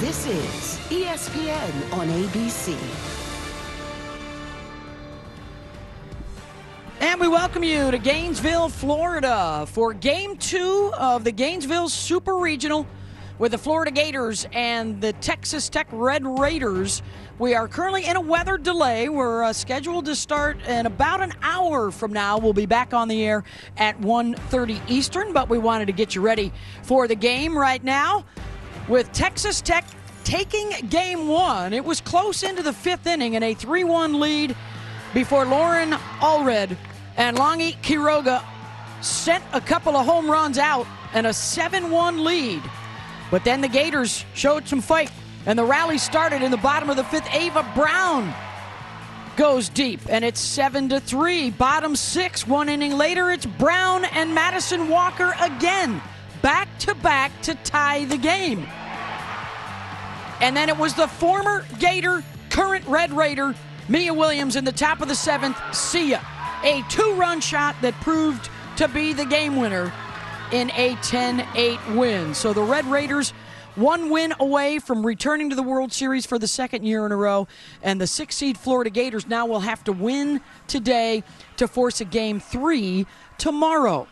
This is ESPN on ABC. And we welcome you to Gainesville, Florida for Game 2 of the Gainesville Super Regional with the Florida Gators and the Texas Tech Red Raiders. We are currently in a weather delay. We're scheduled to start in about an hour from now. We'll be back on the air at 1:30 Eastern, but we wanted to get you ready for the game right now with Texas Tech taking Game 1. It was close into the fifth inning in a 3-1 lead before Lauren Allred and Longy Quiroga sent a couple of home runs out and a 7-1 lead. But then the Gators showed some fight, and the rally started in the bottom of the fifth. Ava Brown goes deep, and it's 7-3. Bottom six, one inning later, it's Brown and Madison Walker again, back-to-back to tie the game. And then it was the former Gator, current Red Raider, Mia Williams in the top of the seventh. See ya. A 2-run shot that proved to be the game winner in a 10-8 win. So the Red Raiders, one win away from returning to the World Series for the second year in a row. And the 6-seed Florida Gators now will have to win today to force a Game 3 tomorrow.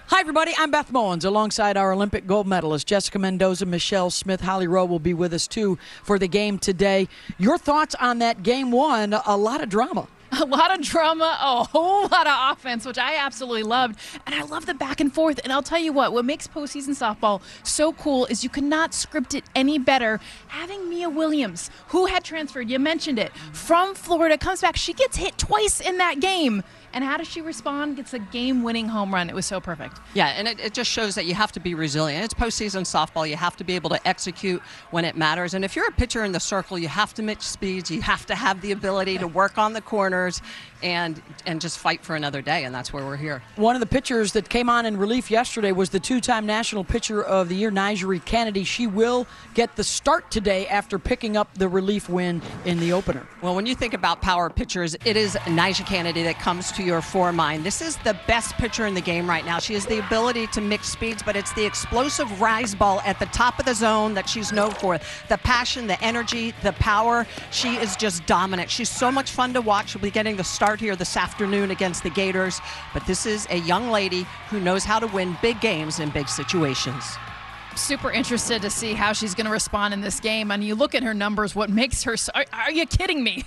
Hi, everybody. I'm Beth Mowins alongside our Olympic gold medalists, Jessica Mendoza, Michelle Smith. Holly Rowe will be with us, too, for the game today. Your thoughts on that Game 1? A lot of drama. A lot of drama, a whole lot of offense, which I absolutely loved. And I love the back and forth. And I'll tell you what makes postseason softball so cool is you cannot script it any better. Having Mia Williams, who had transferred, you mentioned it, from Florida, comes back. She gets hit twice in that game. And how does she respond? Gets a game-winning home run. It was so perfect. Yeah, and it just shows that you have to be resilient. It's postseason softball. You have to be able to execute when it matters. And if you're a pitcher in the circle, you have to mix speeds. You have to have the ability to work on the corners and just fight for another day, and that's where we're here. One of the pitchers that came on in relief yesterday was the two-time National Pitcher of the Year, Nigeri Kennedy. She will get the start today after picking up the relief win in the opener. Well, when you think about power pitchers, it is Nigeri Kennedy that comes to your foremind. This is the best pitcher in the game right now. She has the ability to mix speeds, but it's the explosive rise ball at the top of the zone that she's known for. The passion, the energy, the power. She is just dominant. She's so much fun to watch. She'll be getting the start here this afternoon against the Gators. But this is a young lady who knows how to win big games in big situations. Super interested to see how she's going to respond in this game. And you look at her numbers, what makes her are you kidding me?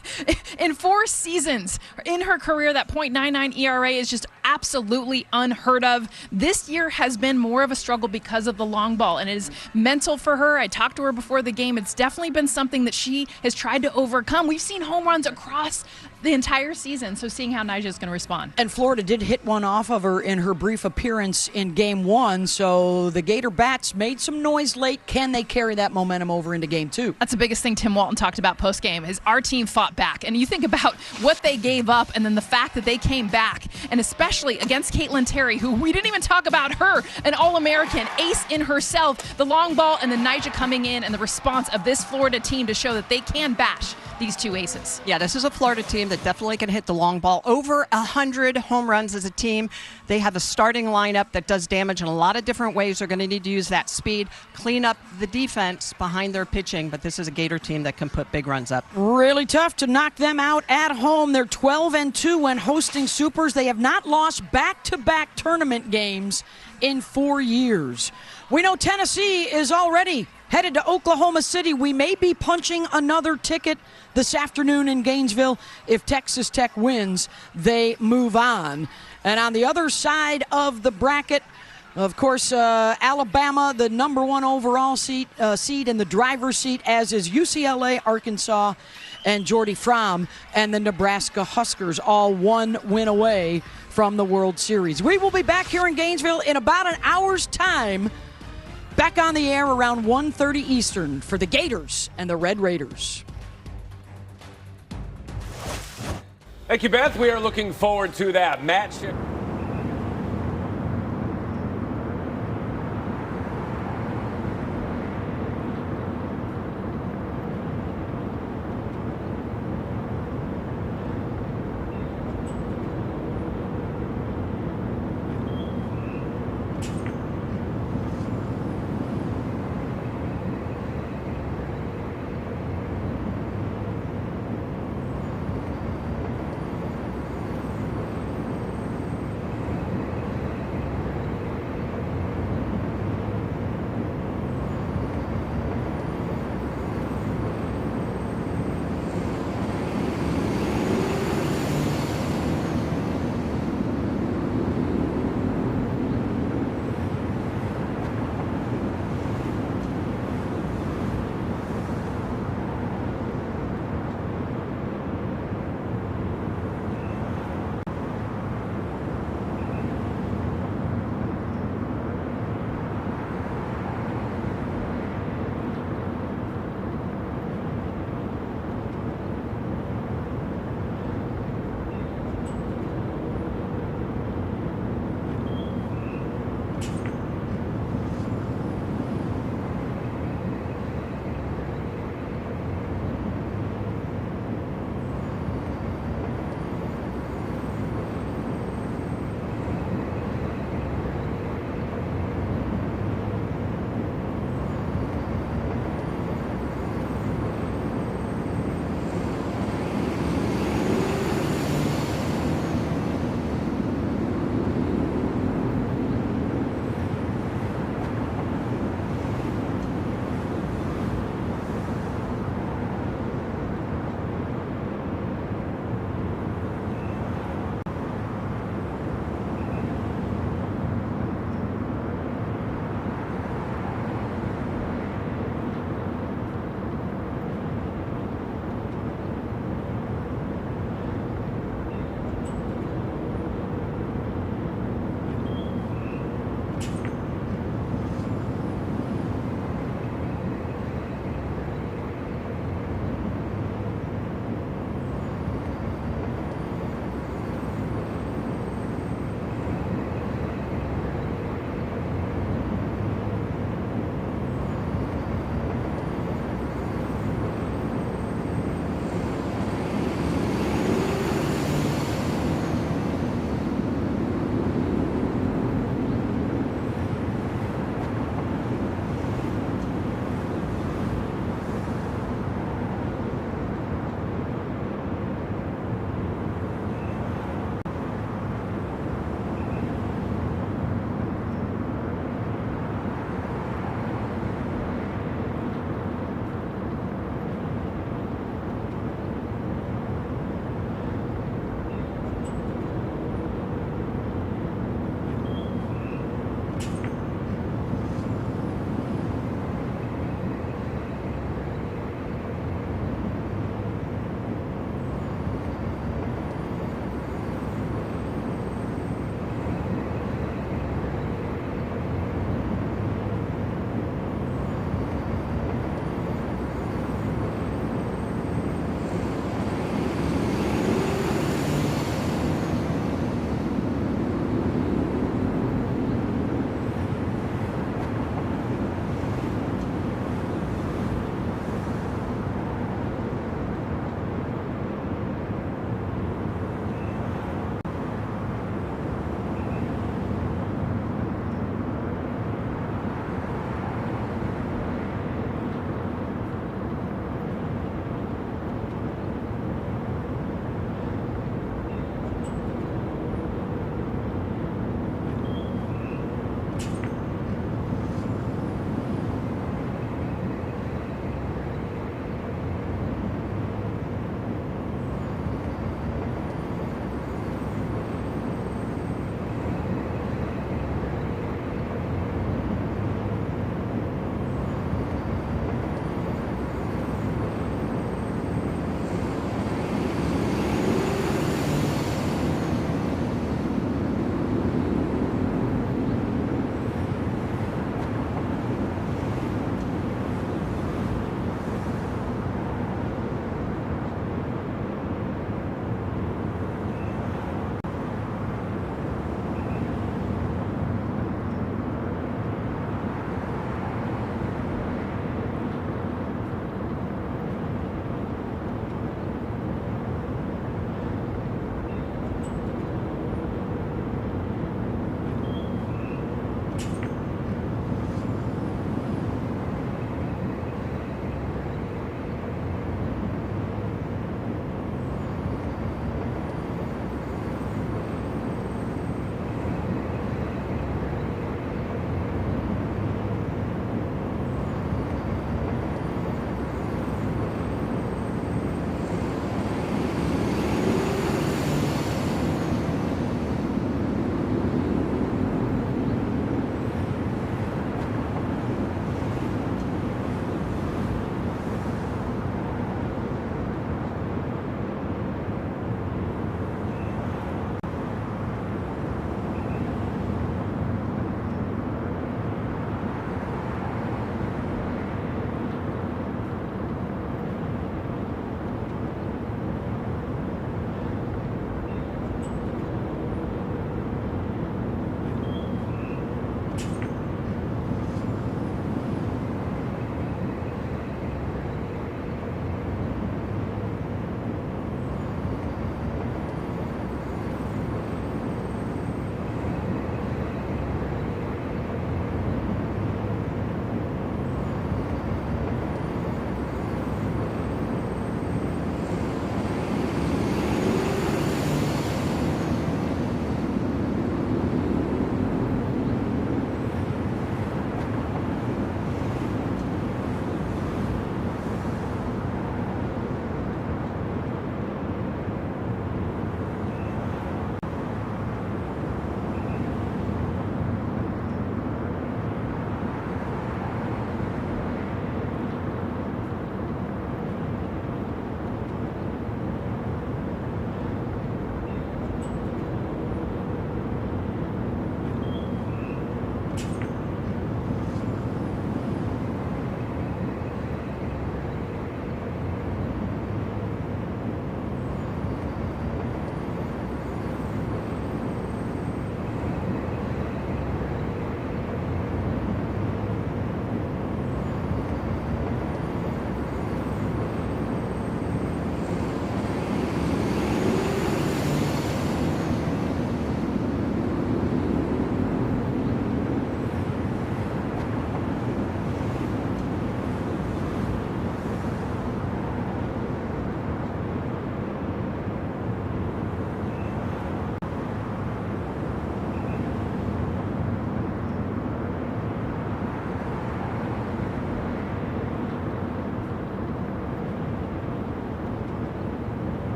In 4 seasons in her career, that .99 ERA is just absolutely unheard of. This year has been more of a struggle because of the long ball, and it is mental for her. I talked to her before the game. It's definitely been something that she has tried to overcome. We've seen home runs across the entire season, so seeing how Nyjah is going to respond. And Florida did hit one off of her in her brief appearance in Game 1, so the Gator Bats made some noise late. Can they carry that momentum over into Game 2? That's the biggest thing Tim Walton talked about post-game, is our team fought back. And you think about what they gave up and then the fact that they came back, and especially against Caitlin Terry, who we didn't even talk about her, an All-American, ace in herself, the long ball and then Nyjah coming in and the response of this Florida team to show that they can bash these two aces. Yeah, this is a Florida team that definitely can hit the long ball. Over 100 home runs as a team. They have a starting lineup that does damage in a lot of different ways. They're going to need to use that speed, clean up the defense behind their pitching, but this is a Gator team that can put big runs up. Really tough to knock them out at home. They're 12-2 when hosting Supers. They have not lost back-to-back tournament games in 4 years. We know Tennessee is already headed to Oklahoma City. We may be punching another ticket this afternoon in Gainesville. If Texas Tech wins, they move on. And on the other side of the bracket, of course, Alabama, the number 1 overall seed in the driver's seat, as is UCLA, Arkansas, and Jordy Fromm, and the Nebraska Huskers, all 1 win away from the World Series. We will be back here in Gainesville in about an hour's time. Back on the air around 1:30 Eastern for the Gators and the Red Raiders. Thank you, Beth. We are looking forward to that match.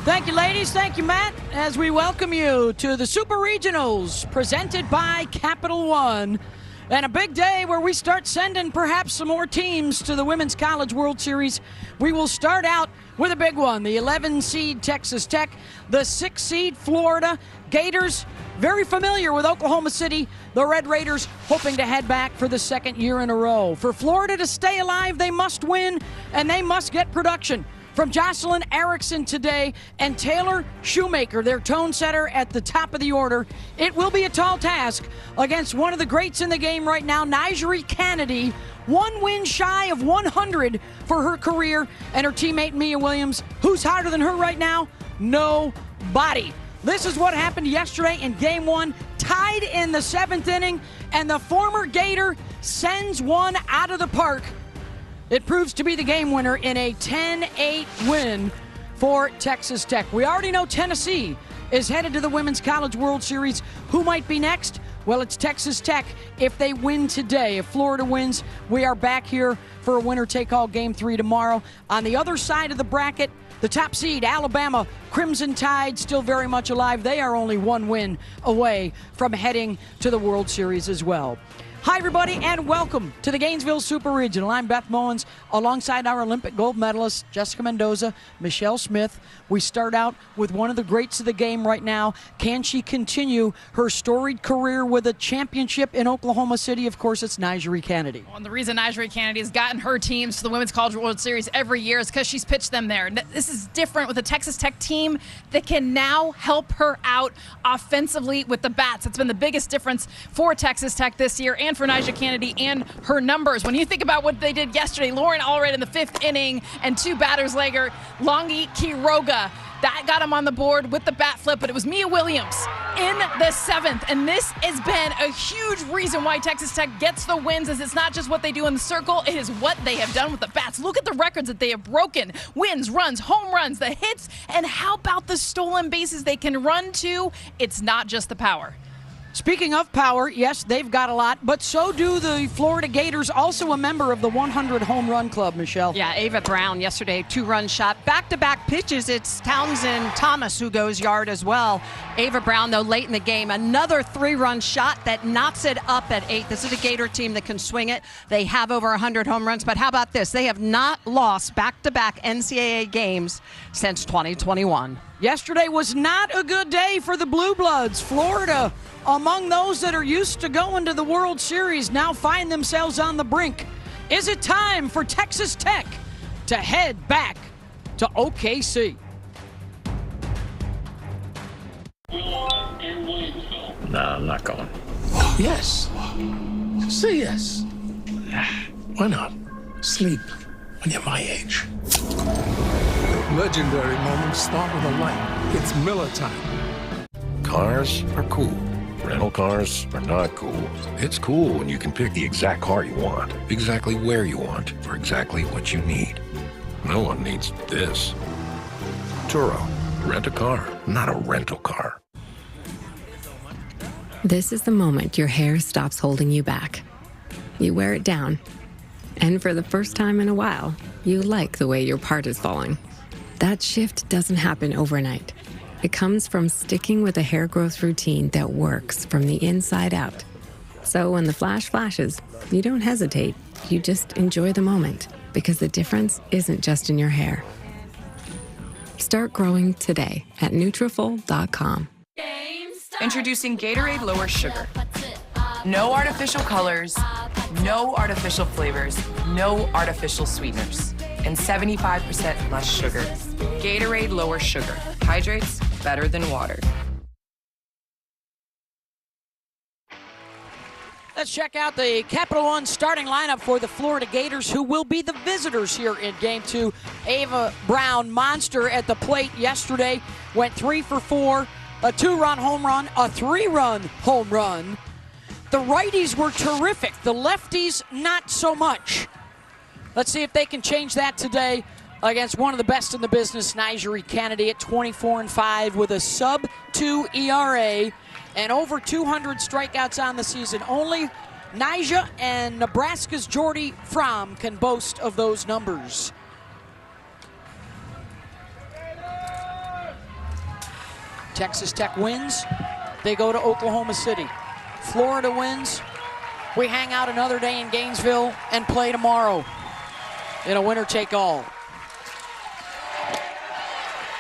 Thank you, ladies. Thank you, Matt, as we welcome you to the Super Regionals presented by Capital One. And a big day where we start sending perhaps some more teams to the Women's College World Series. We will start out with a big one, the 11 seed Texas Tech, the 6 seed Florida Gators, very familiar with Oklahoma City, the Red Raiders hoping to head back for the second year in a row. For Florida to stay alive, they must win, and they must get production from Jocelyn Erickson today and Taylor Shoemaker, their tone setter at the top of the order. It will be a tall task against one of the greats in the game right now, Nigeri Kennedy, 1 win shy of 100 for her career, and her teammate Mia Williams. Who's harder than her right now? Nobody. This is what happened yesterday in game 1, tied in the 7th inning, and the former Gator sends one out of the park. It proves to be the game winner in a 10-8 win for Texas Tech. We already know Tennessee is headed to the Women's College World Series. Who might be next? Well, it's Texas Tech if they win today. If Florida wins, we are back here for a winner-take-all Game 3 tomorrow. On the other side of the bracket, the top seed, Alabama Crimson Tide, still very much alive. They are only 1 win away from heading to the World Series as well. Hi, everybody, and welcome to the Gainesville Super Regional. I'm Beth Mowins, alongside our Olympic gold medalists, Jessica Mendoza, Michelle Smith. We start out with one of the greats of the game right now. Can she continue her storied career with a championship in Oklahoma City? Of course, it's Nigeri Kennedy. Well, and the reason Nigeri Kennedy has gotten her teams to the Women's College World Series every year is because she's pitched them there. This is different with a Texas Tech team that can now help her out offensively with the bats. It's been the biggest difference for Texas Tech this year and for Nigeri Kennedy and her numbers. When you think about what they did yesterday, Lauren Allred in the 5th inning and 2 batters later, Longi Quiroga, that got him on the board with the bat flip, but it was Mia Williams in the 7th. And this has been a huge reason why Texas Tech gets the wins, is it's not just what they do in the circle, it is what they have done with the bats. Look at the records that they have broken. Wins, runs, home runs, the hits, and how about the stolen bases they can run to? It's not just the power. Speaking of power, yes, they've got a lot, but so do the Florida Gators, also a member of the 100 Home Run Club, Michelle. Yeah, Ava Brown yesterday, 2-run shot. Back-to-back pitches, it's Townsend Thomas who goes yard as well. Ava Brown, though, late in the game, another 3-run shot that knocks it up at 8. This is a Gator team that can swing it. They have over 100 home runs, but how about this? They have not lost back-to-back NCAA games since 2021. Yesterday was not a good day for the Blue Bloods. Florida, among those that are used to going to the World Series, now find themselves on the brink. Is it time for Texas Tech to head back to OKC? Nah, I'm not going. Yes. Say yes. Why not? Sleep when you're my age. Legendary moments start with a light. It's Miller time. Cars are cool. Rental cars are not cool. It's cool when you can pick the exact car you want, exactly where you want, for exactly what you need. No one needs this. Turo. Rent a car, not a rental car. This is the moment your hair stops holding you back. You wear it down. And for the first time in a while, you like the way your part is falling. That shift doesn't happen overnight. It comes from sticking with a hair growth routine that works from the inside out. So when the flash flashes, you don't hesitate. You just enjoy the moment, because the difference isn't just in your hair. Start growing today at Nutrafol.com. Introducing Gatorade Lower Sugar. No artificial colors, no artificial flavors, no artificial sweeteners, and 75% less sugar. Gatorade Lower Sugar. Hydrates better than water. Let's check out the Capital One starting lineup for the Florida Gators, who will be the visitors here in Game 2. Ava Brown, monster at the plate yesterday, went 3 for 4, a 2-run home run, a 3-run home run. The righties were terrific. The lefties, not so much. Let's see if they can change that today against one of the best in the business, Nigeri Kennedy, at 24-5 with a sub-2 ERA and over 200 strikeouts on the season. Only Nyjah and Nebraska's Jordy Fromm can boast of those numbers. Texas Tech wins, they go to Oklahoma City. Florida wins, we hang out another day in Gainesville and play tomorrow in a winner-take-all.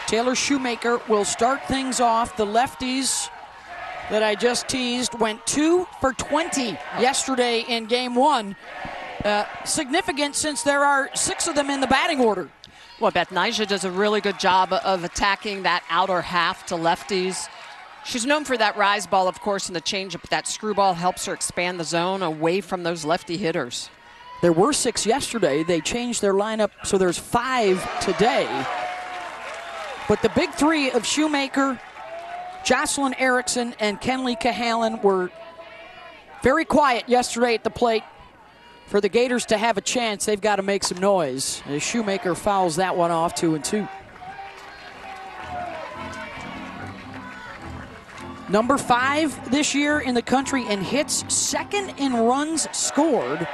Taylor Shoemaker will start things off. The lefties that I just teased went 2 for 20 yesterday in game one. Significant since there are 6 of them in the batting order. Well, Beth Nyjah does a really good job of attacking that outer half to lefties. She's known for that rise ball, of course, and the changeup. That screwball helps her expand the zone away from those lefty hitters. There were 6 yesterday. They changed their lineup, so there's 5 today. But the big 3 of Shoemaker, Jocelyn Erickson, and Kenleigh Cahalan were very quiet yesterday at the plate. For the Gators to have a chance, they've got to make some noise. As Shoemaker fouls that one off, 2-2. Number 5 this year in the country in hits, 2nd in runs scored.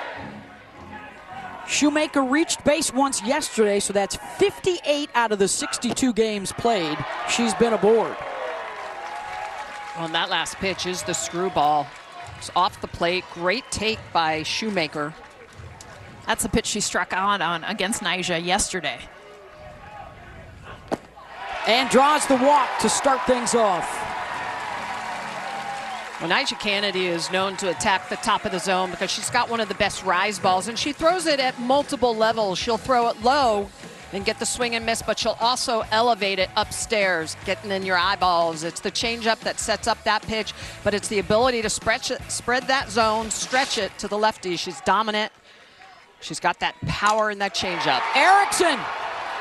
Shoemaker reached base once yesterday, so that's 58 out of the 62 games played. She's been aboard. Well, that last pitch is the screwball. It's off the plate. Great take by Shoemaker. That's the pitch she struck on against Nyjah yesterday. And draws the walk to start things off. Well, Nyjah Kennedy is known to attack the top of the zone because she's got one of the best rise balls, and she throws it at multiple levels. She'll throw it low and get the swing and miss, but she'll also elevate it upstairs, getting in your eyeballs. It's the changeup that sets up that pitch, but it's the ability to spread that zone, stretch it to the lefty. She's dominant. She's got that power in that changeup. Erickson,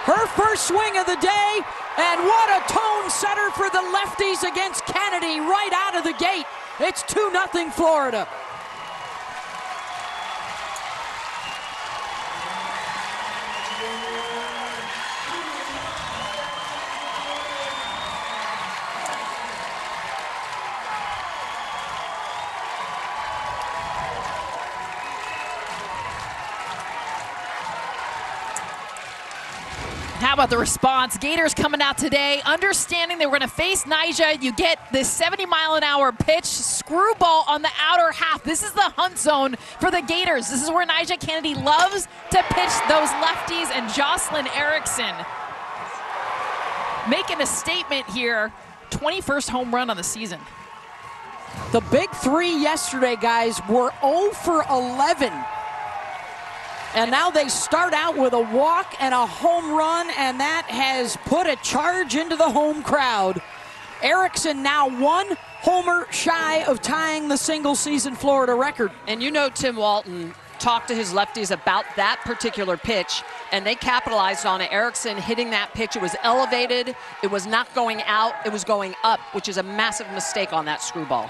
her first swing of the day, and what a tone setter for the lefties against Kennedy right out of the gate. It's 2-0 Florida. How about the response? Gators coming out today, understanding they were going to face Nyjah. You get this 70-mile-an-hour pitch, screwball on the outer half. This is the hunt zone for the Gators. This is where Nyjah Kennedy loves to pitch those lefties, and Jocelyn Erickson making a statement here. 21st home run on the season. The big 3 yesterday, guys, were 0 for 11. And now they start out with a walk and a home run, and that has put a charge into the home crowd. Erickson now 1 homer shy of tying the single-season Florida record. And you know Tim Walton talked to his lefties about that particular pitch, and they capitalized on it. Erickson hitting that pitch. It was elevated. It was not going out. It was going up, which is a massive mistake on that screwball.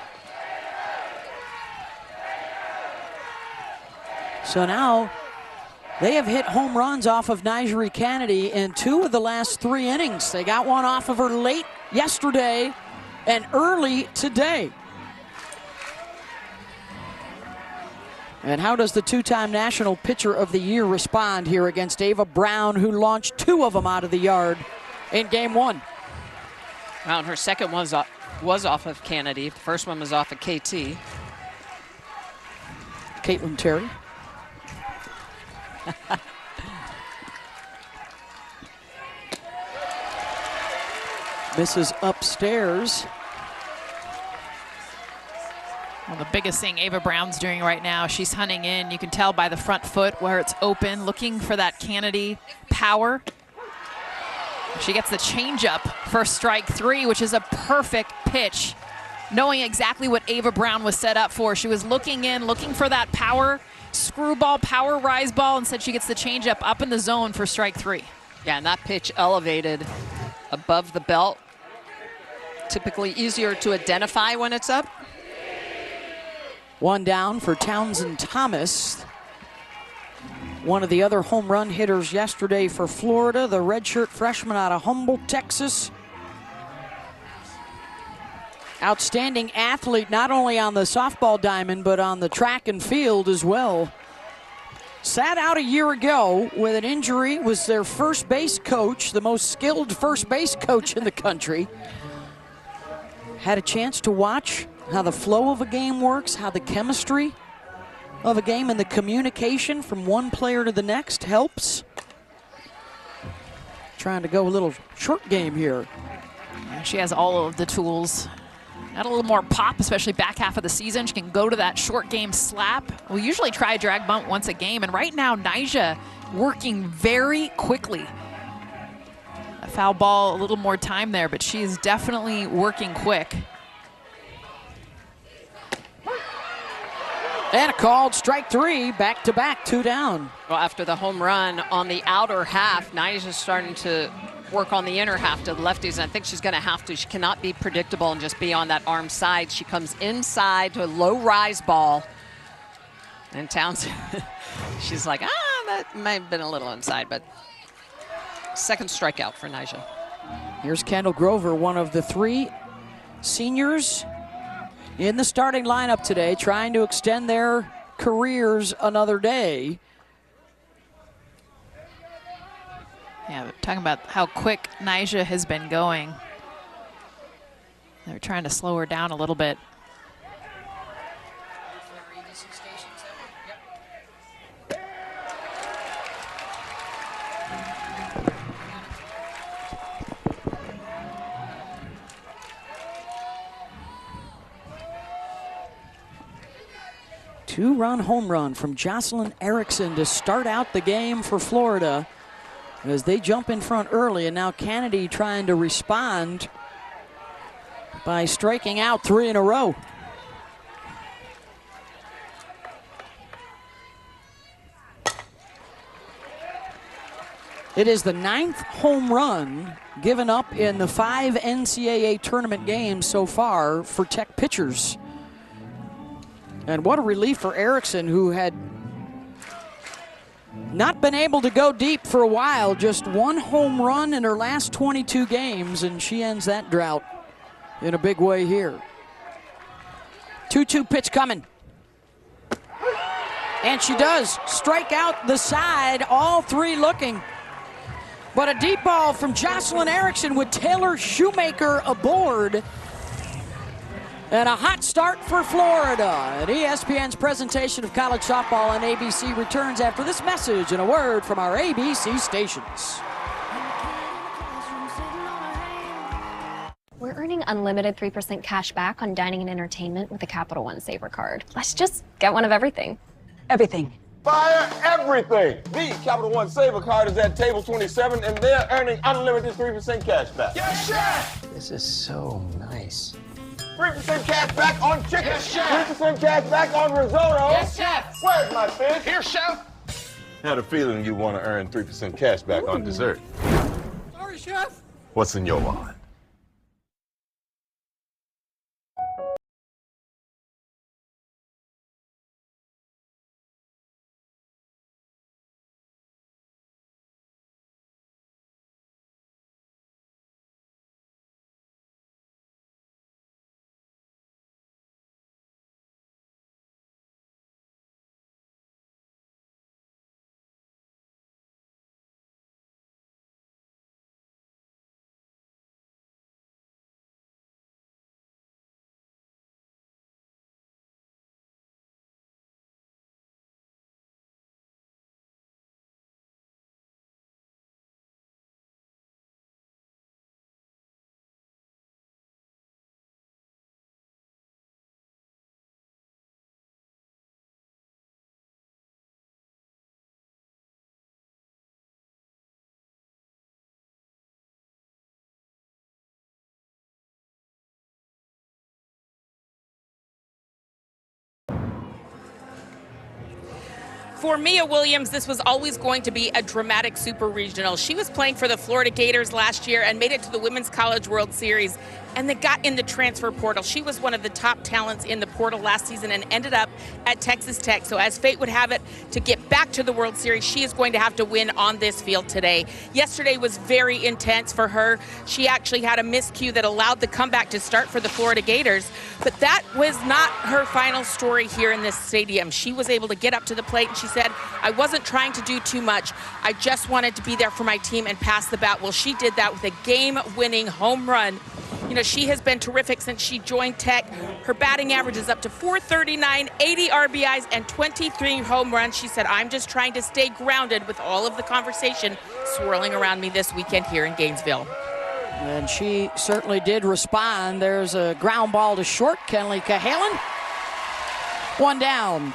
So now they have hit home runs off of Nyjah Kennedy in 2 of the last 3 innings. They got one off of her late yesterday and early today. And how does the 2-time National Pitcher of the Year respond here against Ava Brown, who launched 2 of them out of the yard in game 1? Well, and her second was off of Kennedy. The first one was off of KT. Caitlin Terry. Misses upstairs. Well, the biggest thing Ava Brown's doing right now, she's hunting in. You can tell by the front foot where it's open, looking for that Kennedy power. She gets the changeup for strike 3, which is a perfect pitch, knowing exactly what Ava Brown was set up for. She was looking in, looking for that power, screwball, power rise ball, and said she gets the changeup up in the zone for strike 3. Yeah, and that pitch elevated above the belt. Typically easier to identify when it's up. 1 down for Townsend Thomas. One of the other home run hitters yesterday for Florida, the redshirt freshman out of Humboldt, Texas. Outstanding athlete, not only on the softball diamond, but on the track and field as well. Sat out a year ago with an injury, was their first base coach, the most skilled first base coach in the country. had a chance to watch how the flow of a game works, how the chemistry of a game and the communication from one player to the next helps. Trying to go a little short game here. She has all of the tools. Got a little more pop, especially back half of the season. She can go to that short game slap. We'll usually try a drag bunt once a game, and right now Nyjah working very quickly. A foul ball, a little more time there, but she is definitely working quick. And a called strike 3, back-to-back, 2 down. Well, after the home run on the outer half, Nyjah's starting to work on the inner half to the lefties, and I think she's going to have to. She cannot be predictable and just be on that arm side. She comes inside to a low rise ball. And Townsend, she's like, that might have been a little inside, but second strikeout for Nyjah. Here's Kendall Grover, one of the 3 seniors in the starting lineup today, trying to extend their careers another day. Yeah, but talking about how quick Nyjah has been going. They're trying to slow her down a little bit. Two-run home run from Jocelyn Erickson to start out the game for Florida as they jump in front early, and now Kennedy trying to respond by striking out 3 in a row. It is the 9th home run given up in the 5 NCAA tournament games so far for Tech pitchers. And what a relief for Erickson, who had not been able to go deep for a while. Just 1 home run in her last 22 games, and she ends that drought in a big way here. 2-2 pitch coming. And she does strike out the side, all 3 looking. But a deep ball from Jocelyn Erickson with Taylor Shoemaker aboard. And a hot start for Florida. And ESPN's presentation of college softball on ABC returns after this message and a word from our ABC stations. We're earning unlimited 3% cash back on dining and entertainment with the Capital One Saver card. Let's just get one of everything. Everything. Fire everything! The Capital One Saver card is at table 27, and they're earning unlimited 3% cash back. Yes, chef! This is so nice. 3% cash back on chicken. Yes, chef. 3% cash back on risotto. Yes, chef. Where's my fish? Here, chef. Had a feeling you want to earn 3% cash back on dessert. Sorry, chef. What's in your wallet? For Mia Williams, this was always going to be a dramatic super regional. She was playing for the Florida Gators last year and made it to the Women's College World Series, and they got in the transfer portal. She was one of the top talents in the portal last season and ended up at Texas Tech. So as fate would have it, to get back to the World Series, she is going to have to win on this field today. Yesterday was very intense for her. She actually had a miscue that allowed the comeback to start for the Florida Gators, but that was not her final story here in this stadium. She was able to get up to the plate, and she said, I wasn't trying to do too much. I just wanted to be there for my team and pass the bat. Well, she did that with a game-winning home run. You she has been terrific since she joined Tech. Her batting average is up to .439, 80 RBIs, and 23 home runs. She said, I'm just trying to stay grounded with all of the conversation swirling around me this weekend here in Gainesville. And she certainly did respond. There's a ground ball to short. Kenley Cahalan. One down.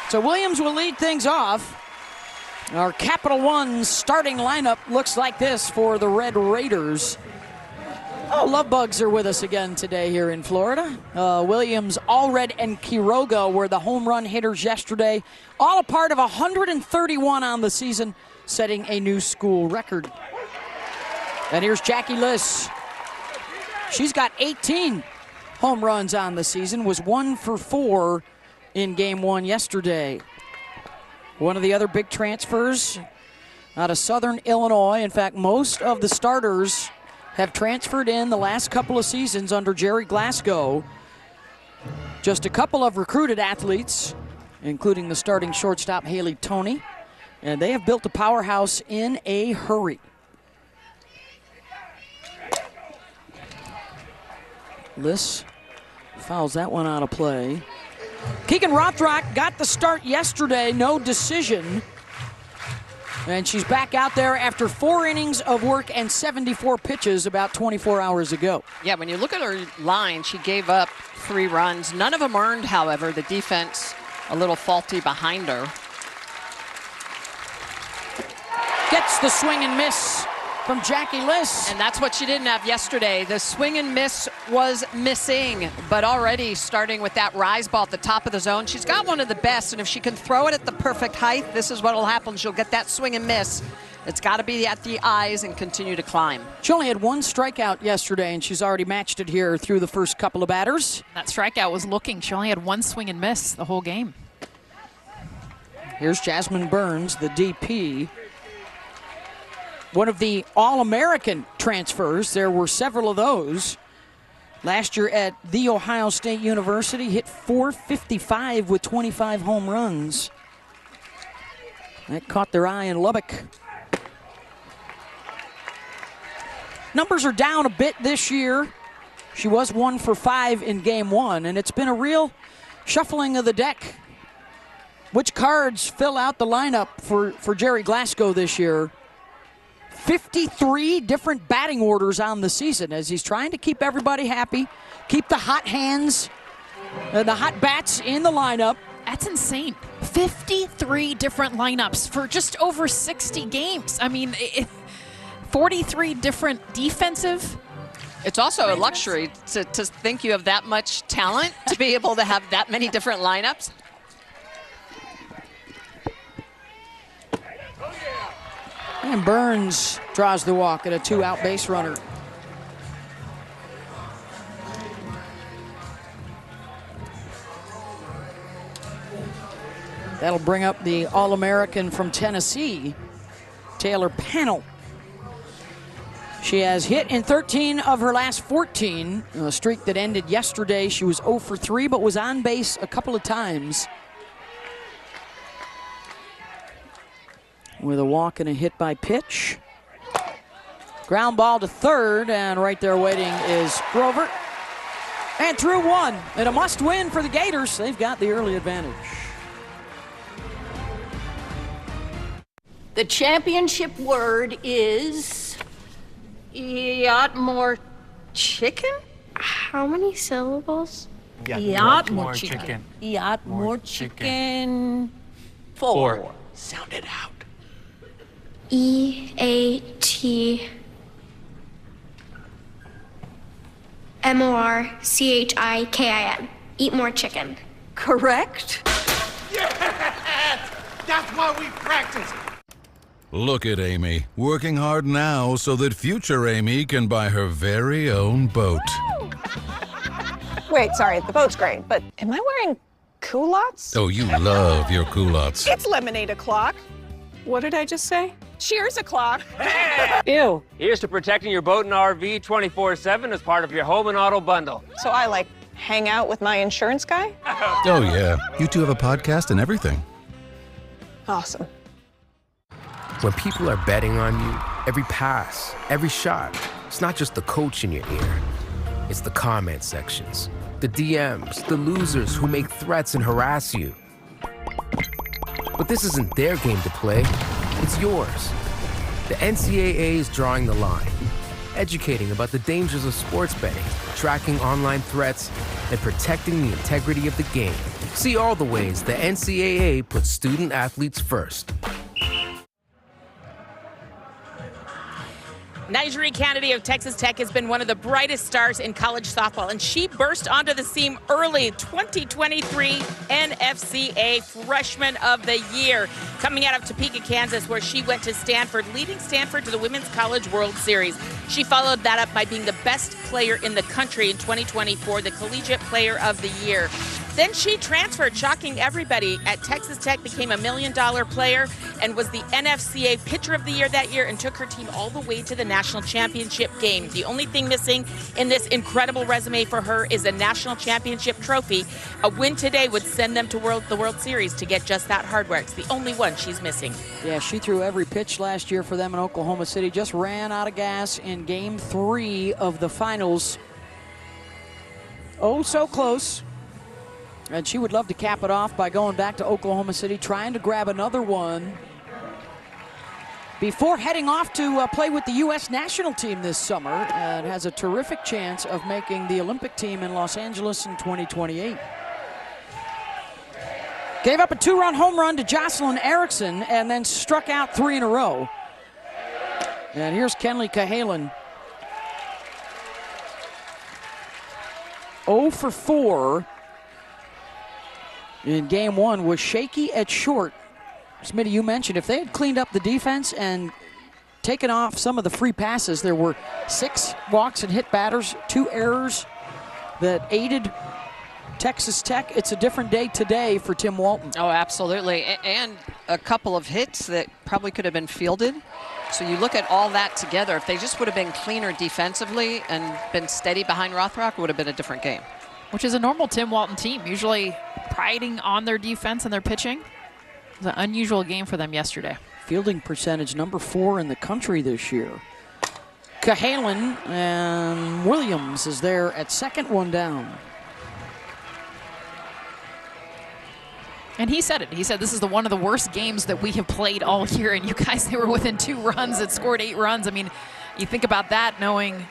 So Williams will lead things off. Our Capital One starting lineup looks like this for the Red Raiders. Oh, Love Bugs are with us again today here in Florida. Williams, Allred, and Quiroga were the home run hitters yesterday. All a part of 131 on the season, setting a new school record. And here's Jackie Liss. She's got 18 home runs on the season, was 1 for 4 in game 1 yesterday. One of the other big transfers out of Southern Illinois. In fact, most of the starters have transferred in the last couple of seasons under Jerry Glasgow. Just a couple of recruited athletes, including the starting shortstop Haley Toney, and they have built a powerhouse in a hurry. Liss fouls that one out of play. Keegan Rothrock got the start yesterday, no decision. And she's back out there after 4 innings of work and 74 pitches about 24 hours ago. Yeah, when you look at her line, she gave up 3 runs. None of them earned, however. The defense a little faulty behind her. Gets the swing and miss from Jackie Liss. And that's what she didn't have yesterday. The swing and miss was missing, but already starting with that rise ball at the top of the zone, she's got one of the best, and if she can throw it at the perfect height, this is what will happen. She'll get that swing and miss. It's got to be at the eyes and continue to climb. She only had 1 strikeout yesterday, and she's already matched it here through the first couple of batters. That strikeout was looking. She only had 1 swing and miss the whole game. Here's Jasmine Burns, the DP. One of the All-American transfers. There were several of those. Last year at The Ohio State University, hit .455 with 25 home runs. That caught their eye in Lubbock. Numbers are down a bit this year. She was 1 for 5 in game 1, and it's been a real shuffling of the deck. Which cards fill out the lineup for Jerry Glasgow this year? 53 different batting orders on the season as he's trying to keep everybody happy, keep the hot hands, the hot bats in the lineup. That's insane. 53 different lineups for just over 60 games. I mean, 43 different defensive. It's also a luxury to think you have that much talent to be able to have that many different lineups. And Burns draws the walk at a 2-out base runner. That'll bring up the All-American from Tennessee, Taylor Pannell. She has hit in 13 of her last 14, a streak that ended yesterday. She was 0 for 3, but was on base a couple of times. With a walk and a hit by pitch. Ground ball to third, and right there waiting is Grover. And through 1, and a must win for the Gators. They've got the early advantage. The championship word is yacht more chicken? How many syllables? Yacht more chicken. Yacht more chicken. 4. Sound it out. EATMORCHIKIN. Eat more chicken. Correct? Yes! That's why we practice. Look at Amy, working hard now so that future Amy can buy her very own boat. Wait, sorry, the boat's great, but am I wearing culottes? Oh, you love your culottes. It's lemonade o'clock. What did I just say? Cheers o'clock. Ew. Here's to protecting your boat and RV 24/7 as part of your home and auto bundle. So I, like, hang out with my insurance guy? Oh, yeah. You two have a podcast and everything. Awesome. When people are betting on you, every pass, every shot, it's not just the coach in your ear. It's the comment sections, the DMs, the losers who make threats and harass you. But this isn't their game to play, it's yours. The NCAA is drawing the line, educating about the dangers of sports betting, tracking online threats, and protecting the integrity of the game. See all the ways the NCAA puts student athletes first. Nigeri Kennedy of Texas Tech has been one of the brightest stars in college softball, and she burst onto the scene early. 2023 NFCA Freshman of the Year, coming out of Topeka, Kansas, where she went to Stanford, leading Stanford to the Women's College World Series. She followed that up by being the best player in the country in 2024, the Collegiate Player of the Year. Then she transferred, shocking everybody, at Texas Tech, became a $1 million player, and was the NFCA Pitcher of the Year that year, and took her team all the way to the national championship game. The only thing missing in this incredible resume for her is a national championship trophy. A win today would send them to the World Series to get just that hardware. It's the only one she's missing. Yeah, she threw every pitch last year for them in Oklahoma City. Just ran out of gas in Game 3 of the finals. Oh, so close. And she would love to cap it off by going back to Oklahoma City, trying to grab another one before heading off to play with the U.S. national team this summer, and has a terrific chance of making the Olympic team in Los Angeles in 2028. Gave up a 2-run home run to Jocelyn Erickson and then struck out 3 in a row. And here's Kenleigh Cahalan. 0 for 4. In game 1 was shaky at short. Smitty, you mentioned if they had cleaned up the defense and taken off some of the free passes, there were 6 walks and hit batters, 2 errors that aided Texas Tech. It's a different day today for Tim Walton. Oh, absolutely. And a couple of hits that probably could have been fielded. So you look at all that together, if they just would have been cleaner defensively and been steady behind Rothrock, it would have been a different game. Which is a normal Tim Walton team, usually priding on their defense and their pitching. It was an unusual game for them yesterday. Fielding percentage number 4 in the country this year. Cahalan and Williams is there at second, 1 down. And he said it. He said this is one of the worst games that we have played all year, and you guys, they were within 2 runs. It scored 8 runs. I mean, you think about that, knowing,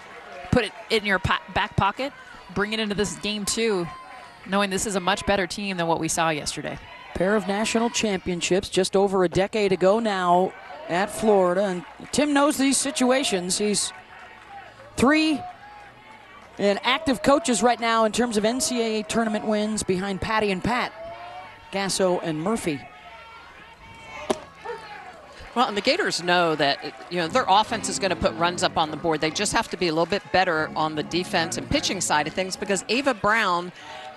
put it in your back pocket, bring it into this game 2, knowing this is a much better team than what we saw yesterday. Pair of national championships just over a decade ago now at Florida, and Tim knows these situations. He's 3 and active coaches right now in terms of NCAA tournament wins behind Patty and Pat, Gasso and Murphy. Well, and the Gators know that, you know, their offense is going to put runs up on the board. They just have to be a little bit better on the defense and pitching side of things, because Ava Brown,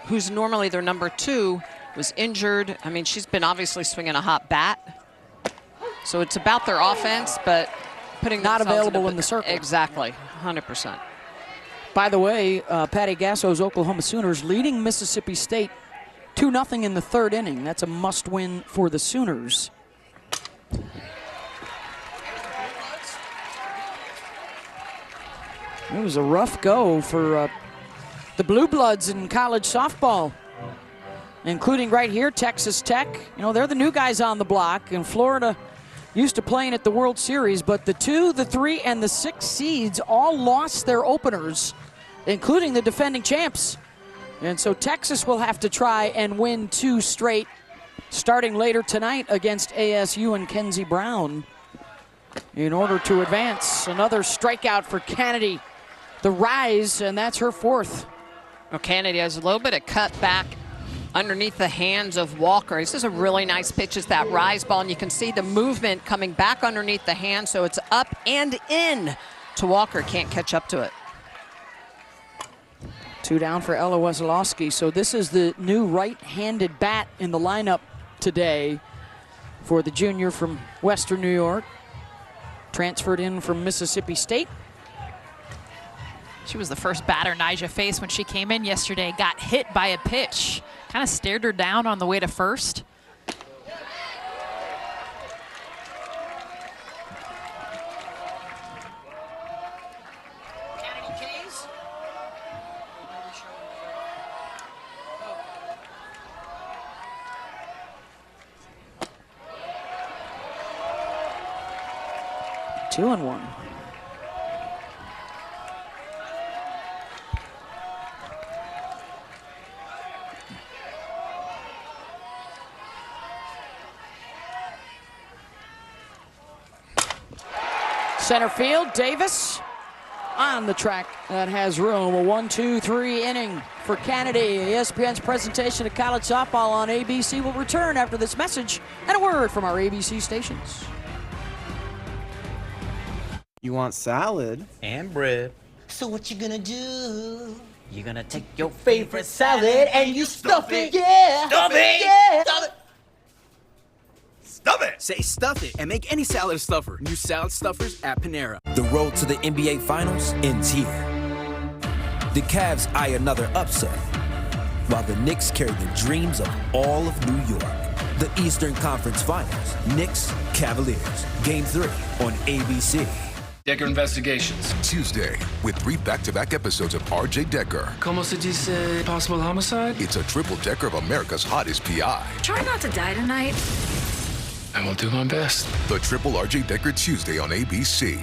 who's normally their number 2, was injured. I mean, she's been obviously swinging a hot bat. So it's about their offense, but putting not available in the circle. Exactly, 100%. By the way, Patty Gasso's Oklahoma Sooners leading Mississippi State 2-0 in the 3rd inning. That's a must-win for the Sooners. It was a rough go for the Blue Bloods in college softball, including right here, Texas Tech. You know, they're the new guys on the block, and Florida used to playing at the World Series, but the 2, the 3, and the 6 seeds all lost their openers, including the defending champs. And so Texas will have to try and win 2 straight, starting later tonight against ASU and Kenzie Brown, in order to advance. Another strikeout for Kennedy. The rise, and that's her 4th. Well, Kennedy has a little bit of cut back underneath the hands of Walker. This is a really nice pitch. It's that rise ball, and you can see the movement coming back underneath the hand, so it's up and in to Walker. Can't catch up to it. 2 down for Ella Wesolowski. So this is the new right-handed bat in the lineup today for the junior from Western New York. Transferred in from Mississippi State. She was the first batter Nyjah faced when she came in yesterday. Got hit by a pitch. Kind of stared her down on the way to first. 2-1. Center field, Davis on the track that has room. A 1-2-3 inning for Kennedy. ESPN's presentation of college softball on ABC will return after this message and a word from our ABC stations. You want salad? And bread. So what you gonna do? You're gonna take your favorite salad and you stuff it, yeah! Stuff it! Yeah! Stuff it! Stuff it! Say stuff it and make any salad a stuffer. New salad stuffers at Panera. The road to the NBA Finals ends here. The Cavs eye another upset, while the Knicks carry the dreams of all of New York. The Eastern Conference Finals, Knicks, Cavaliers. Game 3 on ABC. Decker Investigations. Tuesday, with 3 back-to-back episodes of R.J. Decker. Como se dice possible homicide? It's a triple decker of America's hottest PI. Try not to die tonight. I will do my best. The Triple R.J. Decker Tuesday on ABC.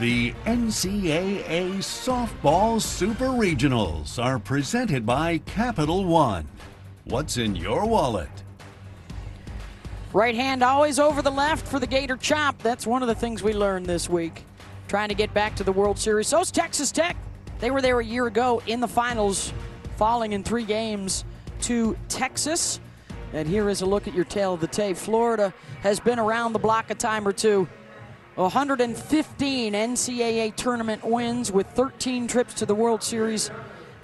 The NCAA Softball Super Regionals are presented by Capital One. What's in your wallet? Right hand always over the left for the Gator chop. That's one of the things we learned this week. Trying to get back to the World Series. So's Texas Tech. They were there a year ago in the finals, falling in 3 games to Texas. And here is a look at your tail of the tape. Florida has been around the block a time or two. 115 NCAA tournament wins with 13 trips to the World Series.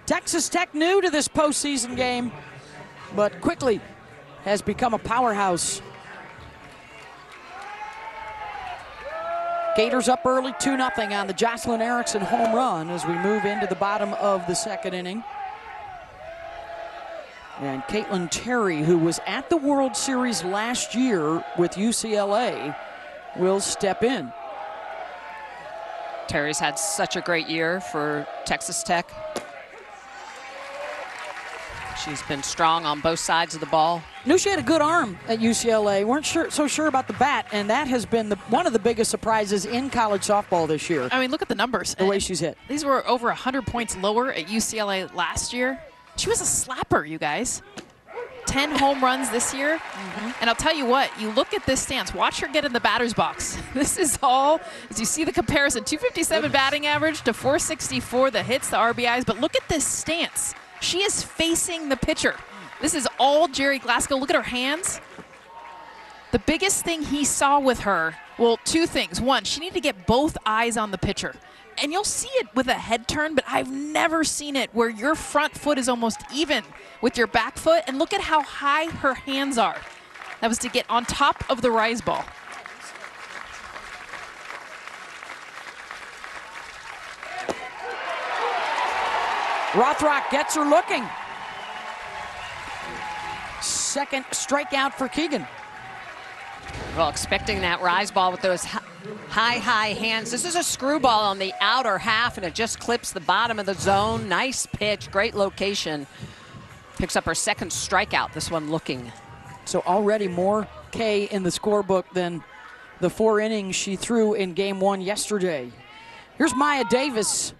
Texas Tech new to this postseason game, but quickly has become a powerhouse. Gators up early, 2-0 on the Jocelyn Erickson home run as we move into the bottom of the 2nd inning. And Caitlin Terry, who was at the World Series last year with UCLA, will step in. Terry's had such a great year for Texas Tech. She's been strong on both sides of the ball. Knew she had a good arm at UCLA. Weren't so sure about the bat, and that has been one of the biggest surprises in college softball this year. I mean, look at the numbers. The way she's hit. These were over 100 points lower at UCLA last year. She was a slapper, you guys. 10 home runs this year. And I'll tell you what, you look at this stance, watch her get in the batter's box. This is all, as you see the comparison, 257 batting average to 464, the hits, the RBIs, but look at this stance. She is facing the pitcher. This is all Jerry Glasgow. Look at her hands. The biggest thing he saw with her, well, 2 things. One, she needed to get both eyes on the pitcher. And you'll see it with a head turn, but I've never seen it where your front foot is almost even with your back foot. And look at how high her hands are. That was to get on top of the rise ball. Rothrock gets her looking. 2nd strikeout for Keegan. Well, expecting that rise ball with those high hands. This is a screwball on the outer half, and it just clips the bottom of the zone. Nice pitch, great location. Picks up her 2nd strikeout, this one looking. So already more K in the scorebook than the 4 innings she threw in game 1 yesterday. Here's Maya Davis.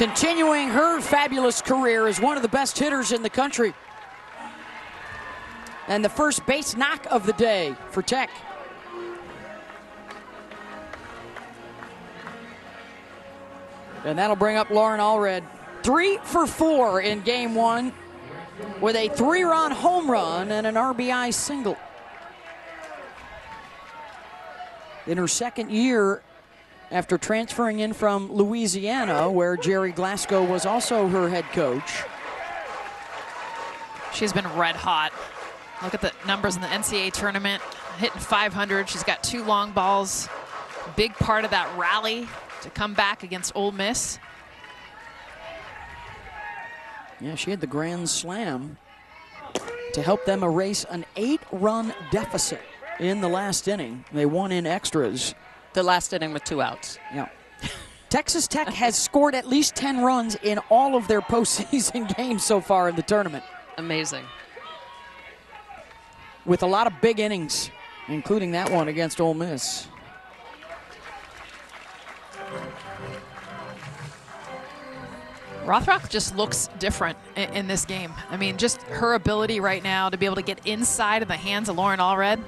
continuing her fabulous career as one of the best hitters in the country. And the first base knock of the day for Tech. And that'll bring up Lauren Allred. 3 for 4 in game 1 with a 3-run home run and an RBI single. In her second year after transferring in from Louisiana, where Jerry Glasgow was also her head coach. She's been red hot. Look at the numbers in the NCAA tournament. Hitting 500. She's got 2 long balls. Big part of that rally to come back against Ole Miss. Yeah, she had the grand slam to help them erase an 8-run deficit in the last inning. They won in extras. The last inning with 2 outs. Yeah. Texas Tech has scored at least 10 runs in all of their postseason games so far in the tournament. Amazing. With a lot of big innings, including that one against Ole Miss. Rothrock just looks different in this game. I mean, just her ability right now to be able to get inside of the hands of Lauren Allred.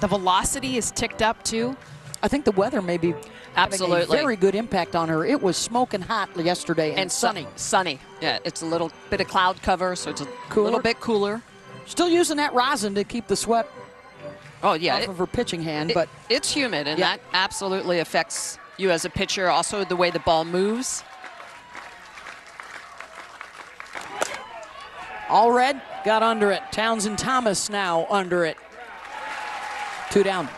The velocity is ticked up too. I think the weather may be absolutely having a very good impact on her. It was smoking hot yesterday and sunny. Sunny. Yeah, it's a little bit of cloud cover, so it's a little bit cooler. Still using that rosin to keep the sweat off of her pitching hand, but it's humid, and that absolutely affects you as a pitcher. Also, the way the ball moves. Allred got under it. Townsend Thomas now under it. 2 down.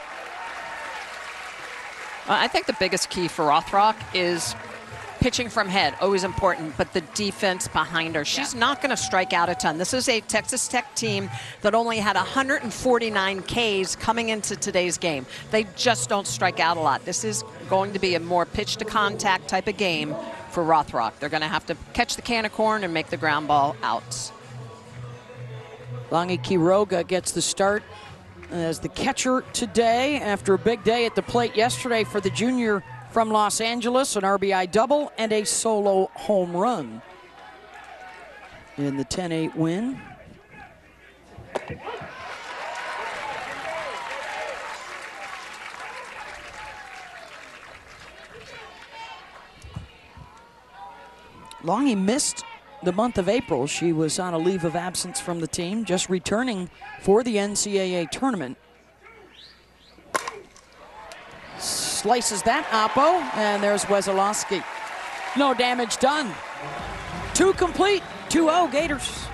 I think the biggest key for Rothrock is pitching from head, always important, but the defense behind her. She's not going to strike out a ton. This is a Texas Tech team that only had 149 Ks coming into today's game. They just don't strike out a lot. This is going to be a more pitch-to-contact type of game for Rothrock. They're going to have to catch the can of corn and make the ground ball outs. Langi Quiroga gets the start as the catcher today after a big day at the plate yesterday for the junior from Los Angeles, an RBI double and a solo home run in the 10-8 win. Langi missed the month of April. She was on a leave of absence from the team, just returning for the NCAA tournament. Slices that, Oppo, and there's Wesolowski. No damage done. 2 complete, 2-0 Gators.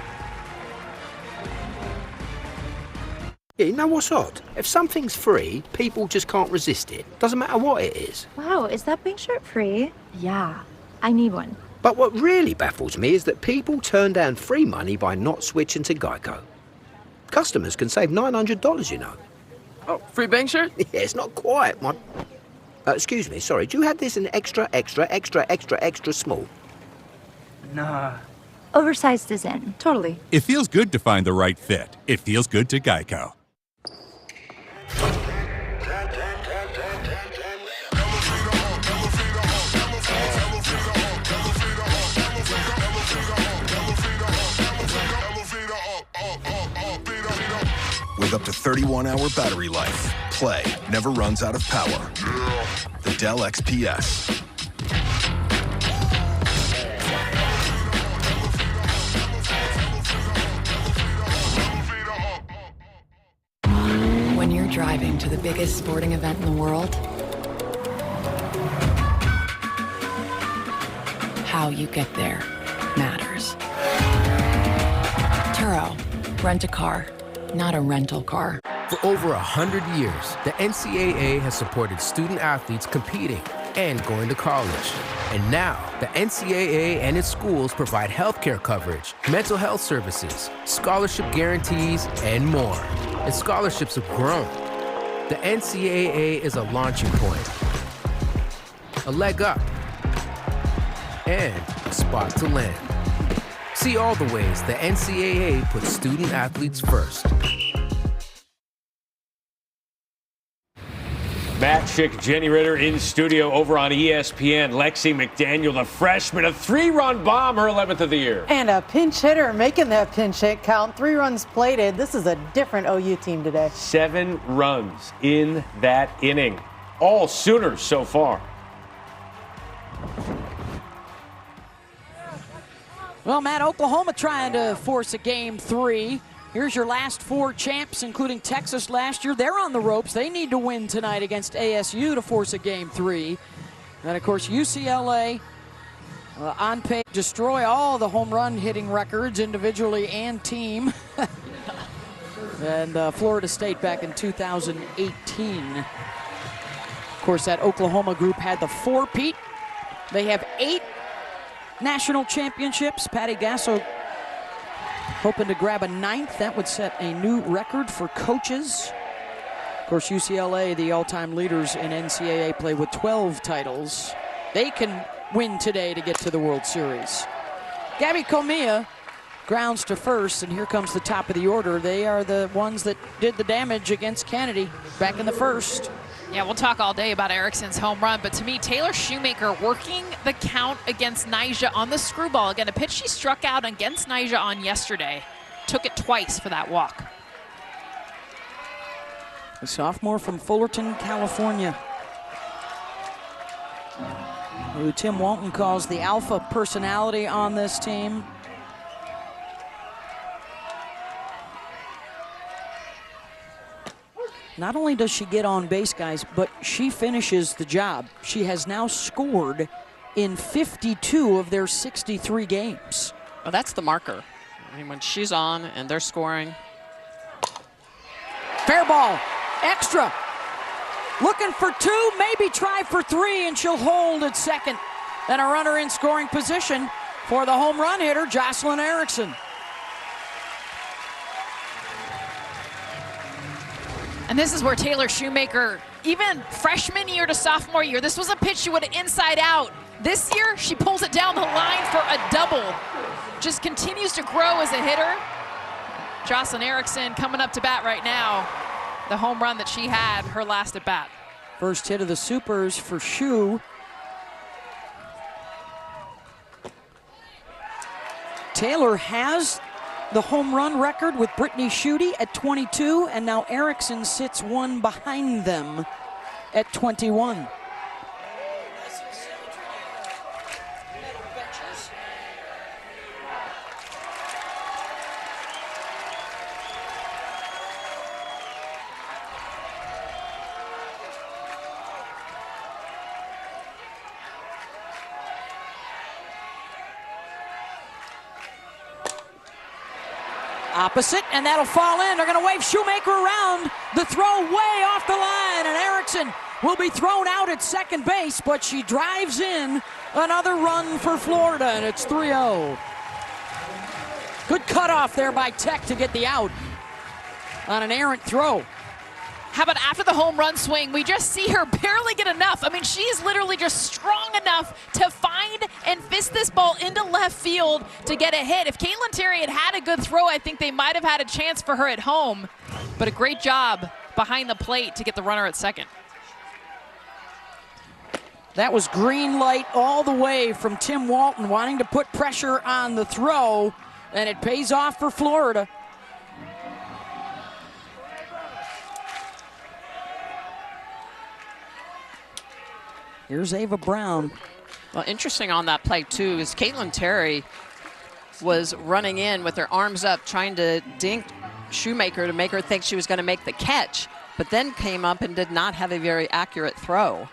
Yeah, you know what's odd? If something's free, people just can't resist it. Doesn't matter what it is. Wow, is that pink shirt free? Yeah, I need one. But what really baffles me is that people turn down free money by not switching to Geico. Customers can save $900, you know. Oh, free bank shirt? Yeah, it's not quite. Excuse me, sorry. Do you have this in extra small? Nah. Oversized is in. Totally. It feels good to find the right fit. It feels good to Geico. With up to 31-hour battery life, Play never runs out of power. The Dell XPS. When you're driving to the biggest sporting event in the world, how you get there matters. Turo, rent a car, not a rental car. For over 100 years, the NCAA has supported student athletes competing and going to college. And now, the NCAA and its schools provide healthcare coverage, mental health services, scholarship guarantees, and more. And scholarships have grown. The NCAA is a launching point, a leg up, and a spot to land. See all the ways the NCAA puts student athletes first. Matt Schick, Jenny Ritter in studio over on ESPN. Lexi McDaniel, the freshman, a 3-run bomb, her 11th of the year. And a pinch hitter making that pinch hit count. 3 runs plated. This is a different OU team today. 7 runs in that inning. All Sooners so far. Well, Matt, Oklahoma trying to force a game 3. Here's your last 4 champs, including Texas last year. They're on the ropes. They need to win tonight against ASU to force a game 3. And, of course, UCLA on pace to destroy all the home run hitting records individually and team. And Florida State back in 2018. Of course, that Oklahoma group had the 4-peat. They have 8 national championships. Patty Gasso hoping to grab a 9th. That would set a new record for coaches. Of course, UCLA, the all-time leaders in NCAA play with 12 titles. They can win today to get to the World Series. Gabby Comia grounds to first, and here comes the top of the order. They are the ones that did the damage against Kennedy back in the first. Yeah, we'll talk all day about Erickson's home run, but to me, Taylor Shoemaker working the count against Nyjah on the screwball. Again, a pitch she struck out against Nyjah on yesterday. Took it twice for that walk. A sophomore from Fullerton, California, who Tim Walton calls the alpha personality on this team. Not only does she get on base, guys, but she finishes the job. She has now scored in 52 of their 63 games. Well, that's the marker. I mean, when she's on and they're scoring. Fair ball, extra. Looking for 2, maybe try for 3, and she'll hold at second. And a runner in scoring position for the home run hitter, Jocelyn Erickson. And this is where Taylor Shoemaker, even freshman year to sophomore year, this was a pitch she would have inside out. This year, she pulls it down the line for a double. Just continues to grow as a hitter. Jocelyn Erickson coming up to bat right now. The home run that she had her last at bat. First hit of the Supers for Shu. Taylor has the home run record with Brittany Schutte at 22, and now Erickson sits 1 behind them at 21. Opposite, and that'll fall in. They're going to wave Shoemaker around. The throw way off the line, and Erickson will be thrown out at second base, but she drives in another run for Florida, and it's 3-0. Good cutoff there by Tech to get the out on an errant throw. How about after the home run swing, we just see her barely get enough. I mean, she's literally just strong enough to find and fist this ball into left field to get a hit. If Caitlin Terry had had a good throw, I think they might have had a chance for her at home. But a great job behind the plate to get the runner at second. That was green light all the way from Tim Walton, wanting to put pressure on the throw, and it pays off for Florida. Here's Ava Brown. Well, interesting on that play, too, is Caitlin Terry was running in with her arms up, trying to dink Shoemaker to make her think she was going to make the catch, but then came up and did not have a very accurate throw.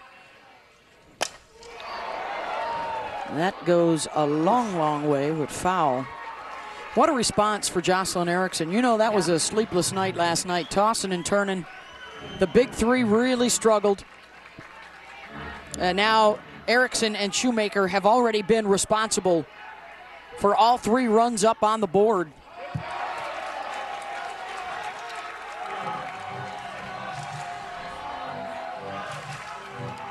That goes a long, long way with foul. What a response for Jocelyn Erickson. You know, that was a sleepless night last night, tossing and turning. The big 3 really struggled. And now Erickson and Shoemaker have already been responsible for all 3 runs up on the board.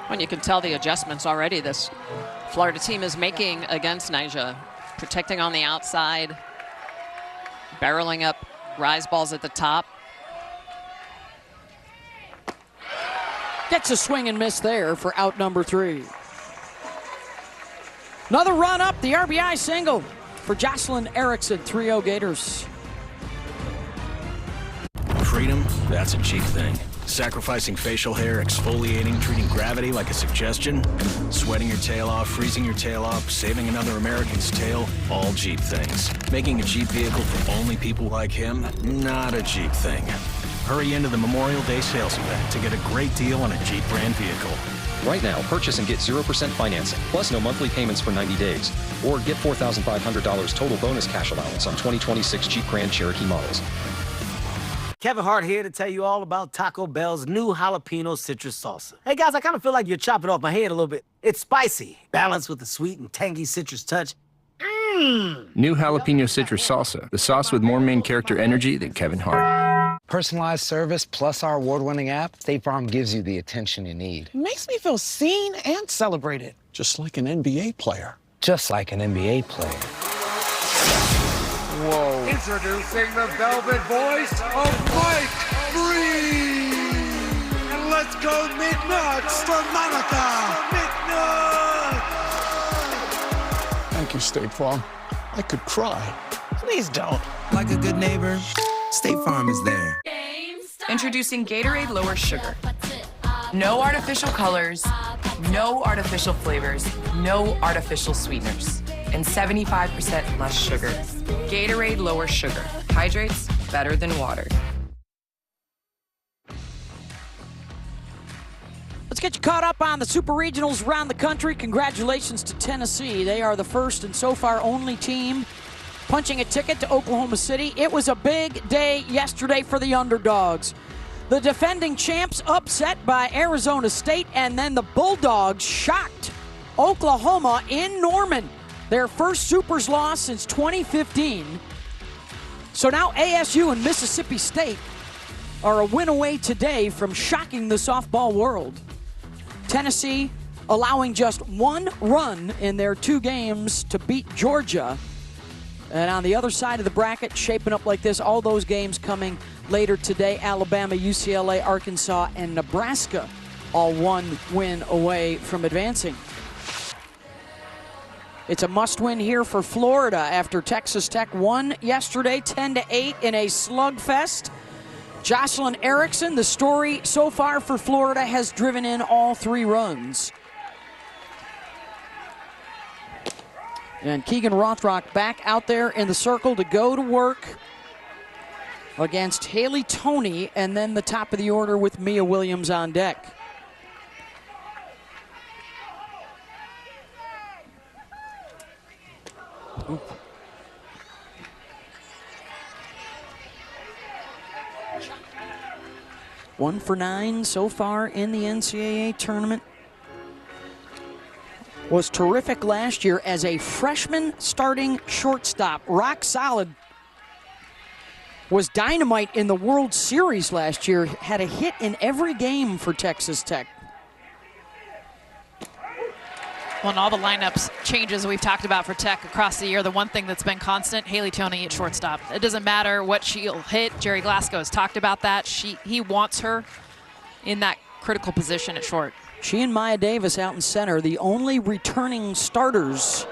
When you can tell the adjustments already this Florida team is making against Nyjah. Protecting on the outside, barreling up rise balls at the top. Gets a swing and miss there for out number 3. Another run up, the RBI single for Jocelyn Erickson, 3-0 Gators. Freedom, that's a cheap thing. Sacrificing facial hair, exfoliating, treating gravity like a suggestion, sweating your tail off, freezing your tail off, saving another American's tail, all Jeep things. Making a Jeep vehicle for only people like him, not a Jeep thing. Hurry into the Memorial Day sales event to get a great deal on a Jeep brand vehicle. Right now, purchase and get 0% financing, plus no monthly payments for 90 days. Or get $4,500 total bonus cash allowance on 2026 Jeep Grand Cherokee models. Kevin Hart here to tell you all about Taco Bell's new jalapeno citrus salsa. Hey guys, I kind of feel like you're chopping off my head a little bit. It's spicy, balanced with a sweet and tangy citrus touch. New jalapeno citrus salsa, the sauce with more main character energy than Kevin Hart. Personalized service plus our award-winning app, State Farm gives you the attention you need. Makes me feel seen and celebrated. Just like an NBA player. Just like an NBA player. Whoa. Introducing the velvet voice of Mike Breen. And let's go McNuts for Monica. McNuts. Thank you, State Farm. I could cry. Please don't. Like a good neighbor, State Farm is there. Introducing Gatorade Lower Sugar. No artificial colors, no artificial flavors, no artificial sweeteners, and 75% less sugar. Gatorade Lower Sugar. Hydrates better than water. Let's get you caught up on the Super Regionals around the country. Congratulations to Tennessee. They are the first and so far only team punching a ticket to Oklahoma City. It was a big day yesterday for the underdogs. The defending champs upset by Arizona State, and then the Bulldogs shocked Oklahoma in Norman. Their first Supers loss since 2015. So now ASU and Mississippi State are a win away today from shocking the softball world. Tennessee allowing just 1 run in their 2 games to beat Georgia. And on the other side of the bracket, shaping up like this, all those games coming later today. Alabama, UCLA, Arkansas, and Nebraska all 1 win away from advancing. It's a must-win here for Florida after Texas Tech won yesterday 10-8 in a slugfest. Jocelyn Erickson, the story so far for Florida, has driven in all 3 runs. And Keegan Rothrock back out there in the circle to go to work against Haley Toney, and then the top of the order with Mia Williams on deck. Ooh. One for 9 so far in the NCAA tournament. Was terrific last year as a freshman starting shortstop. Rock solid. Was dynamite in the World Series last year. Had a hit in every game for Texas Tech. Well, and all the lineups changes we've talked about for Tech across the year, the one thing that's been constant, Haley Toney at shortstop. It doesn't matter what she'll hit. Jerry Glasgow has talked about that. He wants her in that critical position at short. She and Maya Davis out in center, the only returning starters.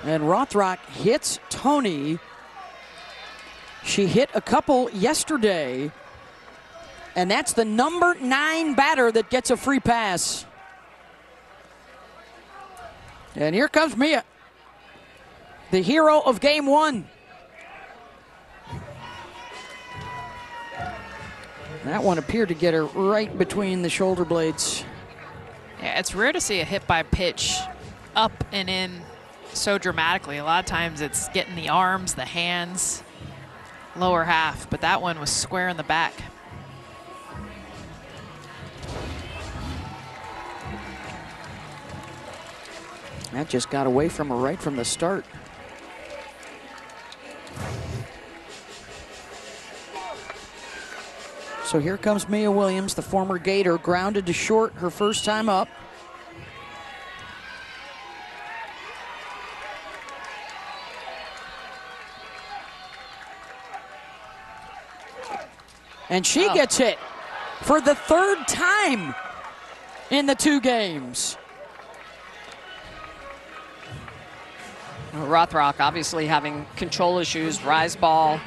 And Rothrock hits Toney. She hit a couple yesterday. And that's the number 9 batter that gets a free pass. And here comes Mia, the hero of game 1. That one appeared to get her right between the shoulder blades. Yeah, it's rare to see a hit by pitch up and in so dramatically. A lot of times it's getting the arms, the hands, lower half, but that one was square in the back. That just got away from her right from the start. So here comes Mia Williams, the former Gator, grounded to short her first time up. And she gets hit for the 3rd time. in the 2 games. Rothrock obviously having control issues. Rise ball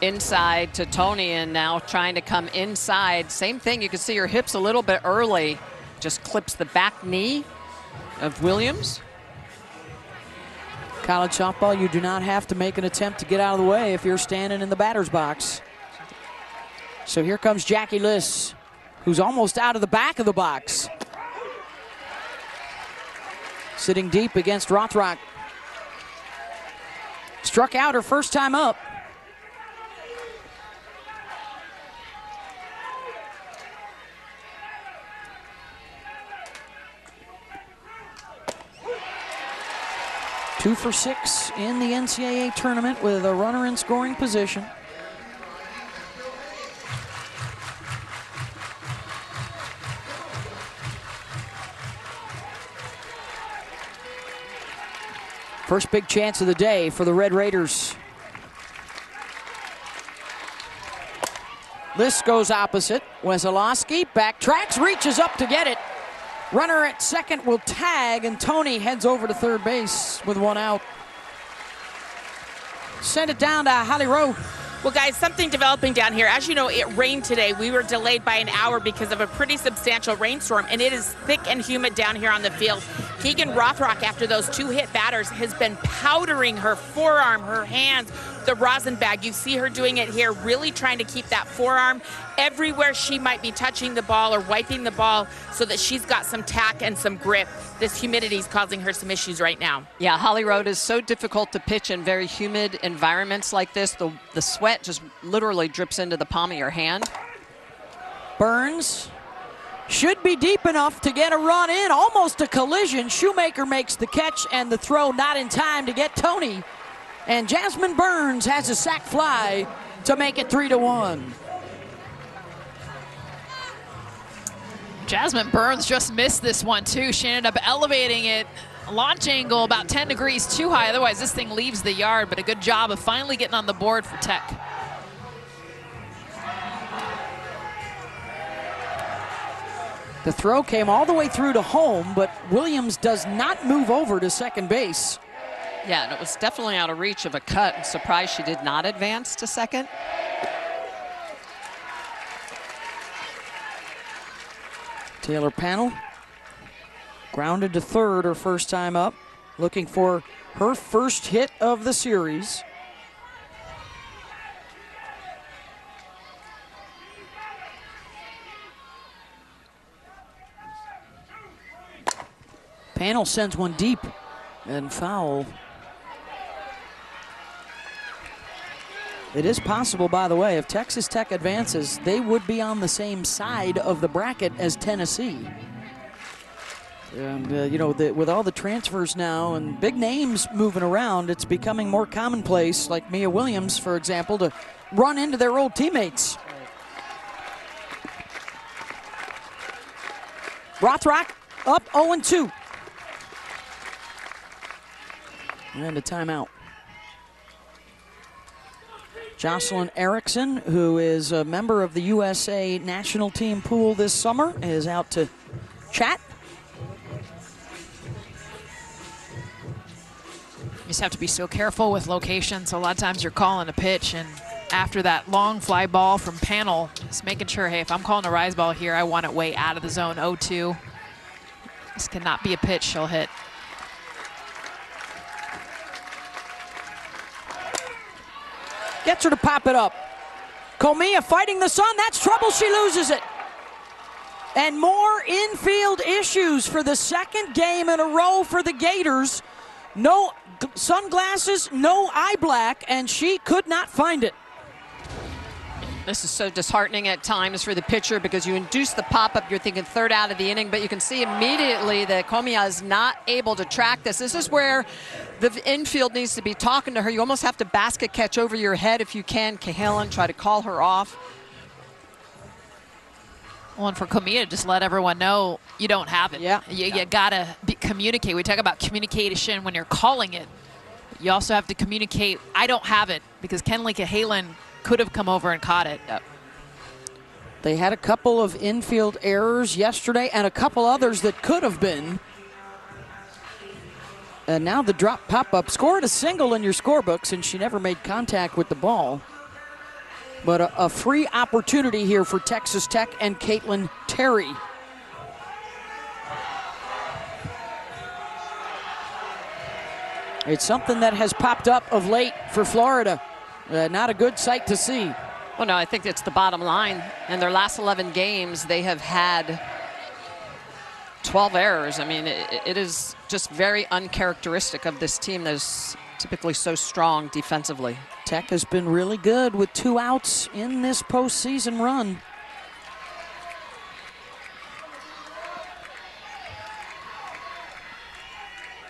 inside to Tony, and now trying to come inside. Same thing, you can see her hips a little bit early. Just clips the back knee of Williams. College softball, you do not have to make an attempt to get out of the way if you're standing in the batter's box. So here comes Jackie Liss, who's almost out of the back of the box. Sitting deep against Rothrock. Struck out her first time up. Two for 6 in the NCAA tournament with a runner in scoring position. First big chance of the day for the Red Raiders. Liss goes opposite. Wesolowski backtracks, reaches up to get it. Runner at second will tag, and Tony heads over to third base with 1 out. Send it down to Holly Rowe. Well, guys, something developing down here. As you know, it rained today. We were delayed by an hour because of a pretty substantial rainstorm, and it is thick and humid down here on the field. Keegan Rothrock, after those 2 hit batters, has been powdering her forearm, her hands, the rosin bag. You see her doing it here, really trying to keep that forearm everywhere she might be touching the ball or wiping the ball so that she's got some tack and some grip. This humidity is causing her some issues right now. Yeah, Holly Road is so difficult to pitch in very humid environments like this. The sweat just literally drips into the palm of your hand. Burns should be deep enough to get a run in, almost a collision. Shoemaker makes the catch, and the throw not in time to get Tony. And Jasmine Burns has a sac fly to make it 3-1. Jasmine Burns just missed this one too. She ended up elevating it, launch angle about 10 degrees too high. Otherwise this thing leaves the yard, but a good job of finally getting on the board for Tech. The throw came all the way through to home, but Williams does not move over to second base. Yeah, and it was definitely out of reach of a cut. I'm surprised she did not advance to second. Taylor Panel grounded to third her first time up, looking for her first hit of the series. Panel sends one deep and foul. It is possible, by the way, if Texas Tech advances, they would be on the same side of the bracket as Tennessee. And, you know, with all the transfers now and big names moving around, it's becoming more commonplace, like Mia Williams, for example, to run into their old teammates. Rothrock up 0-2. And a timeout. Jocelyn Erickson, who is a member of the USA national team pool this summer, is out to chat. You just have to be so careful with locations. A lot of times you're calling a pitch, and after that long fly ball from Panel, just making sure, hey, if I'm calling a rise ball here, I want it way out of the zone. 0-2. This cannot be a pitch she'll hit. Gets her to pop it up. Comia fighting the sun. That's trouble. She loses it. And more infield issues for the second game in a row for the Gators. No sunglasses, no eye black, and she could not find it. This is so disheartening at times for the pitcher because you induce the pop-up, you're thinking third out of the inning, but you can see immediately that Comia is not able to track this. This is where the infield needs to be talking to her. You almost have to basket catch over your head if you can. Cahalan, try to call her off. Well, and for Comia, just let everyone know you don't have it. Yeah. You gotta communicate. We talk about communication when you're calling it. You also have to communicate, I don't have it, because Kenley Cahalan could have come over and caught it. Yep. They had a couple of infield errors yesterday and a couple others that could have been. And now the drop pop-up. Scored a single in your scorebooks, and she never made contact with the ball. But a free opportunity here for Texas Tech and Caitlin Terry. It's something that has popped up of late for Florida. Not a good sight to see. Well, no, I think it's the bottom line. In their last 11 games, they have had 12 errors. I mean, it is just very uncharacteristic of this team that is typically so strong defensively. Tech has been really good with 2 outs in this postseason run.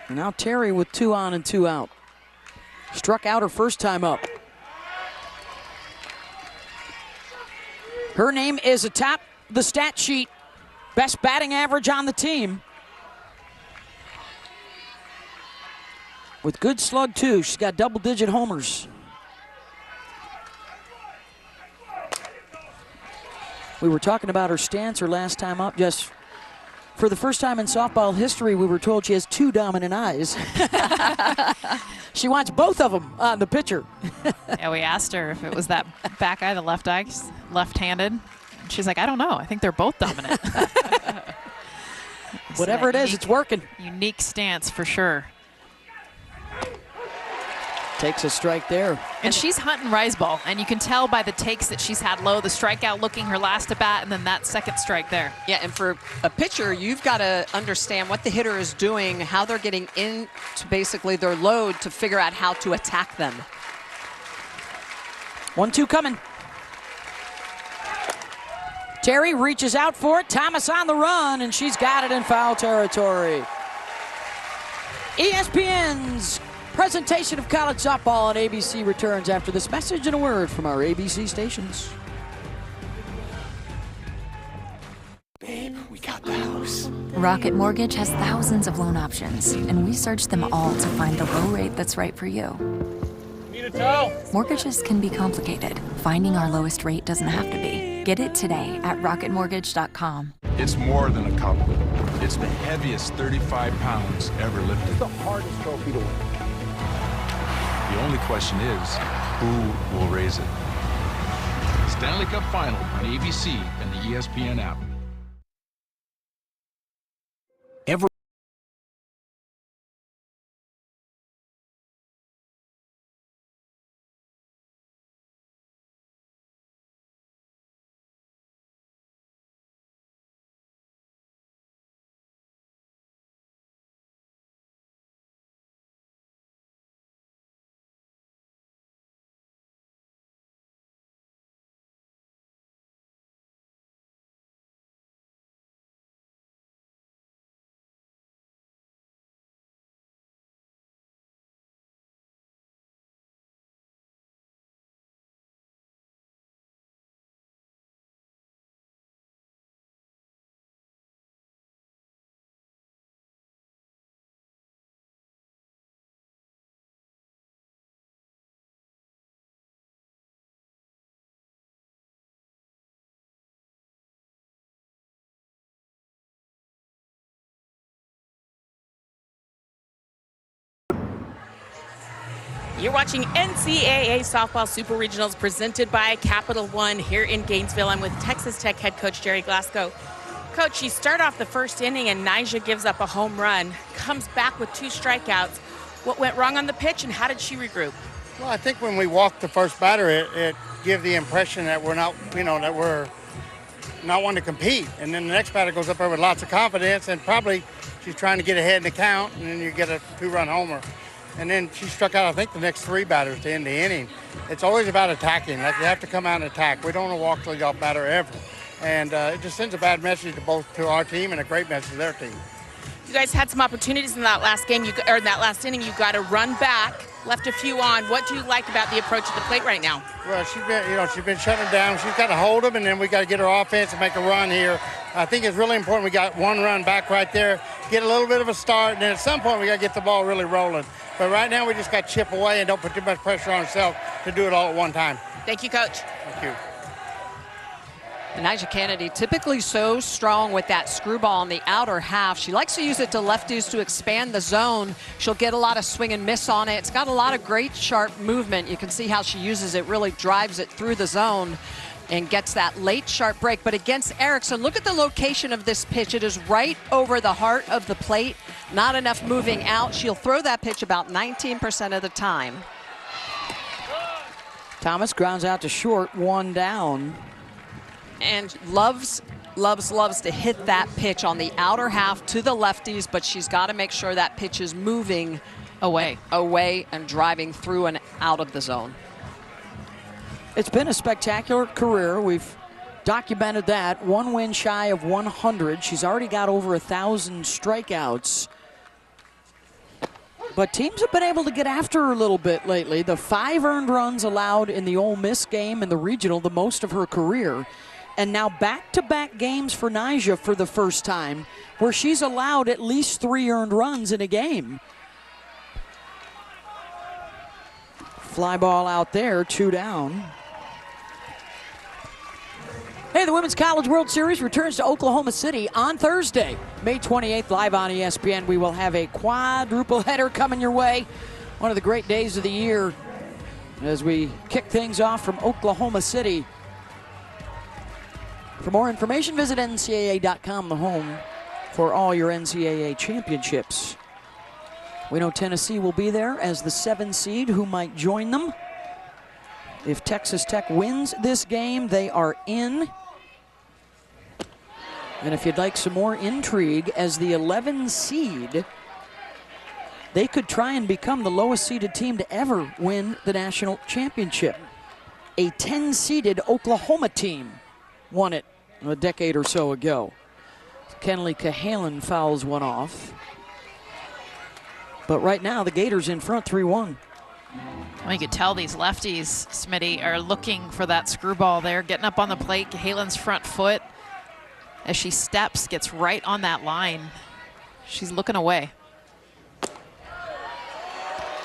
And now Terry with 2 on and 2 out. Struck out her first time up. Her name is atop the stat sheet. Best batting average on the team. With good slug too. She's got double-digit homers. We were talking about her stance her last time up. Just for the first time in softball history, we were told she has 2 dominant eyes. She wants both of them on the pitcher. Yeah, we asked her if it was that back eye, the left eye, left-handed. She's like, I don't know. I think they're both dominant. Whatever it is, it's working. Unique stance for sure. Takes a strike there. And she's hunting Riseball, and you can tell by the takes that she's had low, the strikeout looking her last at bat, and then that second strike there. Yeah, and for a pitcher, you've got to understand what the hitter is doing, how they're getting into basically their load to figure out how to attack them. 1-2 coming. Terry reaches out for it. Thomas on the run, and she's got it in foul territory. ESPN's presentation of college softball on ABC returns after this message and a word from our ABC stations. Babe, we got the house. Rocket Mortgage has thousands of loan options, and we searched them all to find the low rate that's right for you. Need a towel? Mortgages can be complicated. Finding our lowest rate doesn't have to be. Get it today at rocketmortgage.com. It's more than a cup. It's the heaviest 35 pounds ever lifted. It's the hardest trophy to win. The only question is, who will raise it? Stanley Cup Final on ABC and the ESPN app. You're watching NCAA Softball Super Regionals presented by Capital One here in Gainesville. I'm with Texas Tech head coach Jerry Glasgow. Coach, you start off the first inning and Nyjah gives up a home run, comes back with 2 strikeouts. What went wrong on the pitch and how did she regroup? Well, I think when we walked the first batter, it gave the impression that we're not, that we're not wanting to compete. And then the next batter goes up there with lots of confidence and probably she's trying to get ahead in the count, and then you get a 2-run homer. And then she struck out, I think, the next 3 batters to end the inning. It's always about attacking. Like, you have to come out and attack. We don't want to walk the leadoff batter ever. And it just sends a bad message to our team and a great message to their team. You guys had some opportunities in that last game, or in that last inning. You got to run back, left a few on. What do you like about the approach at the plate right now? Well, she's been shutting them down. She's got to hold them, and then we got to get her offense and make a run here. I think it's really important. We got 1 run back right there, get a little bit of a start, and then at some point we got to get the ball really rolling. But right now we just got to chip away and don't put too much pressure on ourselves to do it all at one time. Thank you, Coach. Thank you. Nyjah Kennedy, typically so strong with that screwball in the outer half. She likes to use it to lefties to expand the zone. She'll get a lot of swing and miss on it. It's got a lot of great sharp movement. You can see how she uses it, really drives it through the zone and gets that late sharp break. But against Erickson, look at the location of this pitch. It is right over the heart of the plate. Not enough moving out. She'll throw that pitch about 19% of the time. Thomas grounds out to short, 1 down. And loves to hit that pitch on the outer half to the lefties, but she's got to make sure that pitch is moving away and driving through and out of the zone. It's been a spectacular career. We've documented that. 1 win shy of 100. She's already got over 1,000 strikeouts. But teams have been able to get after her a little bit lately. The 5 earned runs allowed in the Ole Miss game and the regional, the most of her career. And now back-to-back games for Nyjah for the first time, where she's allowed at least 3 earned runs in a game. Fly ball out there, 2 down. Hey, the Women's College World Series returns to Oklahoma City on Thursday, May 28th, live on ESPN. We will have a quadruple header coming your way. One of the great days of the year as we kick things off from Oklahoma City. For more information, visit NCAA.com, the home for all your NCAA championships. We know Tennessee will be there as the 7 seed who might join them. If Texas Tech wins this game, they are in. And if you'd like some more intrigue, as the 11 seed, they could try and become the lowest seeded team to ever win the national championship. A 10-seeded Oklahoma team won it a decade or so ago. Kenley Cahalan fouls one off. But right now, the Gators in front 3-1. Well, you could tell these lefties, Smitty, are looking for that screwball there, getting up on the plate. Cahalan's front foot, as she steps, gets right on that line. She's looking away.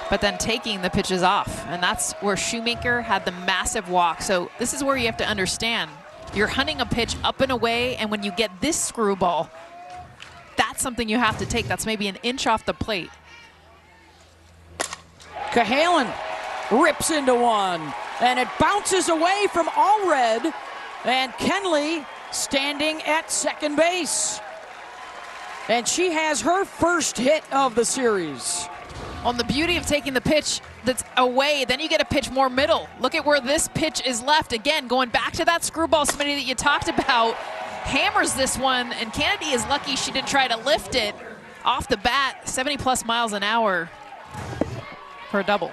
But then taking the pitches off. And that's where Shoemaker had the massive walk. So this is where you have to understand. You're hunting a pitch up and away, and when you get this screwball, that's something you have to take. That's maybe an inch off the plate. Cahalan rips into one, and it bounces away from Allred, and Kenley standing at second base. And she has her first hit of the series. On the beauty of taking the pitch that's away, then you get a pitch more middle. Look at where this pitch is left. Again, going back to that screwball, Smitty, that you talked about. Hammers this one, and Kennedy is lucky she didn't try to lift it off the bat. 70+ miles an hour for a double.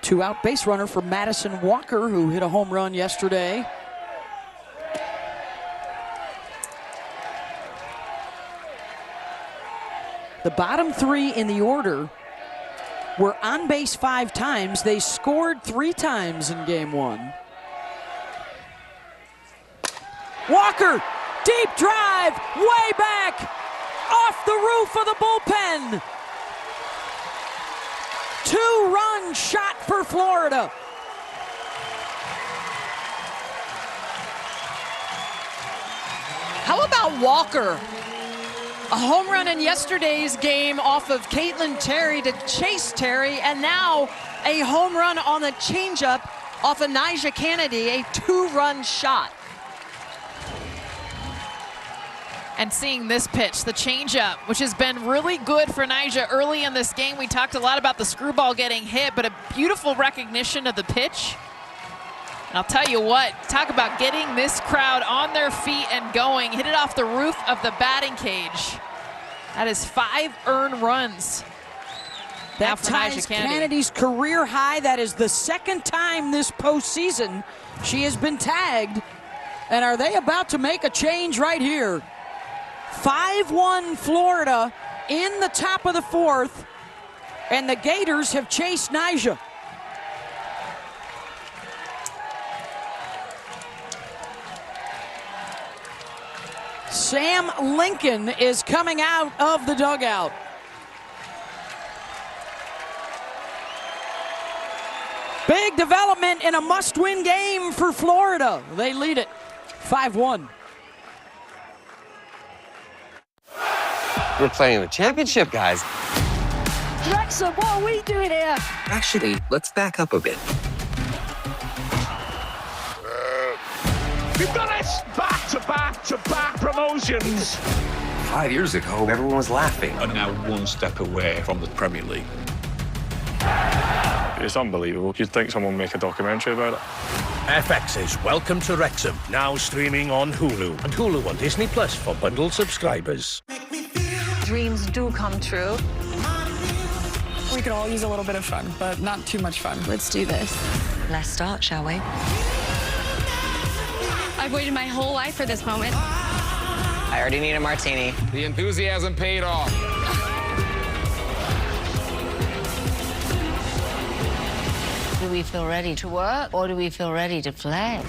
2-out base runner for Madison Walker, who hit a home run yesterday. The bottom 3 in the order were on base 5 times. They scored 3 times in game 1. Walker, deep drive, way back, off the roof of the bullpen. 2-run shot for Florida. How about Walker? A home run in yesterday's game off of Caitlin Terry to chase Terry, and now a home run on the changeup off of Nyjah Kennedy, a 2-run shot. And seeing this pitch, the changeup, which has been really good for Nyjah early in this game. We talked a lot about the screwball getting hit, but a beautiful recognition of the pitch. And I'll tell you what, talk about getting this crowd on their feet and going. Hit it off the roof of the batting cage. That is 5 earned runs. That ties Kennedy's career high. That is the second time this postseason she has been tagged. And are they about to make a change right here? 5-1 Florida in the top of the 4th, and the Gators have chased Nyjah. Sam Lincoln is coming out of the dugout. Big development in a must-win game for Florida. They lead it 5-1. We're playing the championship, guys. Wrexham, what are we doing here? Actually, let's back up a bit. We've got us back-to-back-to-back promotions. 5 years ago, everyone was laughing. Are now one step away from the Premier League. It's unbelievable. You'd think someone would make a documentary about it. FX's Welcome to Wrexham, now streaming on Hulu. And Hulu on Disney Plus for bundled subscribers. Dreams do come true. We could all use a little bit of fun, but not too much fun. Let's do this. Let's start, shall we? I've waited my whole life for this moment. I already need a martini. The enthusiasm paid off. Do we feel ready to work or do we feel ready to play?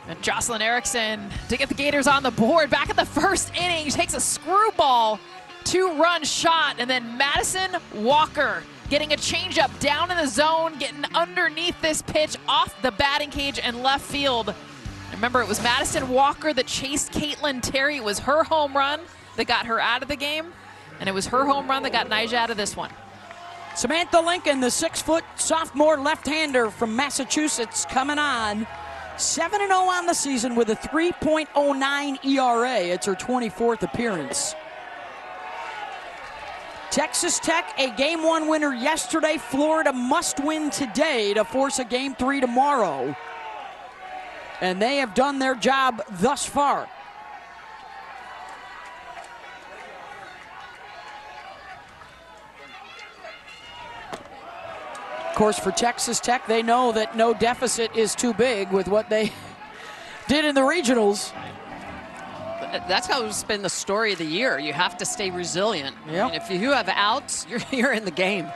And Jocelyn Erickson to get the Gators on the board. Back at the first inning, takes a screwball, 2-run shot, and then Madison Walker getting a changeup down in the zone, getting underneath this pitch off the batting cage and left field. Remember, it was Madison Walker that chased Caitlin Terry. It was her home run that got her out of the game, and it was her home run that got Nyjah out of this one. Samantha Lincoln, the 6-foot sophomore left-hander from Massachusetts, coming on. 7-0 on the season with a 3.09 ERA. It's her 24th appearance. Texas Tech, a Game 1 winner yesterday. Florida must win today to force a Game 3 tomorrow. And they have done their job thus far. Of course, for Texas Tech, they know that no deficit is too big with what they did in the regionals. That's how it's been the story of the year. You have to stay resilient. Yep. I mean, if you have outs, you're in the game.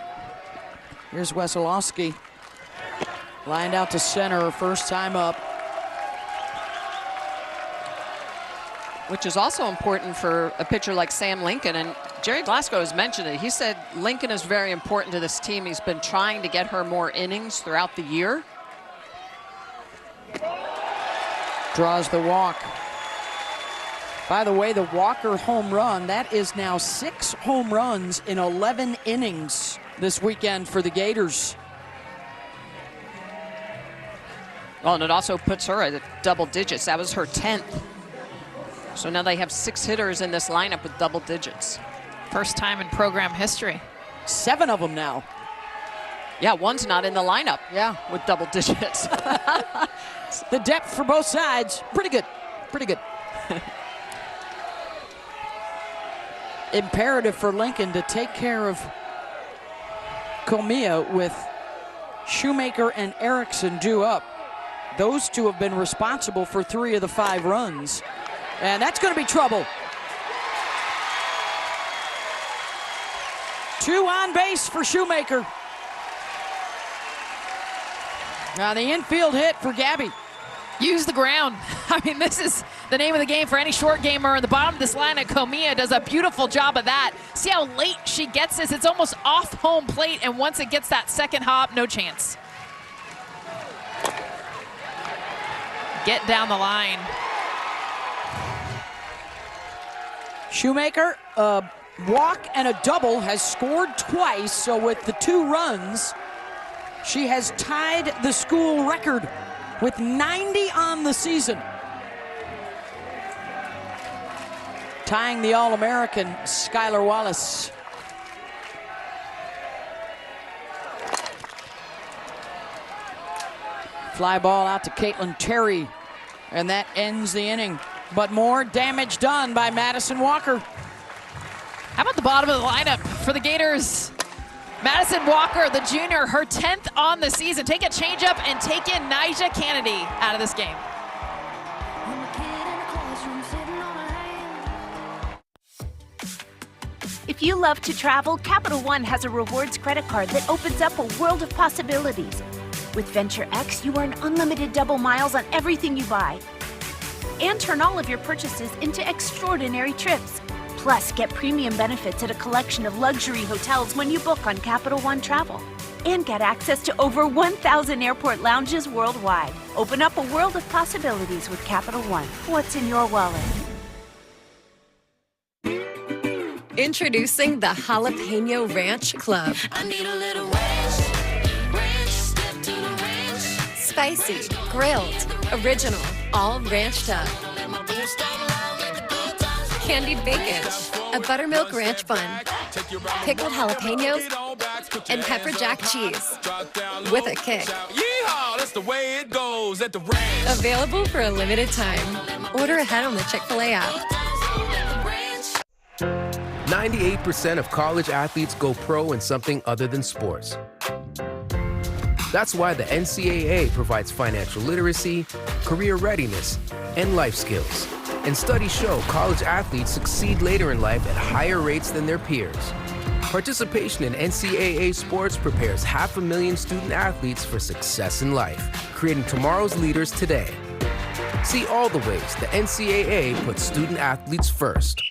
Here's Wesolowski. Lined out to center, first time up. Which is also important for a pitcher like Sam Lincoln. And Jerry Glasgow has mentioned it. He said Lincoln is very important to this team. He's been trying to get her more innings throughout the year. Draws the walk. By the way, the Walker home run, that is now 6 home runs in 11 innings this weekend for the Gators. Well, and it also puts her at double digits. That was her 10th. So now they have 6 hitters in this lineup with double digits. First time in program history. 7 of them now. Yeah, one's not in the lineup. Yeah, with double digits. The depth for both sides, pretty good, pretty good. Imperative for Lincoln to take care of Comia with Shoemaker and Erickson due up. Those two have been responsible for 3 of the 5 runs. And that's going to be trouble. 2 on base for Shoemaker. Now the infield hit for Gabby. Use the ground. I mean, this is the name of the game for any short gamer. At the bottom of this lineup, Comia does a beautiful job of that. See how late she gets this? It's almost off home plate, and once it gets that second hop, no chance. Get down the line. Shoemaker, a walk and a double, has scored twice, so with the 2 runs, she has tied the school record with 90 on the season. Tying the All-American, Skylar Wallace. Fly ball out to Caitlin Terry, and that ends the inning. But more damage done by Madison Walker. How about the bottom of the lineup for the Gators? Madison Walker, the junior, her 10th on the season. Take a changeup and take in Nyjah Kennedy out of this game. If you love to travel, Capital One has a rewards credit card that opens up a world of possibilities. With Venture X, you earn unlimited double miles on everything you buy. and turn all of your purchases into extraordinary trips. Plus, get premium benefits at a collection of luxury hotels when you book on Capital One Travel. And get access to over 1,000 airport lounges worldwide. Open up a world of possibilities with Capital One. What's in your wallet? Introducing the Jalapeno Ranch Club. I need a little ranch, step to the ranch. Spicy, grilled, original, all ranched up. Candied bacon, a buttermilk ranch bun, pickled jalapenos, and pepper jack cheese with a kick. Yeehaw, that's the way it goes at the ranch. Available for a limited time. Order ahead on the Chick-fil-A app. 98% of college athletes go pro in something other than sports. That's why the NCAA provides financial literacy, career readiness, and life skills. And studies show college athletes succeed later in life at higher rates than their peers. Participation in NCAA sports prepares 500,000 student athletes for success in life, creating tomorrow's leaders today. See all the ways the NCAA puts student athletes first.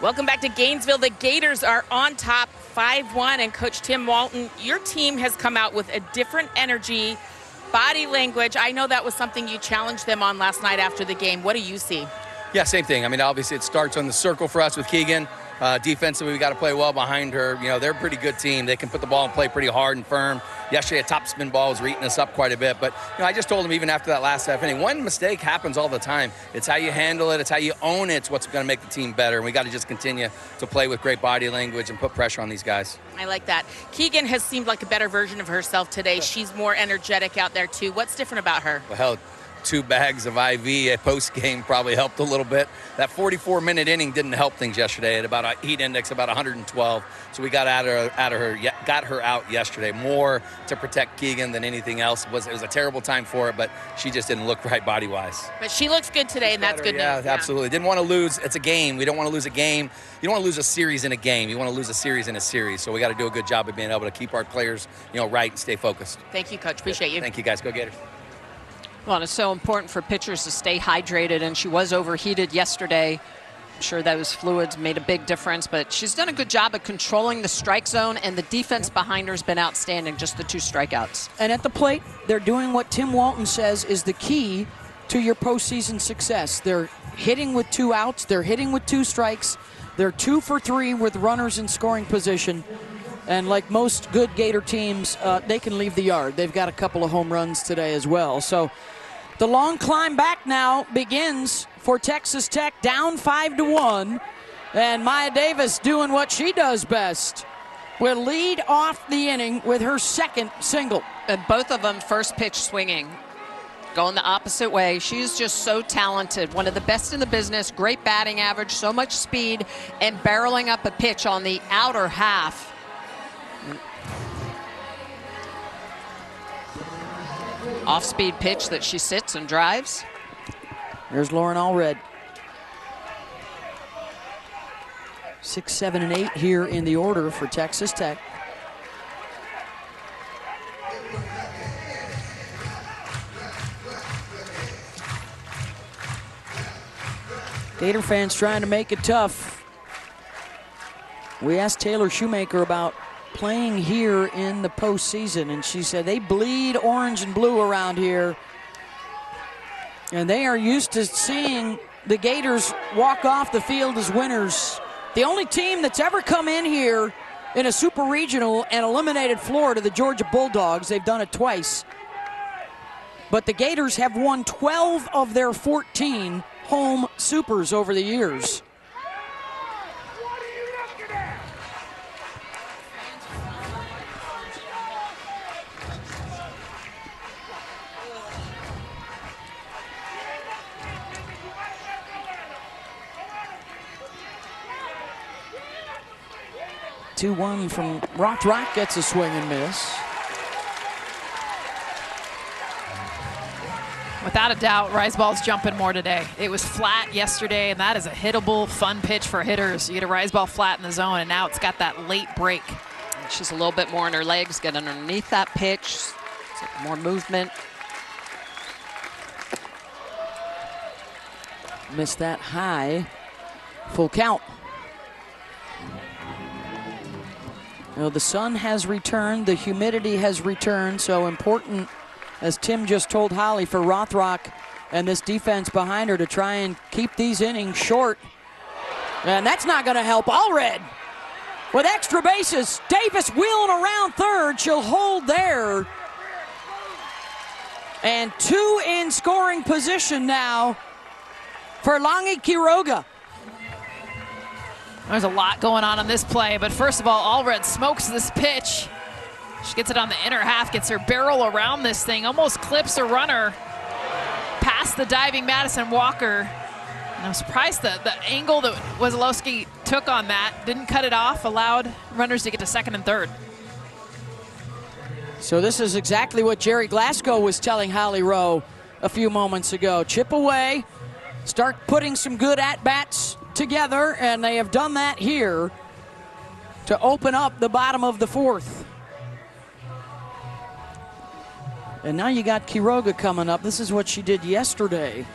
Welcome back to Gainesville. The Gators are on top 5-1, and Coach Tim Walton, your team has come out with a different energy, body language. I know that was something you challenged them on last night after the game. What do you see? Yeah, same thing. I mean, obviously it starts on the circle for us with Keegan. Defensively, we got to play well behind her. You know, they're a pretty good team. They can put the ball and play pretty hard and firm. Yesterday, a top spin ball was eating us up quite a bit. But, you know, I just told them even after that last half inning, one mistake happens all the time. It's how you handle it. It's how you own it. It's what's going to make the team better. And we got to just continue to play with great body language and put pressure on these guys. I like that. Keegan has seemed like a better version of herself today. She's more energetic out there, too. What's different about her? Well, 2 bags of IV at post-game probably helped a little bit. That 44-minute inning didn't help things yesterday at about a heat index about 112. So we got her out yesterday more to protect Keegan than anything else. It was a terrible time for her, but she just didn't look right body-wise. But she looks good today, and that's good news. Yeah, absolutely. Didn't want to lose. It's a game. We don't want to lose a game. You don't want to lose a series in a game. You want to lose a series in a series. So we got to do a good job of being able to keep our players, right and stay focused. Thank you, Coach. Appreciate you. Thank you, guys. Go Gators. Well, and it's so important for pitchers to stay hydrated, and she was overheated yesterday. I'm sure those fluids made a big difference, but she's done a good job of controlling the strike zone, and the defense behind her has been outstanding, just the 2 strikeouts. And at the plate, they're doing what Tim Walton says is the key to your postseason success. They're hitting with 2 outs. They're hitting with 2 strikes. They're 2 for 3 with runners in scoring position. And like most good Gator teams, they can leave the yard. They've got a couple of home runs today as well. So the long climb back now begins for Texas Tech, down 5-1. And Maya Davis doing what she does best. Will lead off the inning with her second single. And both of them first pitch swinging, going the opposite way. She's just so talented, one of the best in the business, great batting average, so much speed, and barreling up a pitch on the outer half. Off-speed pitch that she sits and drives. There's Lauren Allred. 6, 7, and 8 here in the order for Texas Tech. Gator fans trying to make it tough. We asked Taylor Shoemaker about playing here in the postseason, and she said they bleed orange and blue around here, and they are used to seeing the Gators walk off the field as winners. The only team that's ever come in here in a super regional and eliminated Florida, the Georgia Bulldogs. They've done it twice, but the Gators have won 12 of their 14 home supers over the years. 2-1 from Rothrock, gets a swing and miss. Without a doubt, Riseball's jumping more today. It was flat yesterday, and that is a hittable, fun pitch for hitters. You get a Riseball flat in the zone, and now it's got that late break. She's a little bit more in her legs, get underneath that pitch, more movement. Missed that high. Full count. Well, the sun has returned, the humidity has returned, so important, as Tim just told Holly, for Rothrock and this defense behind her to try and keep these innings short. And that's not going to help. Allred with extra bases. Davis wheeling around third. She'll hold there. And 2 in scoring position now for Langi Quiroga. There's a lot going on this play, but first of all, Allred smokes this pitch. She gets it on the inner half, gets her barrel around this thing, almost clips a runner past the diving Madison Walker. And I'm surprised the angle that Wesolowski took on that didn't cut it off, allowed runners to get to second and third. So this is exactly what Jerry Glasgow was telling Holly Rowe a few moments ago. Chip away, start putting some good at-bats together, and they have done that here to open up the bottom of the fourth. And now you got Quiroga coming up. This is what she did yesterday.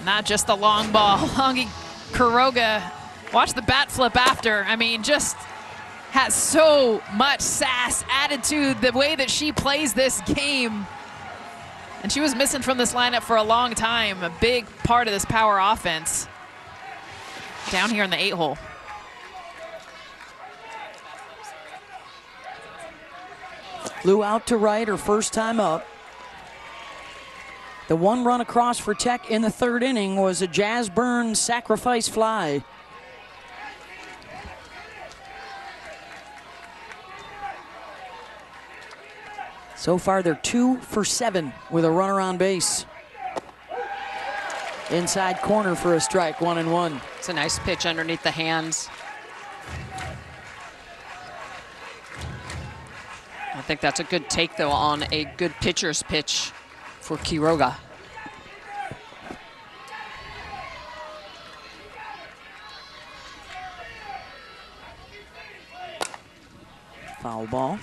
Not just the long ball. Langi Quiroga, watch the bat flip after. I mean, just has so much sass, attitude, the way that she plays this game. And she was missing from this lineup for a long time, a big part of this power offense down here in the 8-hole. Flew out to right her first time up. The one run across for Tech in the third inning was a Jazz Burns sacrifice fly. So far, they're 2 for 7 with a runner on base. Inside corner for a strike, 1-1. It's a nice pitch underneath the hands. I think that's a good take, though, on a good pitcher's pitch for Quiroga. Foul ball.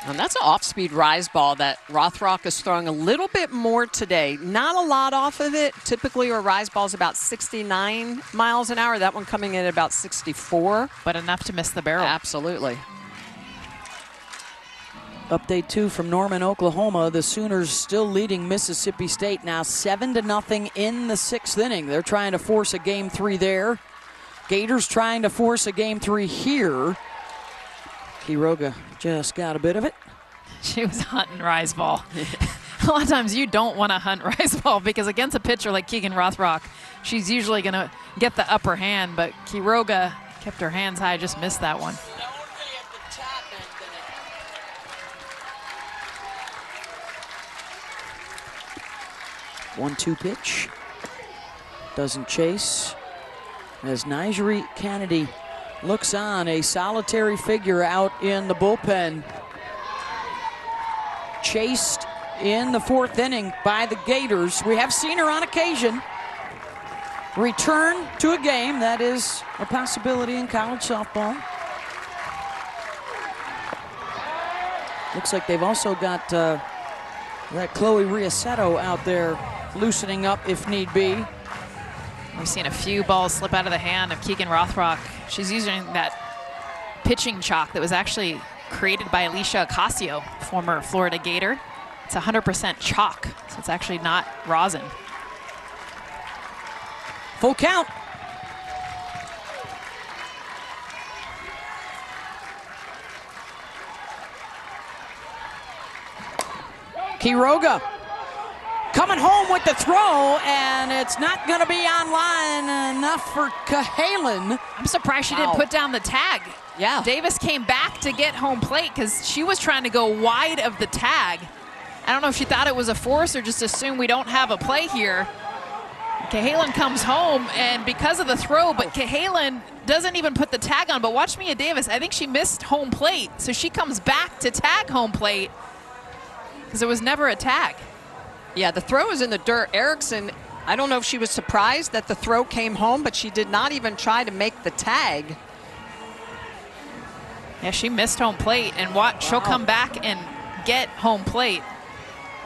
And that's an off-speed rise ball that Rothrock is throwing a little bit more today. Not a lot off of it. Typically, a rise ball is about 69 miles an hour. That one coming in at about 64. But enough to miss the barrel. Absolutely. Update 2 from Norman, Oklahoma. The Sooners still leading Mississippi State now 7-0 in the 6th inning. They're trying to force a Game 3 there. Gators trying to force a Game 3 here. Quiroga just got a bit of it. She was hunting rise ball. A lot of times you don't want to hunt rise ball because against a pitcher like Keegan Rothrock, she's usually going to get the upper hand, but Quiroga kept her hands high, just missed that one. 1-2 pitch. Doesn't chase. As Nigeri Kennedy looks on, a solitary figure out in the bullpen. Chased in the 4th inning by the Gators. We have seen her on occasion return to a game. That is a possibility in college softball. Looks like they've also got that Chloe Riasetto out there loosening up if need be. We've seen a few balls slip out of the hand of Keegan Rothrock. She's using that pitching chalk that was actually created by Alicia Ocasio, former Florida Gator. It's 100% chalk, so it's actually not rosin. Full count. Quiroga coming home with the throw, and it's not going to be on line enough for Cahalan. I'm surprised she didn't put down the tag. Yeah. Davis came back to get home plate because she was trying to go wide of the tag. I don't know if she thought it was a force or just assumed we don't have a play here. Cahalan comes home, and because of the throw, but Cahalan doesn't even put the tag on. But watch Mia Davis. I think she missed home plate, so she comes back to tag home plate because there was never a tag. Yeah, the throw is in the dirt. Erickson, I don't know if she was surprised that the throw came home, but she did not even try to make the tag. Yeah, she missed home plate, and watch, she'll come back and get home plate.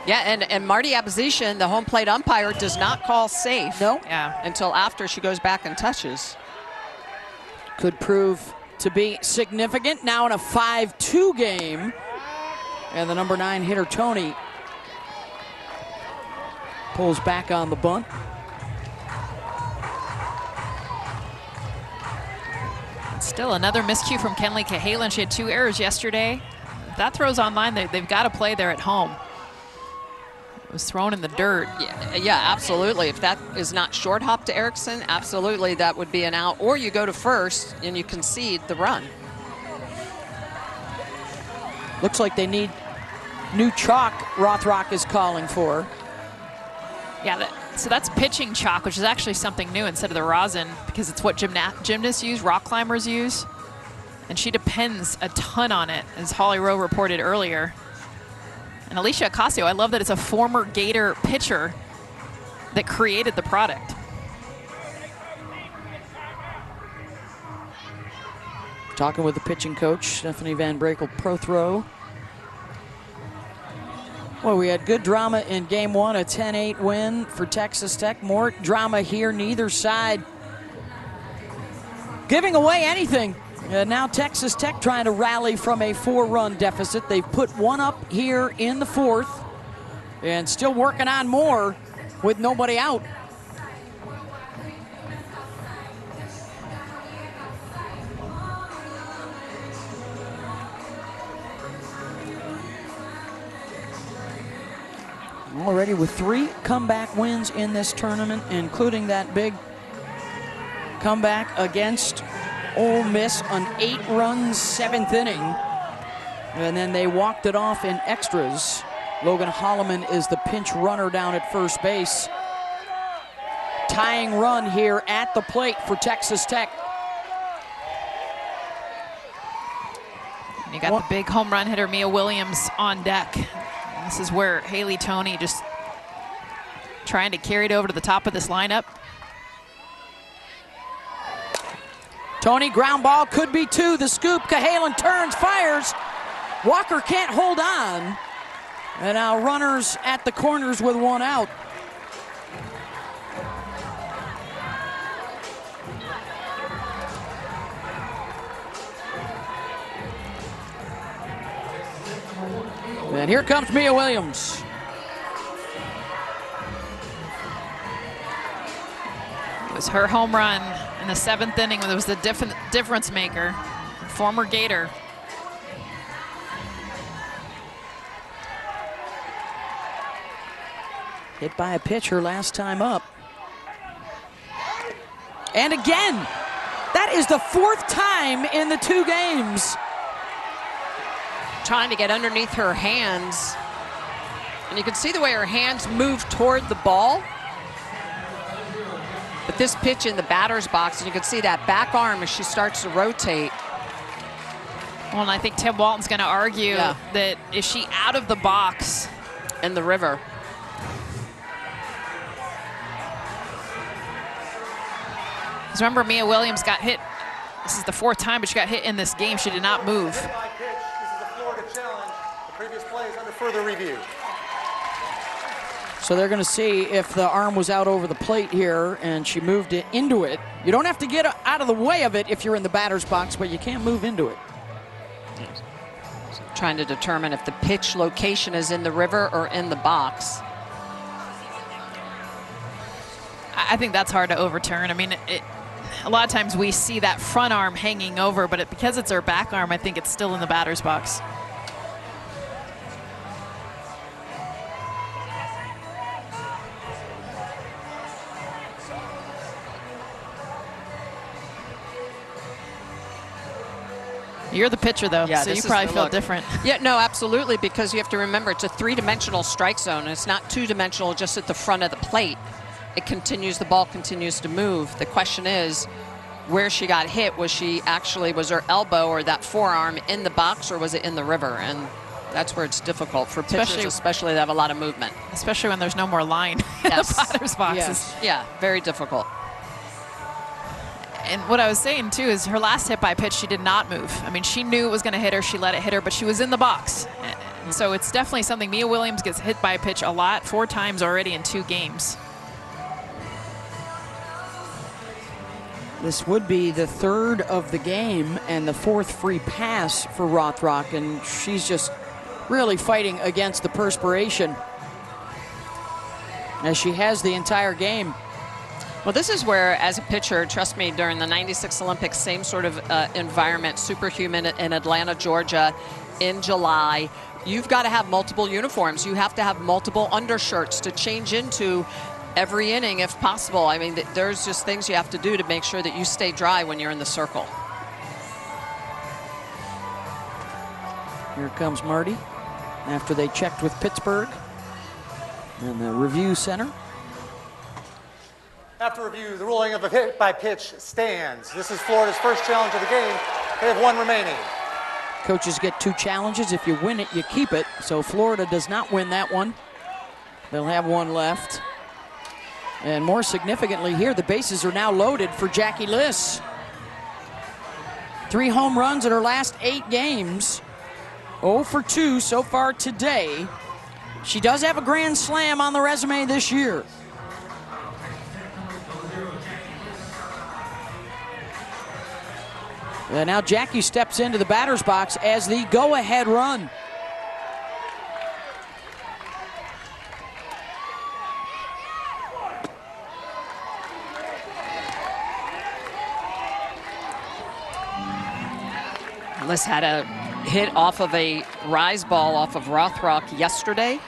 Yeah, and Marty Abzetian, the home plate umpire, does not call safe until after she goes back and touches. Could prove to be significant. Now in a 5-2 game. And the number 9 hitter, Tony, pulls back on the bunt. Still another miscue from Kenleigh Cahalan. She had 2 errors yesterday. If that throws online, they've got to play there at home. It was thrown in the dirt. Yeah, absolutely. If that is not short hop to Erickson, absolutely that would be an out. Or you go to first and you concede the run. Looks like they need new chalk, Rothrock is calling for. Yeah, so that's pitching chalk, which is actually something new instead of the rosin, because it's what gymnasts use, rock climbers use. And she depends a ton on it, as Holly Rowe reported earlier. And Alicia Ocasio, I love that it's a former Gator pitcher that created the product. Talking with the pitching coach, Stephanie Van Brakel, pro throw. Well, we had good drama in game 1, a 10-8 win for Texas Tech. More drama here, neither side giving away anything. Now Texas Tech trying to rally from a 4-run deficit. They've put one up here in the 4th and still working on more with nobody out. Already with 3 comeback wins in this tournament, including that big comeback against Ole Miss, an 8-run 7th inning. And then they walked it off in extras. Logan Holloman is the pinch runner down at first base. Tying run here at the plate for Texas Tech. And you got the big home run hitter, Mia Williams, on deck. And this is where Haley Toney just trying to carry it over to the top of this lineup. Toney, ground ball, could be 2. The scoop, Cahalan turns, fires. Walker can't hold on. And now runners at the corners with 1 out. And here comes Mia Williams. It was her home run in the 7th inning when it was the difference maker, former Gator. Hit by a pitcher last time up. And again, that is the 4th time in the 2 games. Trying to get underneath her hands. And you can see the way her hands move toward the ball. But this pitch in the batter's box, and you can see that back arm as she starts to rotate. Well, and I think Tim Walton's going to argue that is she out of the box in the river? Because remember, Mia Williams got hit. This is the 4th time, but she got hit in this game. She did not move. This is a Florida challenge. The previous play is under further review. So they're going to see if the arm was out over the plate here and she moved it into it. You don't have to get out of the way of it if you're in the batter's box, but you can't move into it. Trying to determine if the pitch location is in the river or in the box. I think that's hard to overturn. I mean, a lot of times we see that front arm hanging over, but because it's her back arm, I think it's still in the batter's box. You're the pitcher, though, so you probably feel different. Yeah, no, absolutely, because you have to remember it's a 3-dimensional strike zone. And it's not 2-dimensional just at the front of the plate. It continues, the ball continues to move. The question is, where she got hit, was her elbow or that forearm in the box, or was it in the river? And that's where it's difficult for pitchers, especially that have a lot of movement. Especially when there's no more line in the batter's boxes. Yes. Yeah, very difficult. And what I was saying, too, is her last hit by pitch, she did not move. I mean, she knew it was going to hit her. She let it hit her, but she was in the box. So it's definitely something. Mia Williams gets hit by a pitch a lot, 4 times already in 2 games. This would be the 3rd of the game and the 4th free pass for Rothrock, and she's just really fighting against the perspiration as she has the entire game. Well, this is where, as a pitcher, trust me, during the 96 Olympics, same sort of environment, superhuman in Atlanta, Georgia, in July, you've got to have multiple uniforms. You have to have multiple undershirts to change into every inning if possible. I mean, there's just things you have to do to make sure that you stay dry when you're in the circle. Here comes Marty after they checked with Pittsburgh in the review center. After review, the ruling of a hit by pitch stands. This is Florida's first challenge of the game. They have 1 remaining. Coaches get 2 challenges. If you win it, you keep it. So Florida does not win that one. They'll have 1 left. And more significantly here, the bases are now loaded for Jackie Liss. 3 home runs in her last 8 games. 0 for 2 so far today. She does have a grand slam on the resume this year. And now Jackie steps into the batter's box as the go-ahead run. Liss had a hit off of a rise ball off of Rothrock yesterday.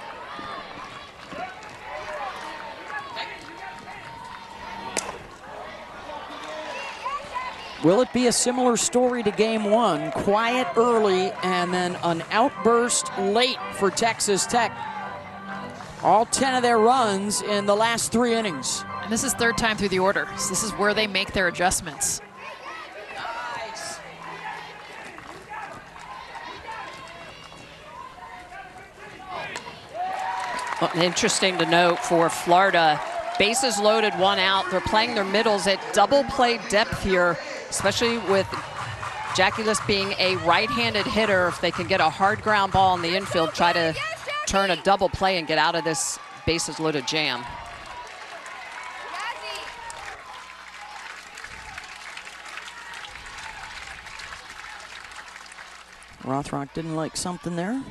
Will it be a similar story to game 1? Quiet early and then an outburst late for Texas Tech. All 10 of their runs in the last 3 innings. And this is 3rd time through the order. So this is where they make their adjustments. Well, interesting to note for Florida, bases loaded, 1 out. They're playing their middles at double play depth here, especially with Jackie Liss being a right-handed hitter. If they can get a hard ground ball in the infield, try to turn a double play and get out of this bases loaded jam. Rothrock didn't like something there.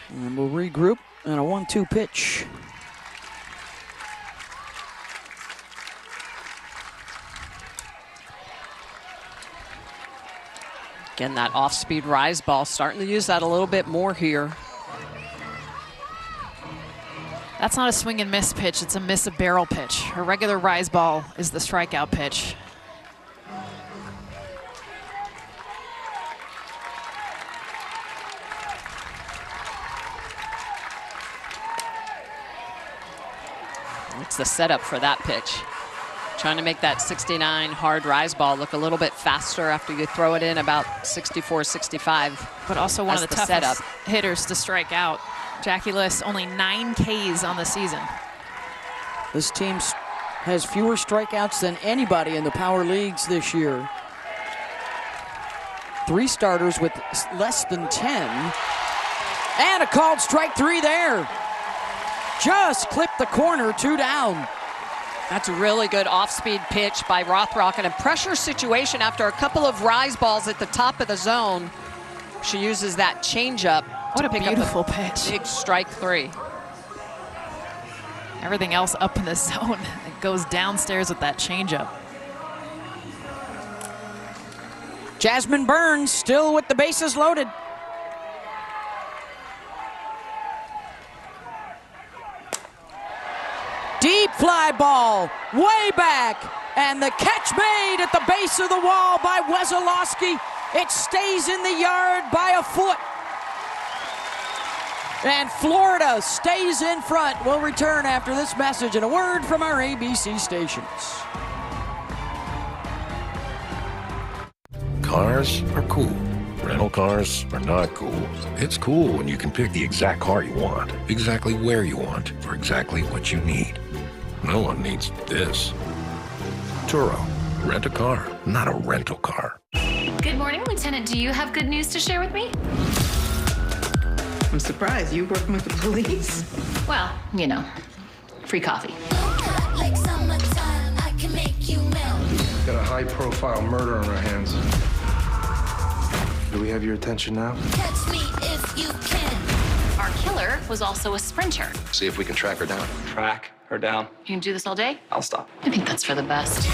And we'll regroup and a 1-2 pitch. Again, that off-speed rise ball, starting to use that a little bit more here. That's not a swing and miss pitch, it's a miss a barrel pitch. Her regular rise ball is the strikeout pitch. It's the setup for that pitch. Trying to make that 69 hard rise ball look a little bit faster after you throw it in about 64, 65. But also one of the toughest setup hitters to strike out. Jackie Liss, only 9 Ks on the season. This team has fewer strikeouts than anybody in the power leagues this year. 3 starters with less than 10. And a called strike 3 there. Just clipped the corner, 2 down. That's a really good off-speed pitch by Rothrock. In a pressure situation after a couple of rise balls at the top of the zone, she uses that changeup to pick beautiful up a pitch. big strike 3. Everything else up in the zone. It goes downstairs with that changeup. Jasmine Burns still with the bases loaded. Deep fly ball, way back, and the catch made at the base of the wall by Wesolowski. It stays in the yard by a foot. And Florida stays in front. We'll return after this message and a word from our ABC stations. Cars are cool. Rental cars are not cool. It's cool when you can pick the exact car you want, exactly where you want, for exactly what you need. No one needs this. Turo. Rent a car, not a rental car. Good morning, Lieutenant. Lieutenant, do you have good news to share with me? I'm surprised. You working with the police? Well, you know, free coffee. Got a high-profile murder on our hands. Do we have your attention now? Catch me if you can. Our killer was also a sprinter. See if we can track her down. Track her down? You can do this all day? I'll stop. I think that's for the best.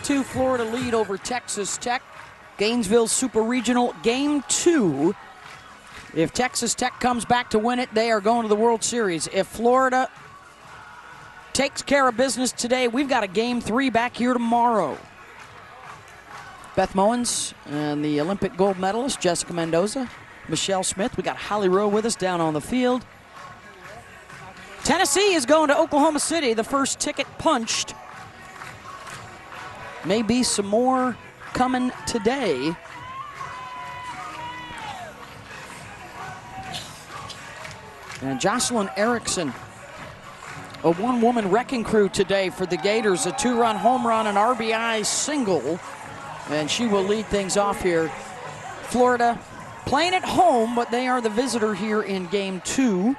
Two Florida lead over Texas Tech. Gainesville Super Regional Game 2. If Texas Tech comes back to win it, they are going to the World Series. If Florida takes care of business today, we've got a Game 3 back here tomorrow. Beth Mowins and the Olympic gold medalist, Jessica Mendoza, Michelle Smith. We got Holly Rowe with us down on the field. Tennessee is going to Oklahoma City. The first ticket punched. Maybe some more coming today. And Jocelyn Erickson, a one-woman wrecking crew today for the Gators. A 2-run home run, an RBI single, and she will lead things off here. Florida playing at home, but they are the visitor here in Game 2.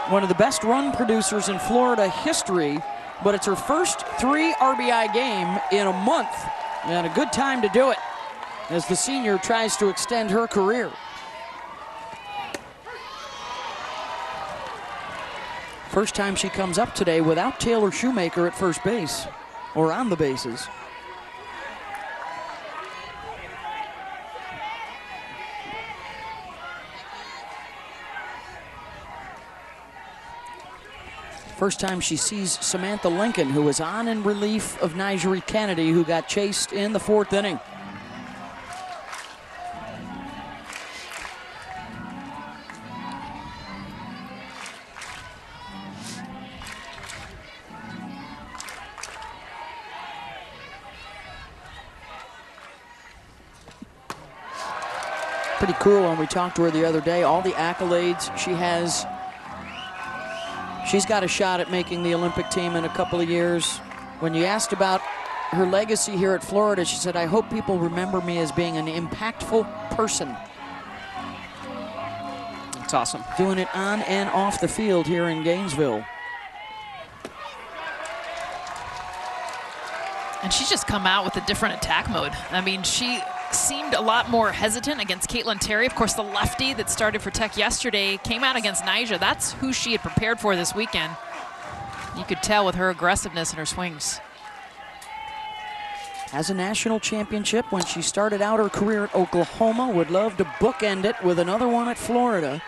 One of the best run producers in Florida history, but it's her first 3 RBI game in a month, and a good time to do it as the senior tries to extend her career. First time she comes up today without Taylor Shoemaker at first base, or on the bases. First time she sees Samantha Lincoln, who was on in relief of Nigeri Kennedy, who got chased in the 4th inning. Pretty cool when we talked to her the other day, all the accolades she has. She's got a shot at making the Olympic team in a couple of years. When you asked about her legacy here at Florida, she said, I hope people remember me as being an impactful person. That's awesome. Doing it on and off the field here in Gainesville. And she's just come out with a different attack mode. I mean, she seemed a lot more hesitant against Caitlin Terry. Of course, the lefty that started for Tech yesterday came out against Nyjah. That's who she had prepared for this weekend. You could tell with her aggressiveness and her swings. Has a national championship when she started out her career at Oklahoma. Would love to bookend it with another one at Florida.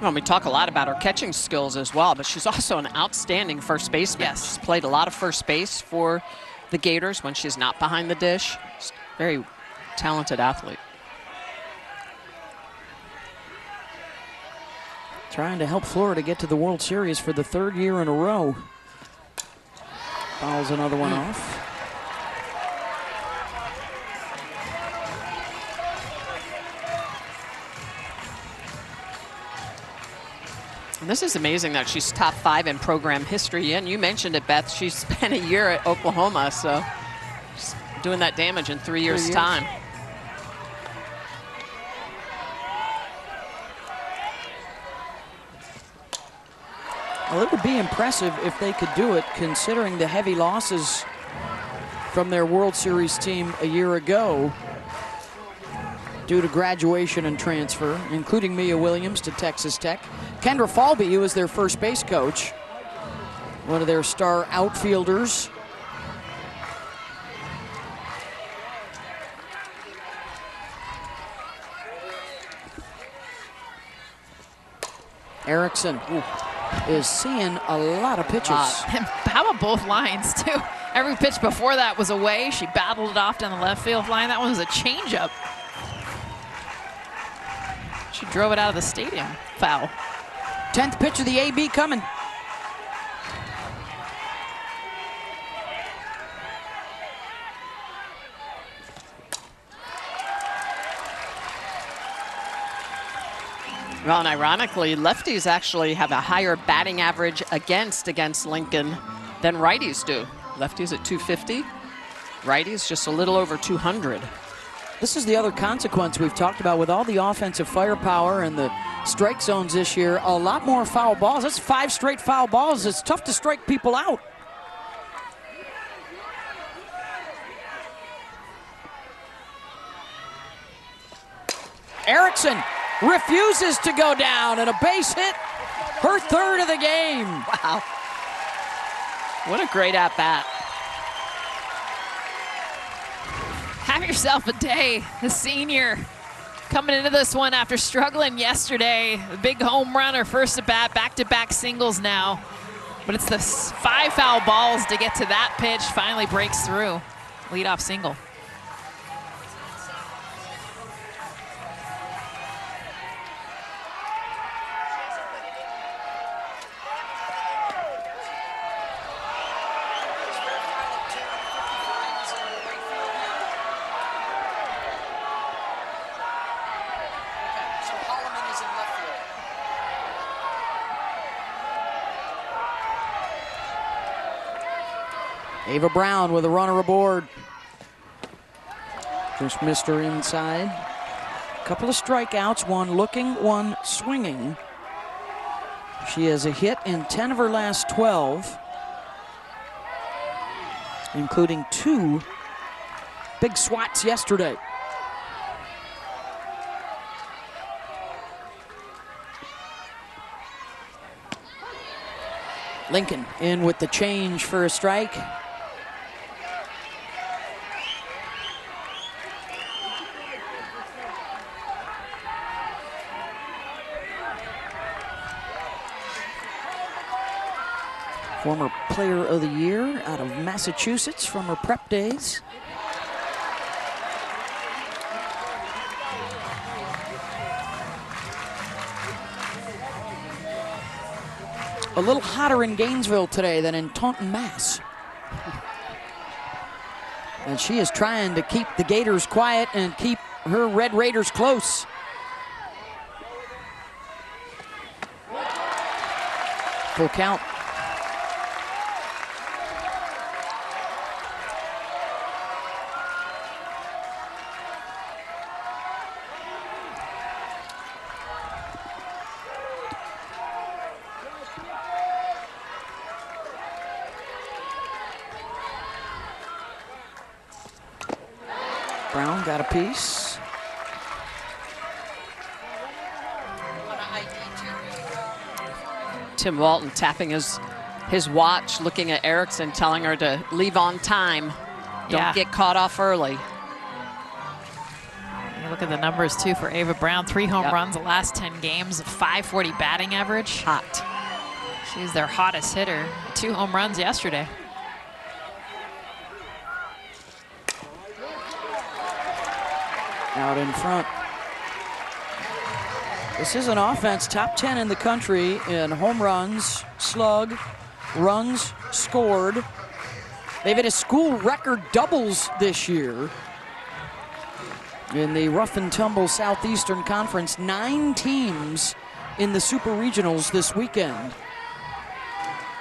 Well, we talk a lot about her catching skills as well, but she's also an outstanding first baseman. Yes. She's played a lot of first base for the Gators when she's not behind the dish. She's a very talented athlete. Trying to help Florida get to the World Series for the 3rd year in a row. Fouls another one off. And This is amazing that she's top 5 in program history. And you mentioned it, Beth. She spent a year at Oklahoma, so she's doing that damage in 3 years' time. Well, it would be impressive if they could do it, considering the heavy losses from their World Series team a year ago due to graduation and transfer, including Mia Williams to Texas Tech. Kendra Falby, who was their first base coach, one of their star outfielders. Erickson is seeing a lot of pitches. And how about both lines, too? Every pitch before that was away. She battled it off down the left field line. That one was a changeup. She drove it out of the stadium. Foul. 10th pitch of the AB coming. Well, and ironically, lefties actually have a higher batting average against Lincoln than righties do. Lefties at 250, righties just a little over 200. This is the other consequence we've talked about with all the offensive firepower and the strike zones this year. A lot more foul balls. That's 5 straight foul balls. It's tough to strike people out. Erickson refuses to go down, and a base hit, her 3rd of the game. Wow. What a great at-bat. Have yourself a day. The senior coming into this one after struggling yesterday. A big home run, her first at bat, back-to-back singles now. But it's the 5 foul balls to get to that pitch. Finally breaks through. Leadoff single. Ava Brown with a runner aboard. Just missed her inside. Couple of strikeouts, one looking, one swinging. She has a hit in 10 of her last 12, including 2 big swats yesterday. Lincoln in with the change for a strike. Former Player of the Year out of Massachusetts from her prep days. A little hotter in Gainesville today than in Taunton, Mass. And she is trying to keep the Gators quiet and keep her Red Raiders close. Full count. Brown got a piece. Tim Walton tapping his watch, looking at Erickson, telling her to leave on time. Don't get caught off early. You look at the numbers, too, for Ava Brown. 3 home runs the last 10 games, 540 batting average. Hot. She's their hottest hitter. 2 home runs yesterday. Out in front. This is an offense top 10 in the country in home runs, slug, runs scored. They've hit a school record doubles this year. In the rough and tumble Southeastern Conference, 9 teams in the Super Regionals this weekend.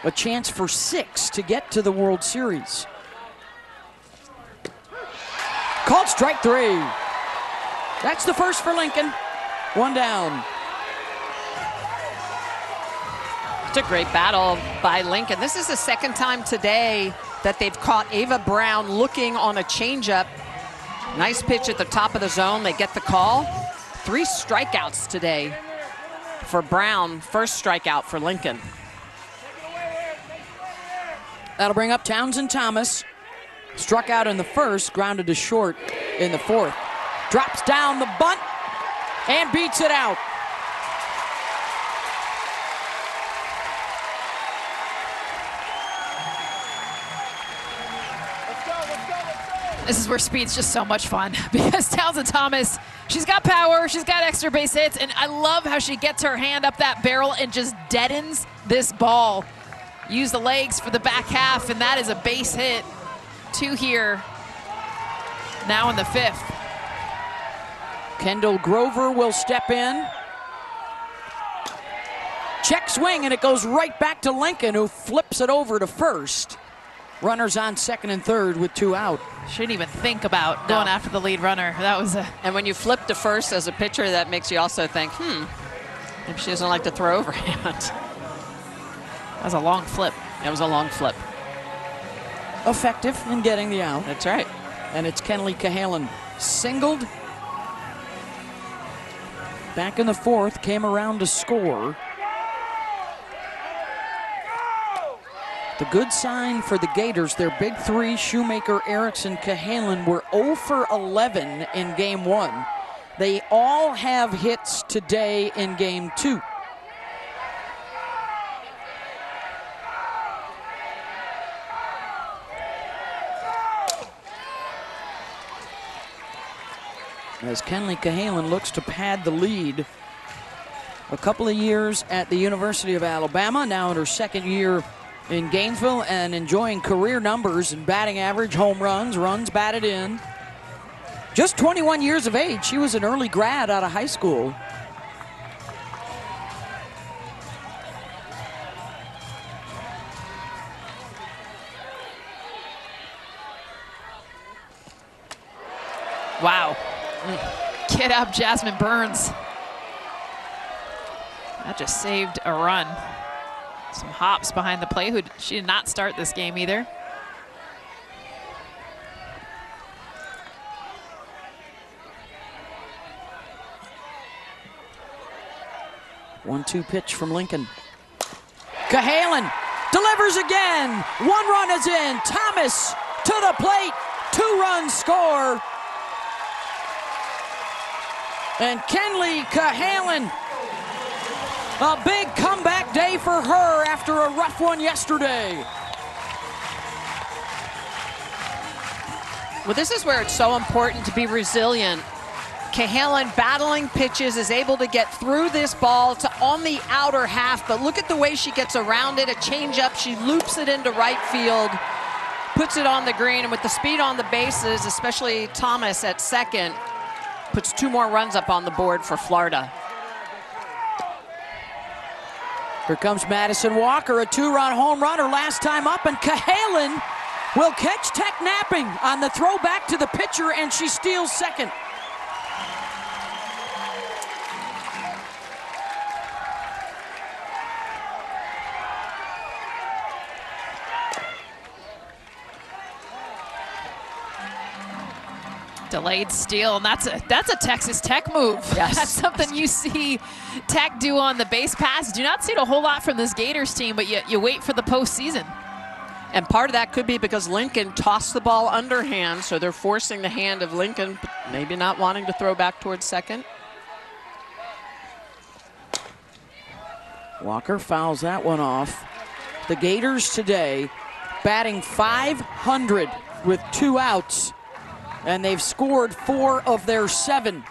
A chance for 6 to get to the World Series. Called strike 3. That's the first for Lincoln. 1 down. It's a great battle by Lincoln. This is the second time today that they've caught Ava Brown looking on a changeup. Nice pitch at the top of the zone. They get the call. 3 strikeouts today for Brown. First strikeout for Lincoln. That'll bring up Townsend Thomas. Struck out in the first, grounded to short in the fourth. Drops down the bunt and beats it out. This is where speed's just so much fun because Townsend Thomas, she's got power, she's got extra base hits, and I love how she gets her hand up that barrel and just deadens this ball. Use the legs for the back half, and that is a base hit. 2 here, now in the 5th. Kendall Grover will step in. Check swing, and it goes right back to Lincoln, who flips it over to first. Runners on second and third with 2 out. Shouldn't even think about going after the lead runner. That was a... And when you flip to first as a pitcher, that makes you also think, maybe she doesn't like to throw overhand. That was a long flip. That was a long flip. Effective in getting the out. That's right. And it's Kenley Cahalan singled. Back in the 4th, came around to score. The good sign for the Gators, their big 3, Shoemaker, Erickson, Cahalan, were 0 for 11 in game 1. They all have hits today in game 2. As Kenley Cahalan looks to pad the lead. A couple of years at the University of Alabama, now in her 2nd year in Gainesville, and enjoying career numbers and batting average, home runs, runs batted in. Just 21 years of age. She was an early grad out of high school. Wow. Get up, Jasmine Burns. That just saved a run. Some hops behind the plate. She did not start this game either. One-two pitch from Lincoln. Cahalan delivers again. 1 run is in. Thomas to the plate. 2-run score. And Kenley Cahalan, a big comeback day for her after a rough one yesterday. Well, this is where it's so important to be resilient. Cahalan battling pitches, is able to get through this ball to on the outer half, but look at the way she gets around it. A changeup, she loops it into right field, puts it on the green, and with the speed on the bases, especially Thomas at second, puts 2 more runs up on the board for Florida. Here comes Madison Walker, a 2-run home run, her last time up, and Cahalan will catch Tech napping on the throw back to the pitcher, and she steals second. Delayed steal, and that's a Texas Tech move. Yes. That's something you see Tech do on the base pass. Do not see it a whole lot from this Gators team, but you wait for the postseason. And part of that could be because Lincoln tossed the ball underhand, so they're forcing the hand of Lincoln, maybe not wanting to throw back towards second. Walker fouls that one off. The Gators today batting .500 with 2 outs, and they've scored 4 of their 7.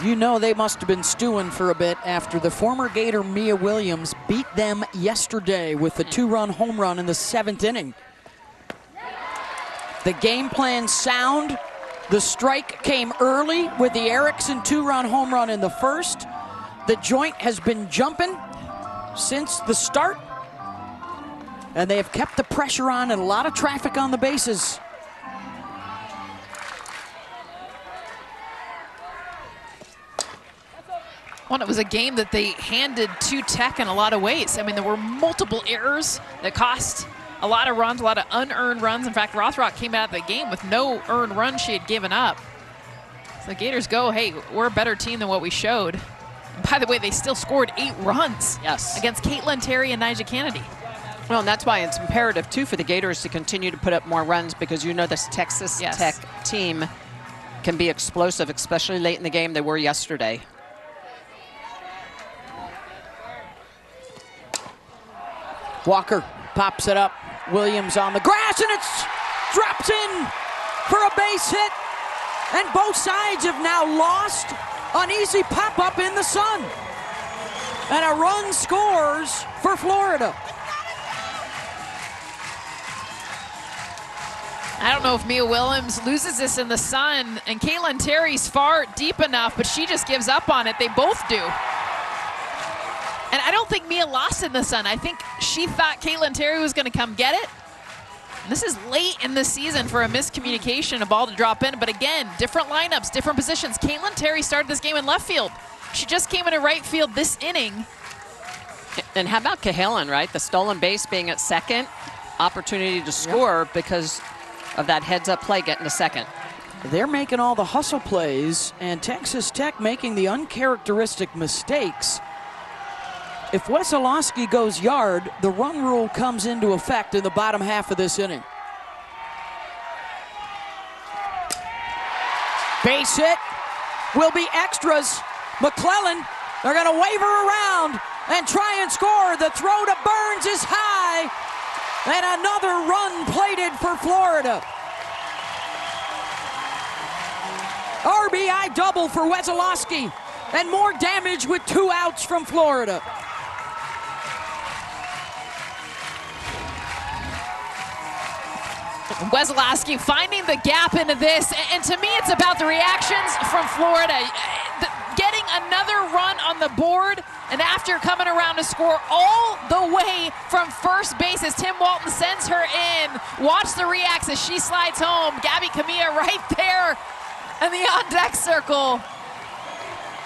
You know they must have been stewing for a bit after the former Gator Mia Williams beat them yesterday with a 2-run home run in the 7th inning. The game plan sound. The strike came early with the Erickson 2-run home run in the first. The joint has been jumping since the start. And they have kept the pressure on and a lot of traffic on the bases. Well, it was a game that they handed to Tech in a lot of ways. I mean, there were multiple errors that cost a lot of runs, a lot of unearned runs. In fact, Rothrock came out of the game with no earned runs she had given up. So the Gators go, hey, we're a better team than what we showed. And by the way, they still scored 8 runs against Caitlin Terry and Nyjah Kennedy. Well, and that's why it's imperative, too, for the Gators to continue to put up more runs, because you know this Texas Tech team can be explosive, especially late in the game. They were yesterday. Walker pops it up. Williams on the grass, and it drops in for a base hit. And both sides have now lost an easy pop-up in the sun. And a run scores for Florida. I don't know if Mia Williams loses this in the sun, and Caitlin Terry's far deep enough, but she just gives up on it. They both do. And I don't think Mia lost in the sun. I think she thought Caitlin Terry was going to come get it. And this is late in the season for a miscommunication, a ball to drop in. But again, different lineups, different positions. Caitlin Terry started this game in left field. She just came into right field this inning. And how about Cahalan, right? The stolen base being at second. Opportunity to score because of that heads-up play getting to second. They're making all the hustle plays, and Texas Tech making the uncharacteristic mistakes. If Wesolowski goes yard, the run rule comes into effect in the bottom half of this inning. Base hit will be extras. McClellan, they're going to wave her around and try and score. The throw to Burns is high, and another run plated for Florida. RBI double for Wesolowski, and more damage with 2 outs from Florida. Wesolowski finding the gap into this, and to me it's about the reactions from Florida. Getting another run on the board, and after coming around to score all the way from first base as Tim Walton sends her in. Watch the reacts as she slides home. Gabby Camilla right there in the on-deck circle.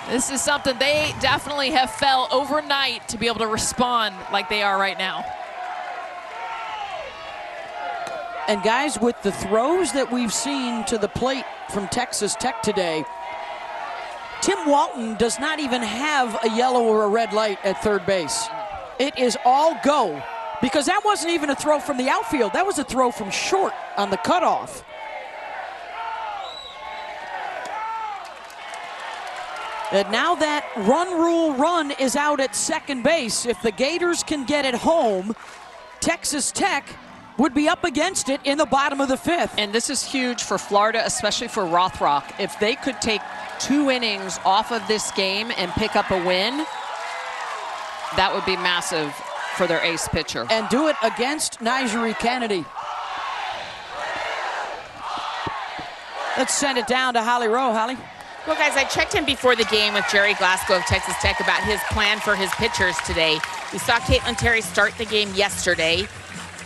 This is something they definitely have felt overnight to be able to respond like they are right now. And guys, with the throws that we've seen to the plate from Texas Tech today, Tim Walton does not even have a yellow or a red light at third base. It is all go, because that wasn't even a throw from the outfield. That was a throw from short on the cutoff. And now that run rule run is out at second base. If the Gators can get it home, Texas Tech would be up against it in the bottom of the 5th. And this is huge for Florida, especially for Rothrock. If they could take 2 innings off of this game and pick up a win, that would be massive for their ace pitcher. And do it against Nyjah Kennedy. Let's send it down to Holly Rowe. Holly? Well, guys, I checked in before the game with Jerry Glasgow of Texas Tech about his plan for his pitchers today. We saw Caitlin Terry start the game yesterday.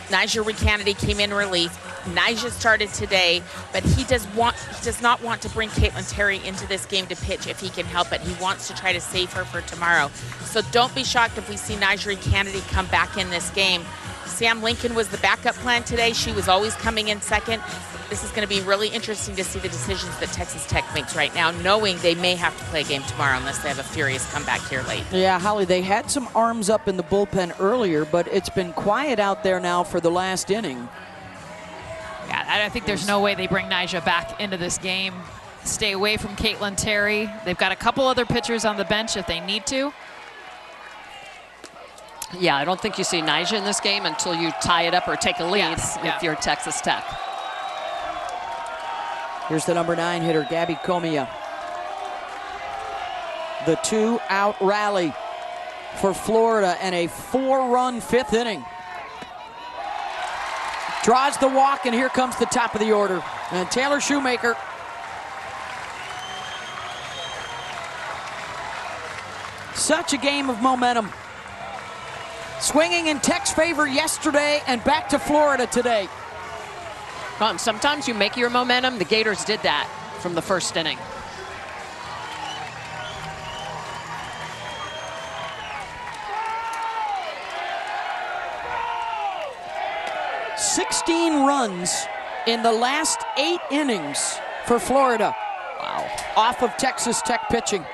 Nyjah Kennedy came in relief. Nyjah started today, but he does not want to bring Caitlin Terry into this game to pitch if he can help it. He wants to try to save her for tomorrow. So don't be shocked if we see Nyjah Kennedy come back in this game. Sam Lincoln was the backup plan today. She was always coming in second. This is going to be really interesting to see the decisions that Texas Tech makes right now, knowing they may have to play a game tomorrow unless they have a furious comeback here late. Yeah, Holly, they had some arms up in the bullpen earlier, but it's been quiet out there now for the last inning. Yeah, I think there's no way they bring Nyjah back into this game. Stay away from Caitlin Terry. They've got a couple other pitchers on the bench if they need to. Yeah, I don't think you see Nyjah in this game until you tie it up or take a lead if you're Texas Tech. Here's the number 9 hitter, Gabby Comia. The 2-out rally for Florida and a 4-run 5th inning. Draws the walk, and here comes the top of the order. And Taylor Shoemaker. Such a game of momentum. Swinging in Tech's favor yesterday and back to Florida today. Sometimes you make your momentum. The Gators did that from the first inning. "16 runs in the last 8 innings for Florida." Wow. Off of Texas Tech pitching.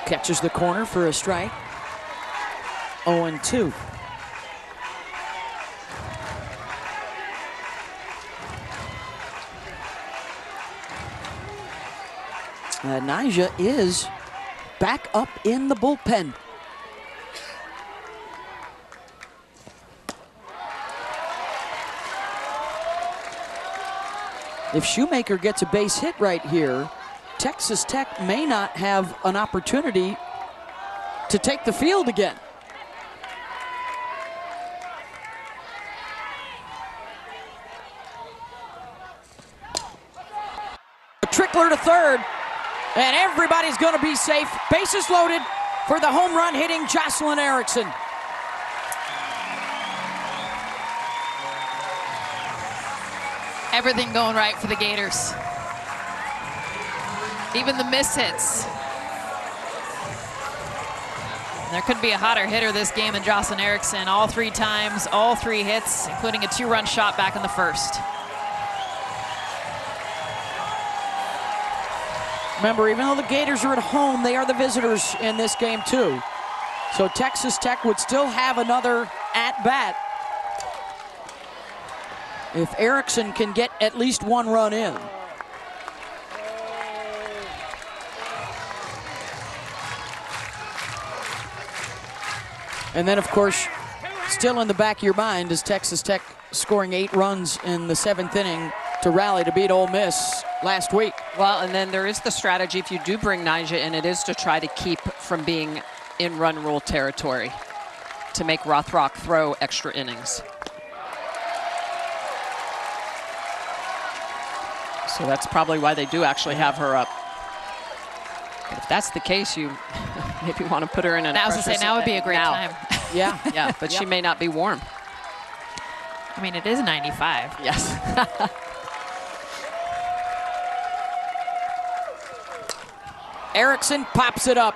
Catches the corner for a strike. 0-2. Nyjah is back up in the bullpen. If Shoemaker gets a base hit right here, Texas Tech may not have an opportunity to take the field again. A trickler to third, and everybody's going to be safe. Bases loaded for the home run hitting Jocelyn Erickson. Everything going right for the Gators. Even the miss hits. There could be a hotter hitter this game than Jocelyn Erickson. All 3 times, all 3 hits, including a 2-run shot back in the first. Remember, even though the Gators are at home, they are the visitors in this game too. So Texas Tech would still have another at-bat if Erickson can get at least 1 run in. And then, of course, still in the back of your mind is Texas Tech scoring 8 runs in the 7th inning to rally to beat Ole Miss last week. Well, and then there is the strategy, if you do bring Nyjah in, it is to try to keep from being in run rule territory, to make Rothrock throw extra innings. So that's probably why they do actually have her up. But if that's the case, you maybe want to put her in an. I was going to say, now would be a great time. Yeah. Yeah, but she may not be warm. I mean, it is 95. Yes. Erickson pops it up.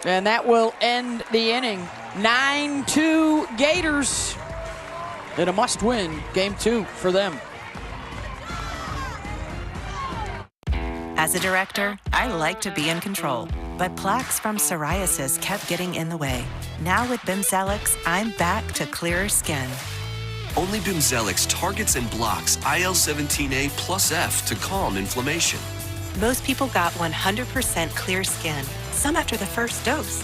And that will end the inning. 9-2 Gators. And a must-win game 2 for them. As a director, I like to be in control, but plaques from psoriasis kept getting in the way. Now with Bimzelx, I'm back to clearer skin. Only Bimzelx targets and blocks IL-17A plus F to calm inflammation. Most people got 100% clear skin, some after the first dose.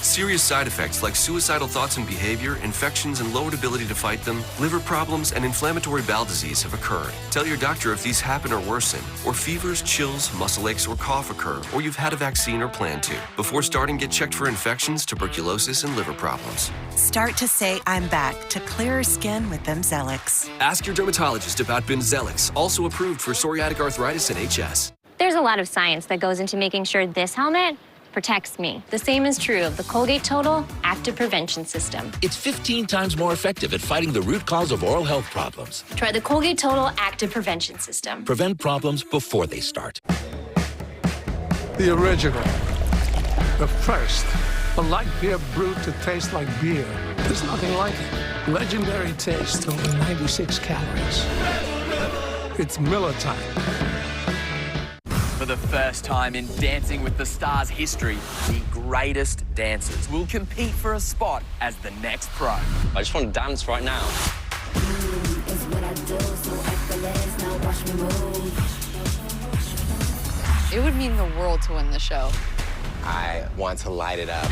Serious side effects like suicidal thoughts and behavior, infections and lowered ability to fight them, liver problems, and inflammatory bowel disease have occurred. Tell your doctor if these happen or worsen, or fevers, chills, muscle aches, or cough occur, or you've had a vaccine or plan to. Before starting, get checked for infections, tuberculosis, and liver problems. Start to say I'm back to clearer skin with Bimzelx. Ask your dermatologist about Bimzelx, also approved for psoriatic arthritis and HS. There's a lot of science that goes into making sure this helmet protects me. The same is true of the Colgate Total Active Prevention System. It's 15 times more effective at fighting the root cause of oral health problems. Try the Colgate Total Active Prevention System. Prevent problems before they start. The original. The first. A light beer brewed to taste like beer. There's nothing like it. Legendary taste, only 96 calories. It's Miller time. For the first time in Dancing with the Stars history, the greatest dancers will compete for a spot as the next pro. I just want to dance right now. It would mean the world to win the show. I want to light it up.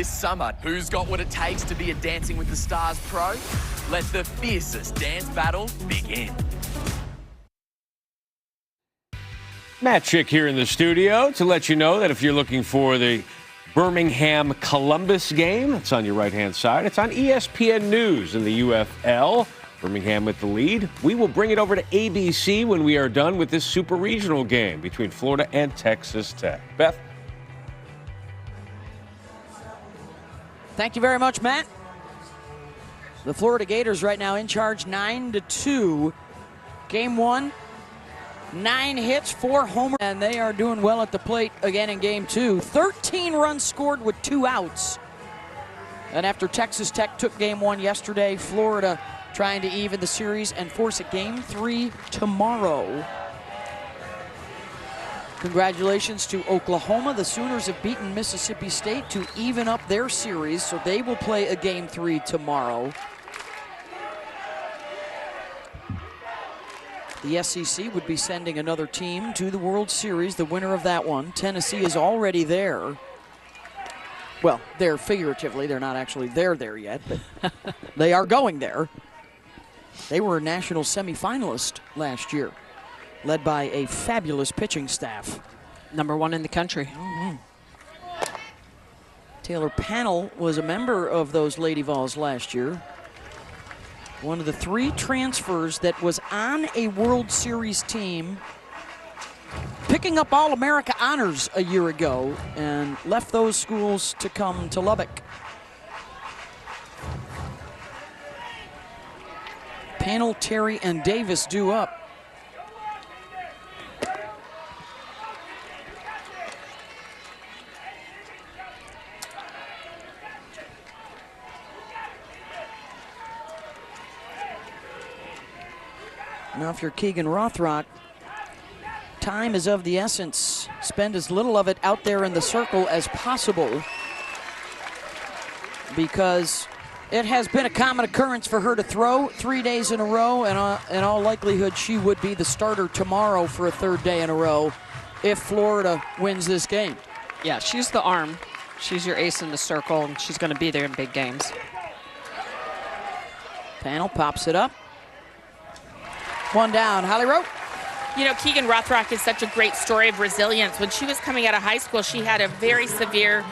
This summer, who's got what it takes to be a Dancing with the Stars pro? Let the fiercest dance battle begin. Matt Chick here in the studio to let you know that if you're looking for the Birmingham-Columbus game, it's on your right-hand side. It's on ESPN News in the UFL. Birmingham with the lead. We will bring it over to ABC when we are done with this super regional game between Florida and Texas Tech. Beth? Thank you very much, Matt. The Florida Gators right now in charge 9-2. Game 1, 9 hits, 4 homers, and they are doing well at the plate again in Game 2. 13 runs scored with 2 outs. And after Texas Tech took Game 1 yesterday, Florida trying to even the series and force a Game 3 tomorrow. Congratulations to Oklahoma. The Sooners have beaten Mississippi State to even up their series, so they will play a Game 3 tomorrow. The SEC would be sending another team to the World Series, the winner of that one. Tennessee is already there. Well, they're figuratively. They're not actually there yet, but they are going there. They were a national semifinalist last year, led by a fabulous pitching staff. #1 in the country. Mm-hmm. Taylor Pannell was a member of those Lady Vols last year. One of the 3 transfers that was on a World Series team, picking up All-America honors a year ago, and left those schools to come to Lubbock. Pannell, Terry, and Davis due up. Now, if you're Keegan Rothrock, time is of the essence. Spend as little of it out there in the circle as possible, because it has been a common occurrence for her to throw 3 days in a row, and in all likelihood, she would be the starter tomorrow for a 3rd day in a row if Florida wins this game. Yeah, she's the arm. She's your ace in the circle, and she's going to be there in big games. Pannell pops it up. 1 down. Holly Rowe. You know, Keegan Rothrock is such a great story of resilience. When she was coming out of high school, she had a very severe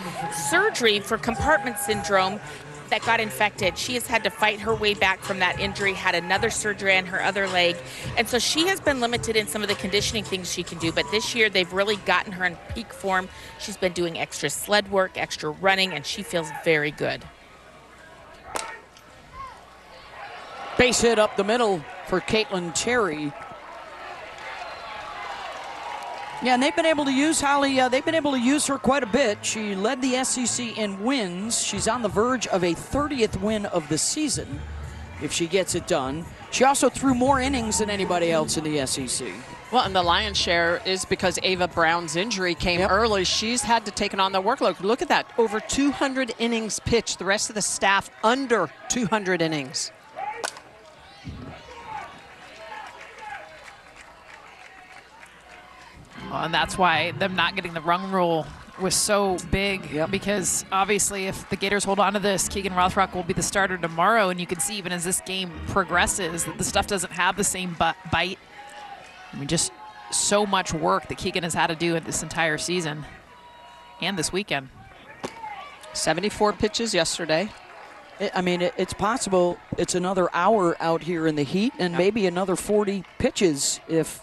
surgery for compartment syndrome that got infected. She has had to fight her way back from that injury, had another surgery on her other leg. And so she has been limited in some of the conditioning things she can do. But this year, they've really gotten her in peak form. She's been doing extra sled work, extra running, and she feels very good. Base hit up the middle for Caitlin Terry. Yeah, and they've been able to use Holly. They've been able to use her quite a bit. She led the SEC in wins. She's on the verge of a 30th win of the season if she gets it done. She also threw more innings than anybody else in the SEC. Well, and the lion's share is because Ava Brown's injury came early. She's had to take on the workload. Look at that, over 200 innings pitched. The rest of the staff under 200 innings. Well, and that's why them not getting the run rule was so big, because obviously if the Gators hold on to this, Keegan Rothrock will be the starter tomorrow, and you can see even as this game progresses that the stuff doesn't have the same bite. I mean, just so much work that Keegan has had to do in this entire season and this weekend. 74 pitches yesterday. It's possible it's another hour out here in the heat, and maybe another 40 pitches if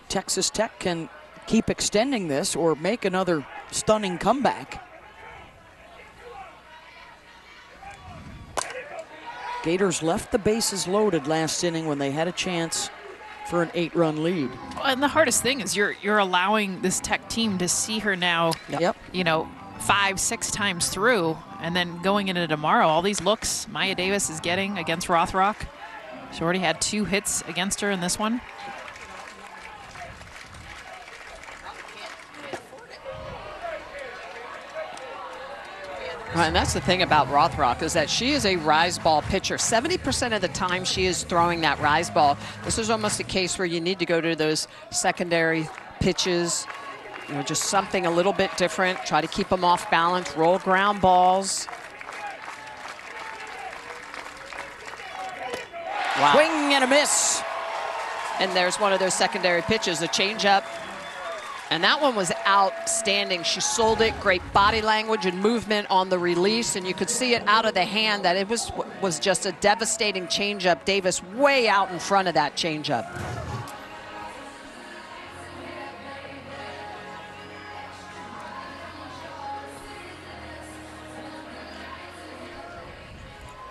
Texas Tech can keep extending this or make another stunning comeback. Gators left the bases loaded last inning when they had a chance for an 8-run lead. And the hardest thing is you're allowing this Tech team to see her now, you know, 5-6 times through, and then going into tomorrow, all these looks Maya Davis is getting against Rothrock. She already had 2 hits against her in this one. Right, and that's the thing about Rothrock, is that she is a rise ball pitcher. 70% of the time she is throwing that rise ball. This is almost a case where you need to go to those secondary pitches You know, just something a little bit different. Try to keep them off balance. Roll ground balls. Wow. Swing and a miss. And there's one of those secondary pitches, a changeup. And that one was outstanding. She sold it. Great body language and movement on the release. And you could see it out of the hand that it was just a devastating changeup. Davis way out in front of that changeup.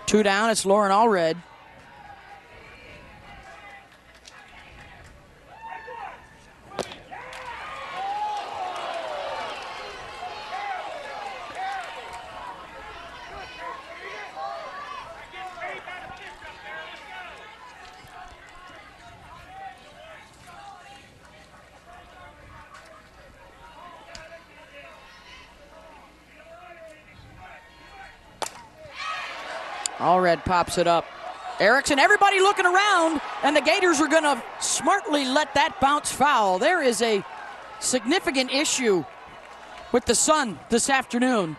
Two down, it's Lauren Allred. Allred pops it up. Erickson, everybody looking around, and the Gators are going to smartly let that bounce foul. There is a significant issue with the sun this afternoon.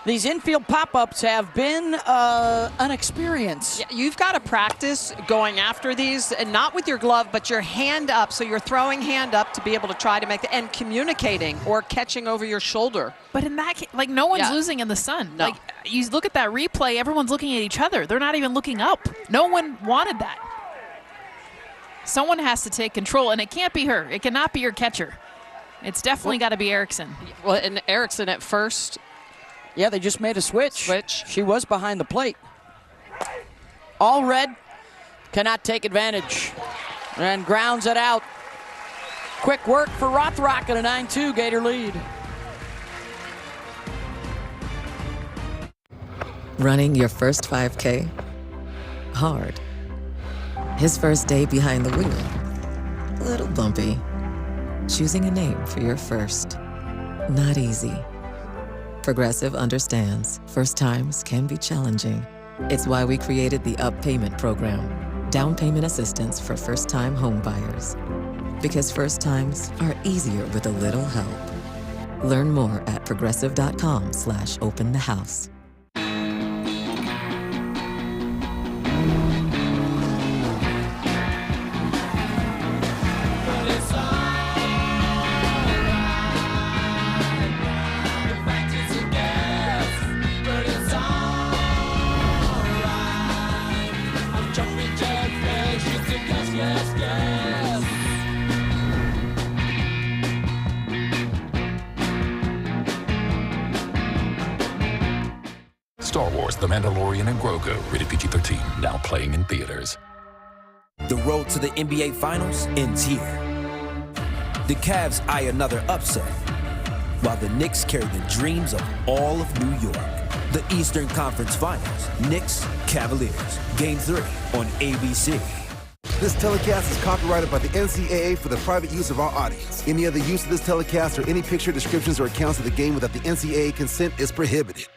These infield pop-ups have been an experience. Yeah, you've got to practice going after these, and not with your glove, but your hand up. So you're throwing hand up to be able to try to make and communicating or catching over your shoulder. But in that case, like, no one's losing in the sun. No. Like, you look at that replay, everyone's looking at each other. They're not even looking up. No one wanted that. Someone has to take control, and it can't be her. It cannot be your catcher. It's definitely got to be Erickson. Well, and Erickson at first. Yeah, they just made a switch. She was behind the plate. Allred cannot take advantage and grounds it out. Quick work for Rothrock and a 9-2 Gator lead. Running your first 5K? Hard. His first day behind the wheel? A little bumpy. Choosing a name for your first? Not easy. Progressive understands first times can be challenging. It's why we created the UP Payment Program, down payment assistance for first-time home buyers. Because first times are easier with a little help. Learn more at progressive.com/openthehouse. Star Wars, The Mandalorian, and Grogu. Rated PG-13. Now playing in theaters. The road to the NBA Finals ends here. The Cavs eye another upset, while the Knicks carry the dreams of all of New York. The Eastern Conference Finals, Knicks, Cavaliers. Game 3 on ABC. This telecast is copyrighted by the NCAA for the private use of our audience. Any other use of this telecast or any picture, descriptions, or accounts of the game without the NCAA consent is prohibited.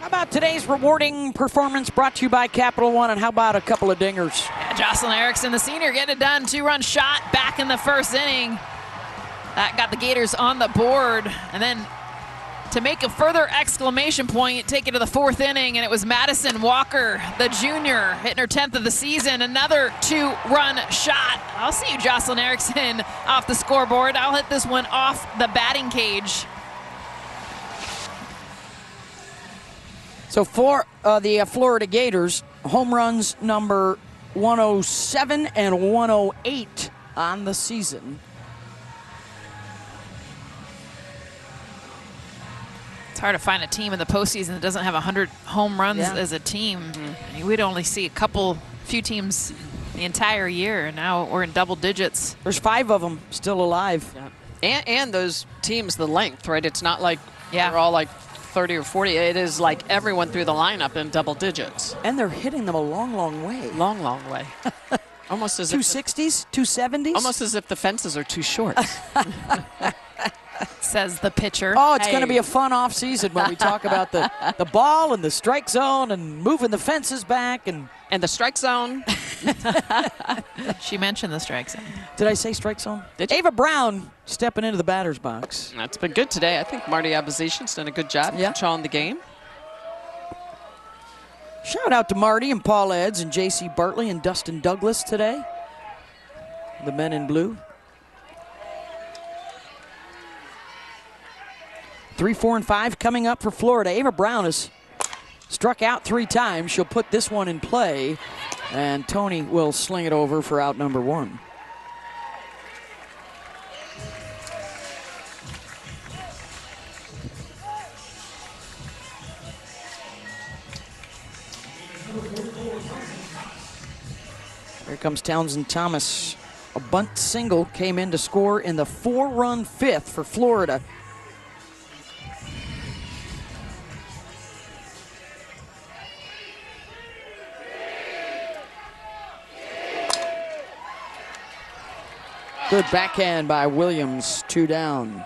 How about today's rewarding performance brought to you by Capital One, and how about a couple of dingers? Yeah, Jocelyn Erickson, the senior, getting it done. 2-run shot back in the first inning. That got the Gators on the board. And then to make a further exclamation point, take it to the fourth inning, and it was Madison Walker, the junior, hitting her 10th of the season. Another 2-run shot. I'll see you, Jocelyn Erickson, off the scoreboard. I'll hit this one off the batting cage. So for the Florida Gators, home runs number 107 and 108 on the season. It's hard to find a team in the postseason that doesn't have 100 home runs as a team. I mean, we'd only see few teams the entire year, and now we're in double digits. There's 5 of them still alive. Yeah. And those teams, the length, right? It's not like they're all like 30 or 40. It is like everyone through the lineup in double digits. And they're hitting them a long, long way. Long, long way. Almost as 260s, 270s? Almost as if the fences are too short. Says the pitcher. Oh, it's going to be a fun off season when we talk about the ball and the strike zone and moving the fences back. And the strike zone She mentioned the strike zone. Did I say strike zone? Ava Brown stepping into the batter's box. That's been good today. I think Marty Abazishan's done a good job controlling the game. Shout out to Marty and Paul Eds and J.C. Bartley and Dustin Douglas today. The men in blue. 3, 4, and 5 coming up for Florida. Ava Brown has struck out 3 times. She'll put this one in play, and Tony will sling it over for out number 1. Here comes Townsend Thomas. A bunt single came in to score in the 4-run 5th for Florida. Good backhand by Williams, 2 down.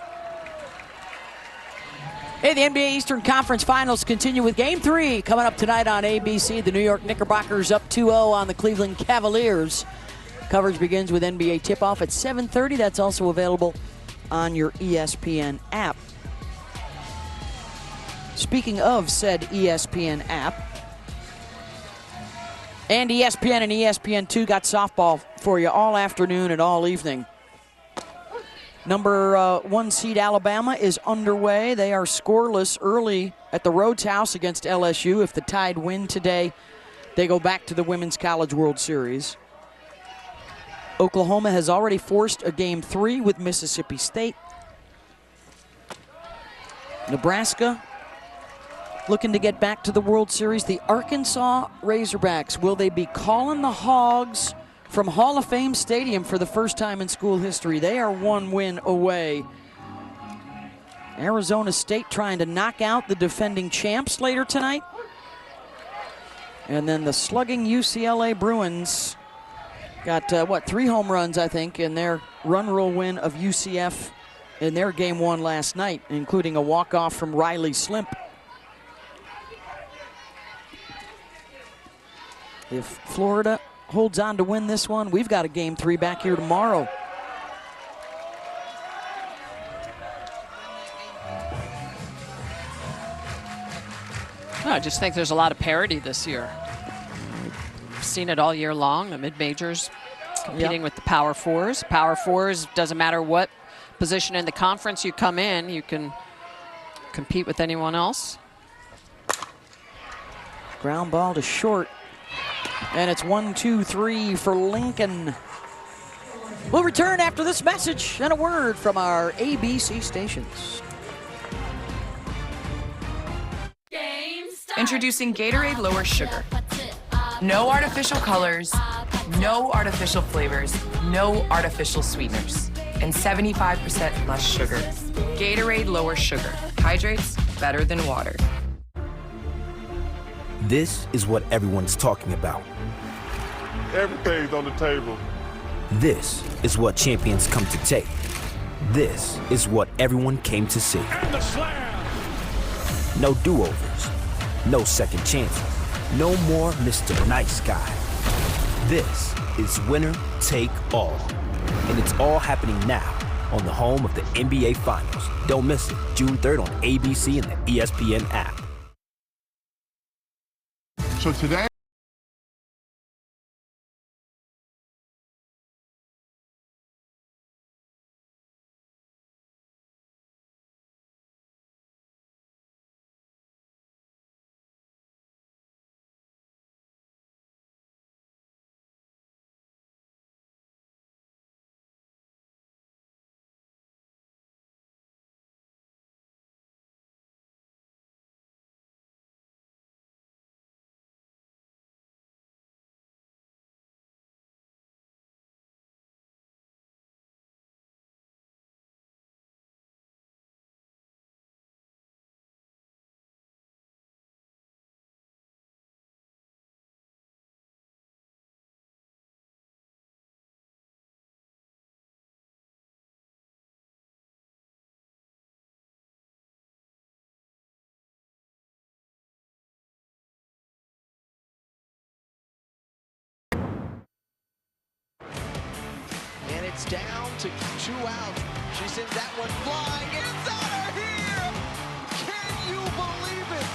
Hey, the NBA Eastern Conference Finals continue with Game 3 coming up tonight on ABC. The New York Knickerbockers up 2-0 on the Cleveland Cavaliers. Coverage begins with NBA tip-off at 7:30. That's also available on your ESPN app. Speaking of said ESPN app, and ESPN and ESPN2 got softball for you all afternoon and all evening. Number 1 seed Alabama is underway. They are scoreless early at the Rhodes House against LSU. If the Tide win today, they go back to the Women's College World Series. Oklahoma has already forced a Game 3 with Mississippi State. Nebraska looking to get back to the World Series. The Arkansas Razorbacks, will they be calling the Hogs from Hall of Fame Stadium for the first time in school history? They are 1 win away. Arizona State trying to knock out the defending champs later tonight. And then the slugging UCLA Bruins got, 3 home runs, I think, in their run rule win of UCF in their Game 1 last night, including a walk-off from Riley Slimp. If Florida holds on to win this one, we've got a Game 3 back here tomorrow. I just think there's a lot of parity this year. We've seen it all year long. The mid-majors competing with the Power Fours. Power Fours, doesn't matter what position in the conference you come in, you can compete with anyone else. Ground ball to short. And it's 1-2-3 for Lincoln. We'll return after this message and a word from our ABC stations. Introducing Gatorade Lower Sugar. No artificial colors, no artificial flavors, no artificial sweeteners, and 75% less sugar. Gatorade Lower Sugar. Hydrates better than water. This is what everyone's talking about. Everything's on the table. This is what champions come to take. This is what everyone came to see. And the slam! No do-overs. No second chances. No more Mr. Nice Guy. This is winner take all. And it's all happening now on the home of the NBA Finals. Don't miss it. June 3rd on ABC and the ESPN app. So today, It's down to 2 out. She sends that one flying. It's out of here! Can you believe it?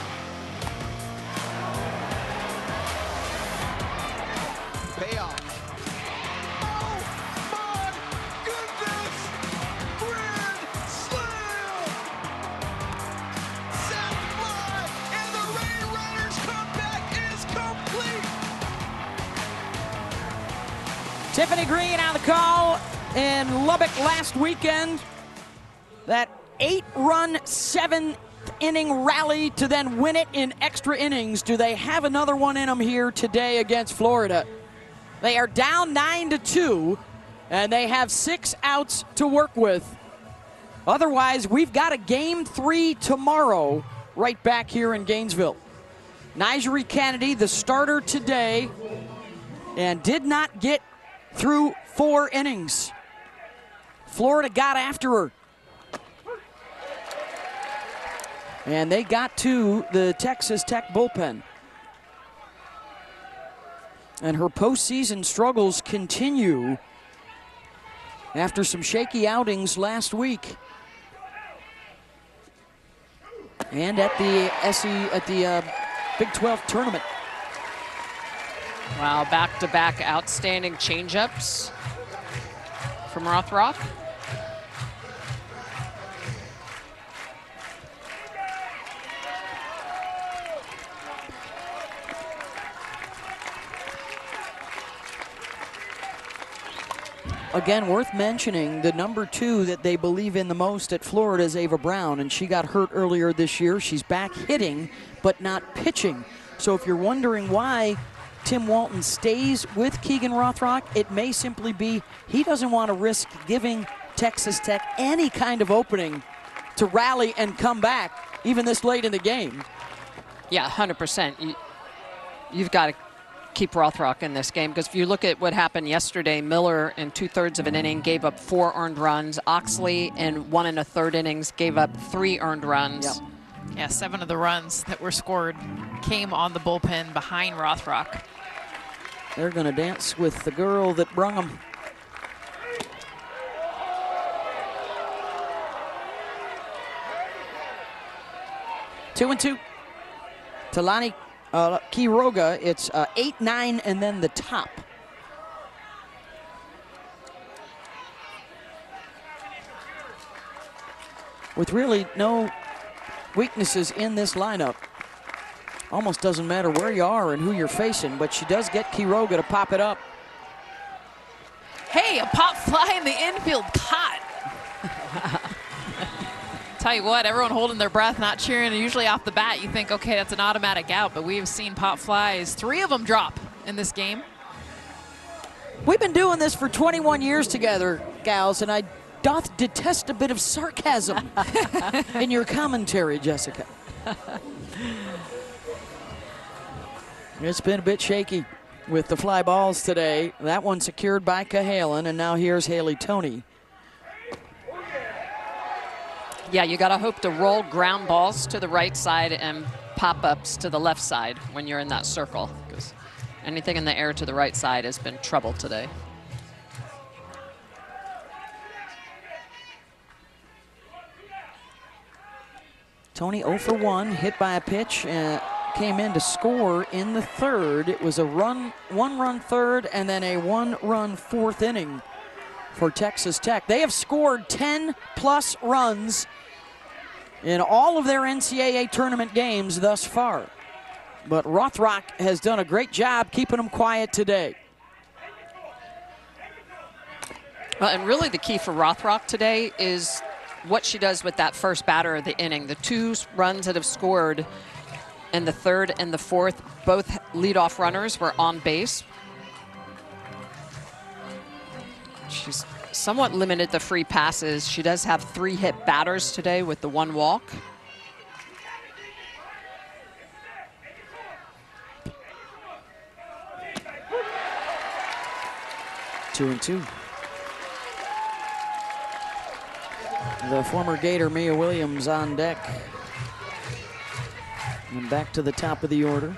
Payoff. Oh my goodness! Grand slam! Set fly, and the Rain Riders comeback is complete. Tiffany Green on the call in Lubbock last weekend. That 8-run, 7th inning rally to then win it in extra innings. Do they have another one in them here today against Florida? They are down 9-2, and they have 6 outs to work with. Otherwise, we've got a Game 3 tomorrow right back here in Gainesville. Nigeri Kennedy, the starter today, and did not get through 4 innings. Florida got after her. And they got to the Texas Tech bullpen. And her postseason struggles continue after some shaky outings last week. And at the Big 12 tournament. Wow, back-to-back outstanding changeups from Rothrock. Again, worth mentioning, the number 2 that they believe in the most at Florida is Ava Brown, and she got hurt earlier this year. She's back hitting, but not pitching. So if you're wondering why Tim Walton stays with Keegan Rothrock, it may simply be he doesn't want to risk giving Texas Tech any kind of opening to rally and come back, even this late in the game. Yeah, 100%. You've got to keep Rothrock in this game, because if you look at what happened yesterday, Miller in 2/3 of an inning gave up 4 earned runs. Oxley in 1 1/3 innings gave up 3 earned runs. Yep. Yeah, 7 of the runs that were scored came on the bullpen behind Rothrock. They're going to dance with the girl that brung them. Two and 2. Talani Quiroga, it's 8-9 and then the top. With really no weaknesses in this lineup. Almost doesn't matter where you are and who you're facing, but she does get Quiroga to pop it up. Hey, a pop fly in the infield, caught. Tell you what, everyone holding their breath, not cheering, and usually off the bat you think, okay, that's an automatic out, but we have seen pop flies, 3 of them drop in this game. We've been doing this for 21 years together, gals, and I doth detest a bit of sarcasm in your commentary, Jessica. It's been a bit shaky with the fly balls today. That one secured by Cahalan, and now here's Haley Toney. Yeah, you got to hope to roll ground balls to the right side and pop-ups to the left side when you're in that circle, because anything in the air to the right side has been trouble today. Toney 0 for 1, hit by a pitch, came in to score in the 3rd. It was a 1-run 3rd and then a 1-run 4th inning for Texas Tech. They have scored 10+ runs in all of their NCAA tournament games thus far. But Rothrock has done a great job keeping them quiet today. Well, and really the key for Rothrock today is what she does with that first batter of the inning. The 2 runs that have scored in the 3rd and the 4th, both leadoff runners were on base. She's somewhat limited the free passes. She does have 3 hit batters today with the 1 walk. Two and 2. The former Gator Mia Williams on deck. And back to the top of the order.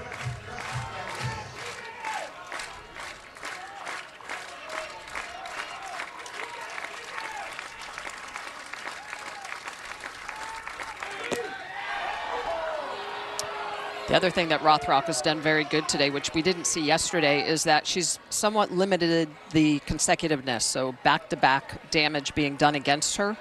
The other thing that Rothrock has done very good today, which we didn't see yesterday, is that she's somewhat limited the consecutiveness. So back-to-back damage being done against her.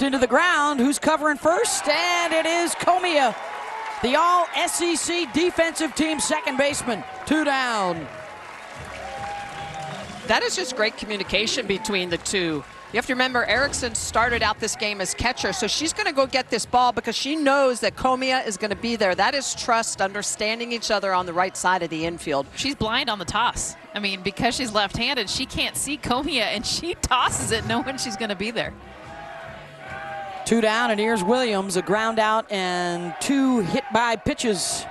Into the ground. Who's covering first? And it is Comia, the all-SEC defensive team second baseman. 2 down. That is just great communication between the two. You have to remember, Erickson started out this game as catcher, so she's going to go get this ball because she knows that Comia is going to be there. That is trust, understanding each other on the right side of the infield. She's blind on the toss. I mean, because she's left-handed, she can't see Comia, and she tosses it knowing she's going to be there. 2 down, and here's Williams, a ground out and 2 hit by pitches.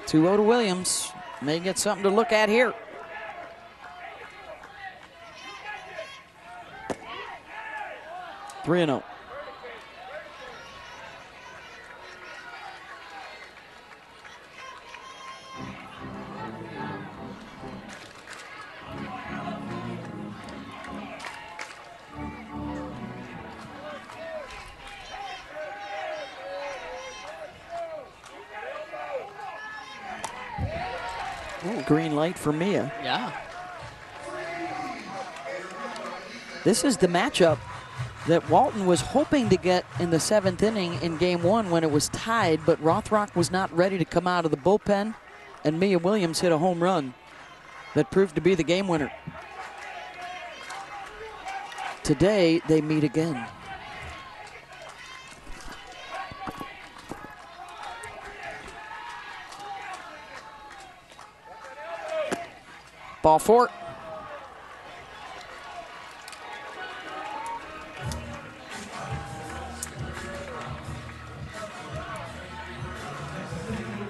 To Williams. May get something to look at here. Three 3-0. Green light for Mia. Yeah. This is the matchup that Walton was hoping to get in the 7th inning in game 1 when it was tied, but Rothrock was not ready to come out of the bullpen, and Mia Williams hit a home run that proved to be the game winner. Today, they meet again. Ball 4.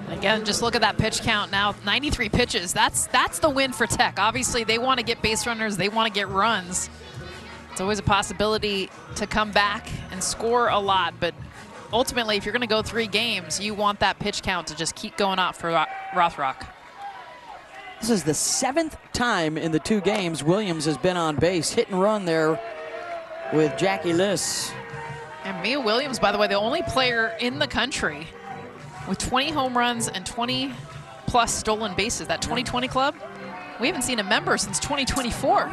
Again, just look at that pitch count now. 93 pitches. That's the win for Tech. Obviously, they want to get base runners. They want to get runs. It's always a possibility to come back and score a lot. But ultimately, if you're going to go 3 games, you want that pitch count to just keep going up for Rothrock. This is the 7th time in the 2 games Williams has been on base. Hit and run there with Jackie Liss. And Mia Williams, by the way, the only player in the country with 20 home runs and 20-plus stolen bases, that 2020 club. We haven't seen a member since 2024.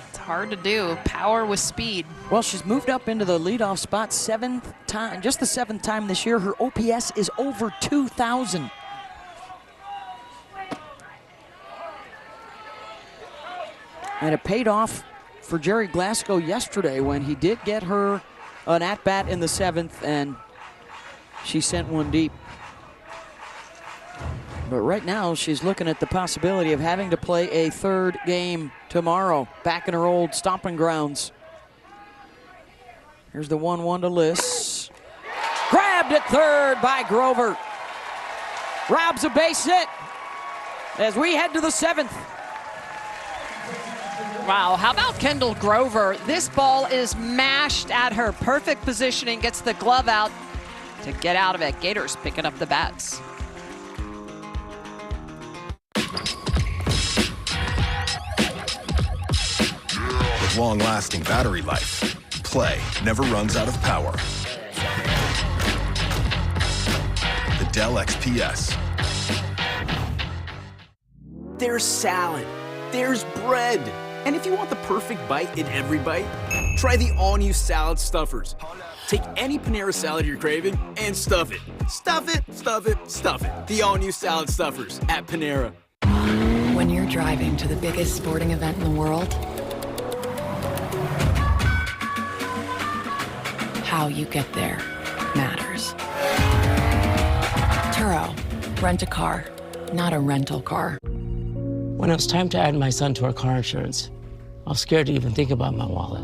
It's hard to do. Power with speed. Well, she's moved up into the leadoff spot 7th time, just the 7th time this year. Her OPS is over 2,000. And it paid off for Jerry Glasgow yesterday when he did get her an at-bat in the 7th, and she sent one deep. But right now, she's looking at the possibility of having to play a 3rd game tomorrow, back in her old stomping grounds. Here's the 1-1 to Liss. Grabbed at 3rd by Grover. Robs a base hit as we head to the 7th. Wow, how about Kendall Grover? This ball is mashed at her. Perfect positioning, gets the glove out to get out of it. Gators picking up the bats. With long-lasting battery life, play never runs out of power. The Dell XPS. There's salad. There's bread. And if you want the perfect bite in every bite, Try the all-new Salad Stuffers. Take any Panera salad you're craving and stuff it. Stuff it, stuff it, stuff it. The all-new Salad Stuffers at Panera. When you're driving to the biggest sporting event in the world, how you get there matters. Turo, rent a car, not a rental car. When it was time to add my son to our car insurance, I was scared to even think about my wallet.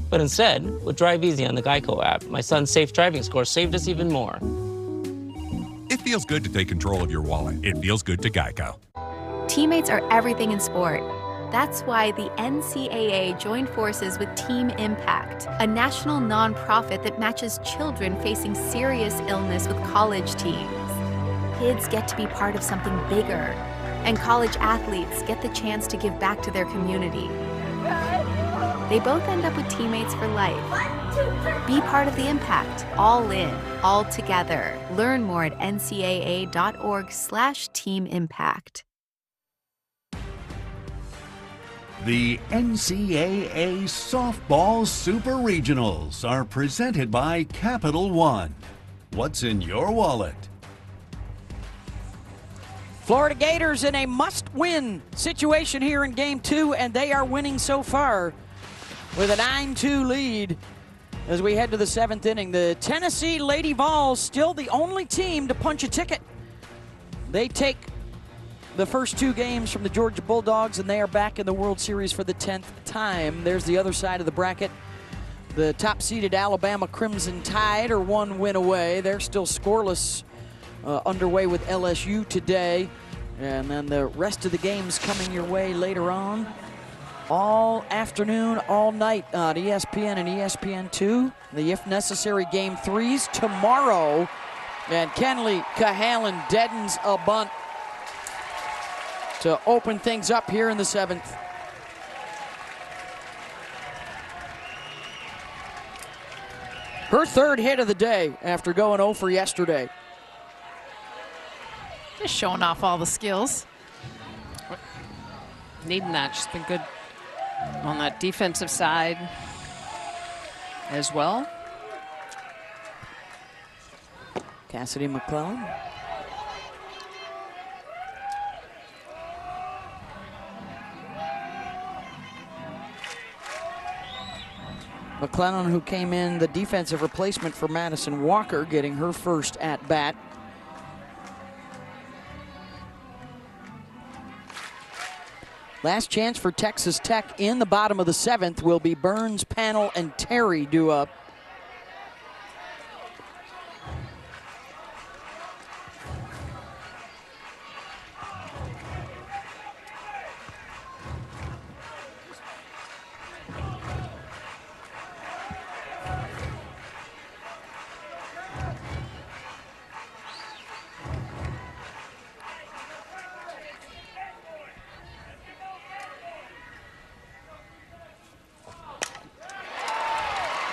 But instead, with Drive Easy on the Geico app, my son's safe driving score saved us even more. It feels good to take control of your wallet. It feels good to Geico. Teammates are everything in sport. That's why the NCAA joined forces with Team Impact, a national nonprofit that matches children facing serious illness with college teams. Kids get to be part of something bigger, and college athletes get the chance to give back to their community. They both end up with teammates for life. Be part of the impact, all in, all together. Learn more at ncaa.org/teamimpact. The NCAA Softball Super Regionals are presented by Capital One. What's in your wallet? Florida Gators in a must-win situation here in Game 2, and they are winning so far with a 9-2 lead as we head to the 7th inning. The Tennessee Lady Vols still the only team to punch a ticket. They take the first 2 games from the Georgia Bulldogs, and they are back in the World Series for the 10th time. There's the other side of the bracket. The top-seeded Alabama Crimson Tide are 1 win away. They're still scoreless underway with LSU today. And then the rest of the games coming your way later on. All afternoon, all night on ESPN and ESPN2. The If Necessary Game 3s tomorrow. And Kenleigh Cahalan deadens a bunt to open things up here in the 7th. Her 3rd hit of the day after going 0 for yesterday. Just showing off all the skills. Needing that. She's been good on that defensive side as well. Cassidy McClellan. McClellan, who came in the defensive replacement for Madison Walker, getting her first at bat. Last chance for Texas Tech in the bottom of the 7th will be Burns, Pannell, and Terry due up.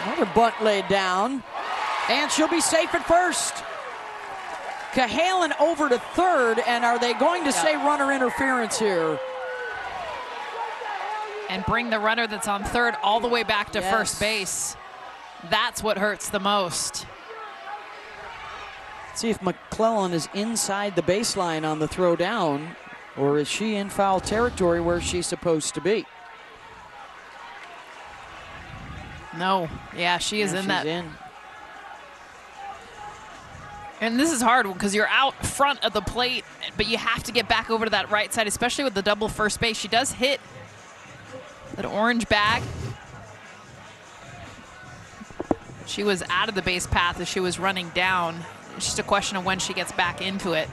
Another bunt laid down, and she'll be safe at first. Cahalan over to 3rd, and are they going to say runner interference here? And bring the runner that's on 3rd all the way back to first base. That's what hurts the most. See if McClellan is inside the baseline on the throw down, or is she in foul territory where she's supposed to be? No, yeah, she is in that. In. And this is hard because you're out front of the plate, but you have to get back over to that right side, especially with the double first base. She does hit that orange bag. She was out of the base path as she was running down. It's just a question of when she gets back into it.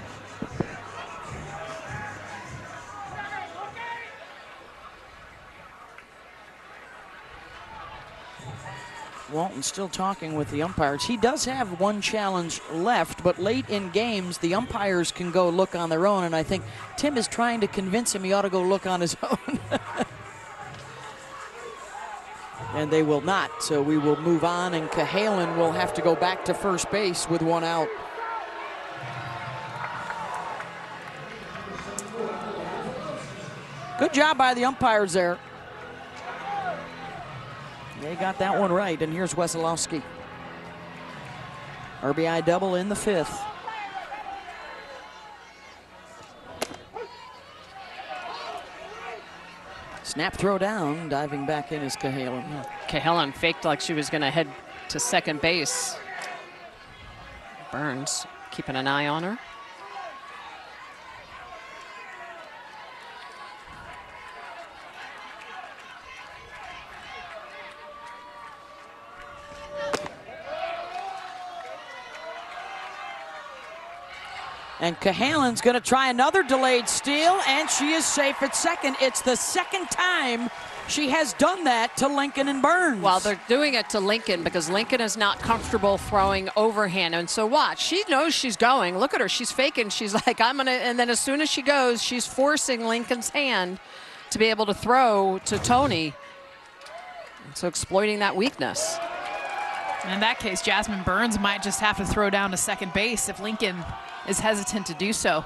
Walton still talking with the umpires. He does have 1 challenge left, but late in games, the umpires can go look on their own, and I think Tim is trying to convince him he ought to go look on his own. And they will not, so we will move on, and Cahalan will have to go back to first base with 1 out. Good job by the umpires there. They got that one right, and here's Wesolowski. RBI double in the 5th. Snap throw down, diving back in is Cahalan. Cahalan faked like she was going to head to second base. Burns keeping an eye on her. And Cahalan's going to try another delayed steal, and she is safe at second. It's the second time she has done that to Lincoln and Burns. Well, they're doing it to Lincoln because Lincoln is not comfortable throwing overhand. And so watch, she knows she's going. Look at her, she's faking. She's like, I'm going to, and then as soon as she goes, she's forcing Lincoln's hand to be able to throw to Tony. And so exploiting that weakness. In that case, Jasmine Burns might just have to throw down to second base if Lincoln is hesitant to do so.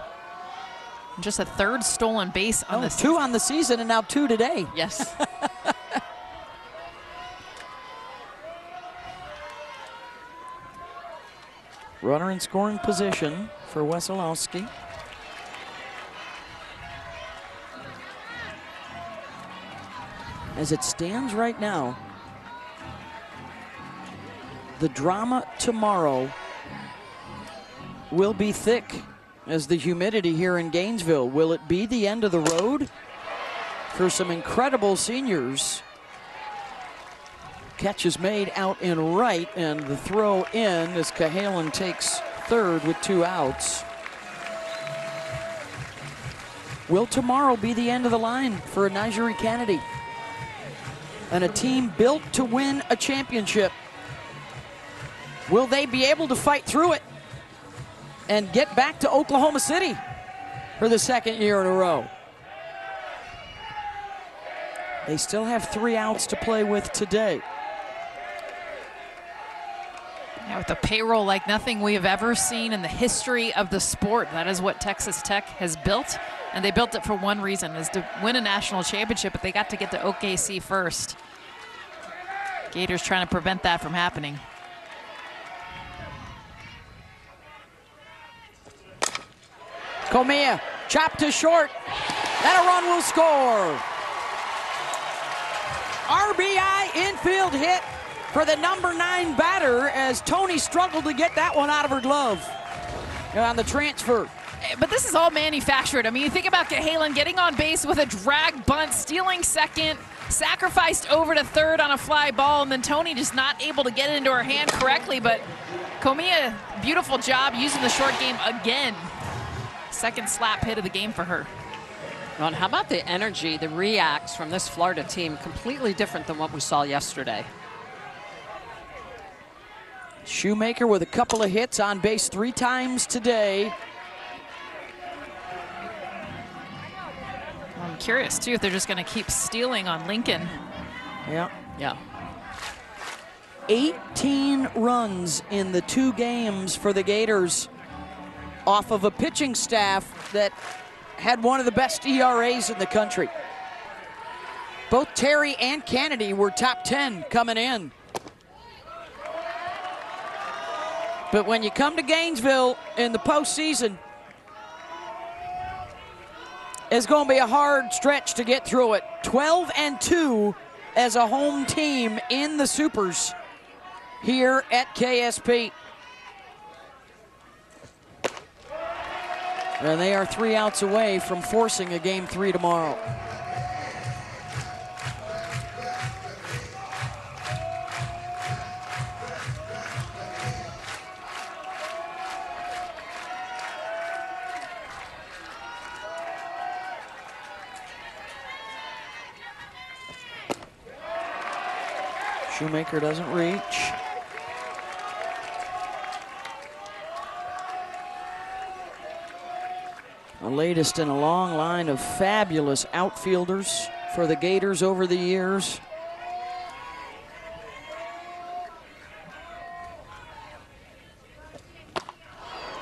Just a 3rd stolen base on the season. 2 on the season and now 2 today. Yes. Runner in scoring position for Wesolowski. As it stands right now, the drama tomorrow will be thick as the humidity here in Gainesville. Will it be the end of the road for some incredible seniors? Catch is made out in right, and the throw in as Cahalan takes 3rd with 2 outs. Will tomorrow be the end of the line for Nigeri Kennedy and a team built to win a championship? Will they be able to fight through it and get back to Oklahoma City for the 2nd year in a row? They still have 3 outs to play with today. Yeah, with a payroll like nothing we have ever seen in the history of the sport, that is what Texas Tech has built. And they built it for one reason, is to win a national championship, but they got to get to OKC first. Gators trying to prevent that from happening. Comia, chopped to short, and a run will score. RBI infield hit for the number 9 batter as Tony struggled to get that one out of her glove on the transfer. But this is all manufactured. I mean, you think about Cahalan getting on base with a drag bunt, stealing second, sacrificed over to 3rd on a fly ball, and then Tony just not able to get it into her hand correctly. But Comia, beautiful job using the short game again. 2nd slap hit of the game for her. Ron, how about the energy, the reacts from this Florida team? Completely different than what we saw yesterday. Shoemaker with a couple of hits, on base 3 times today. I'm curious, too, if they're just going to keep stealing on Lincoln. Yeah. Yeah. 18 runs in the 2 games for the Gators off of a pitching staff that had one of the best ERAs in the country. Both Terry and Kennedy were top 10 coming in. But when you come to Gainesville in the postseason, it's going to be a hard stretch to get through it. 12-2 as a home team in the Supers here at KSP. And they are 3 outs away from forcing a Game 3 tomorrow. Shoemaker doesn't reach. The latest in a long line of fabulous outfielders for the Gators over the years.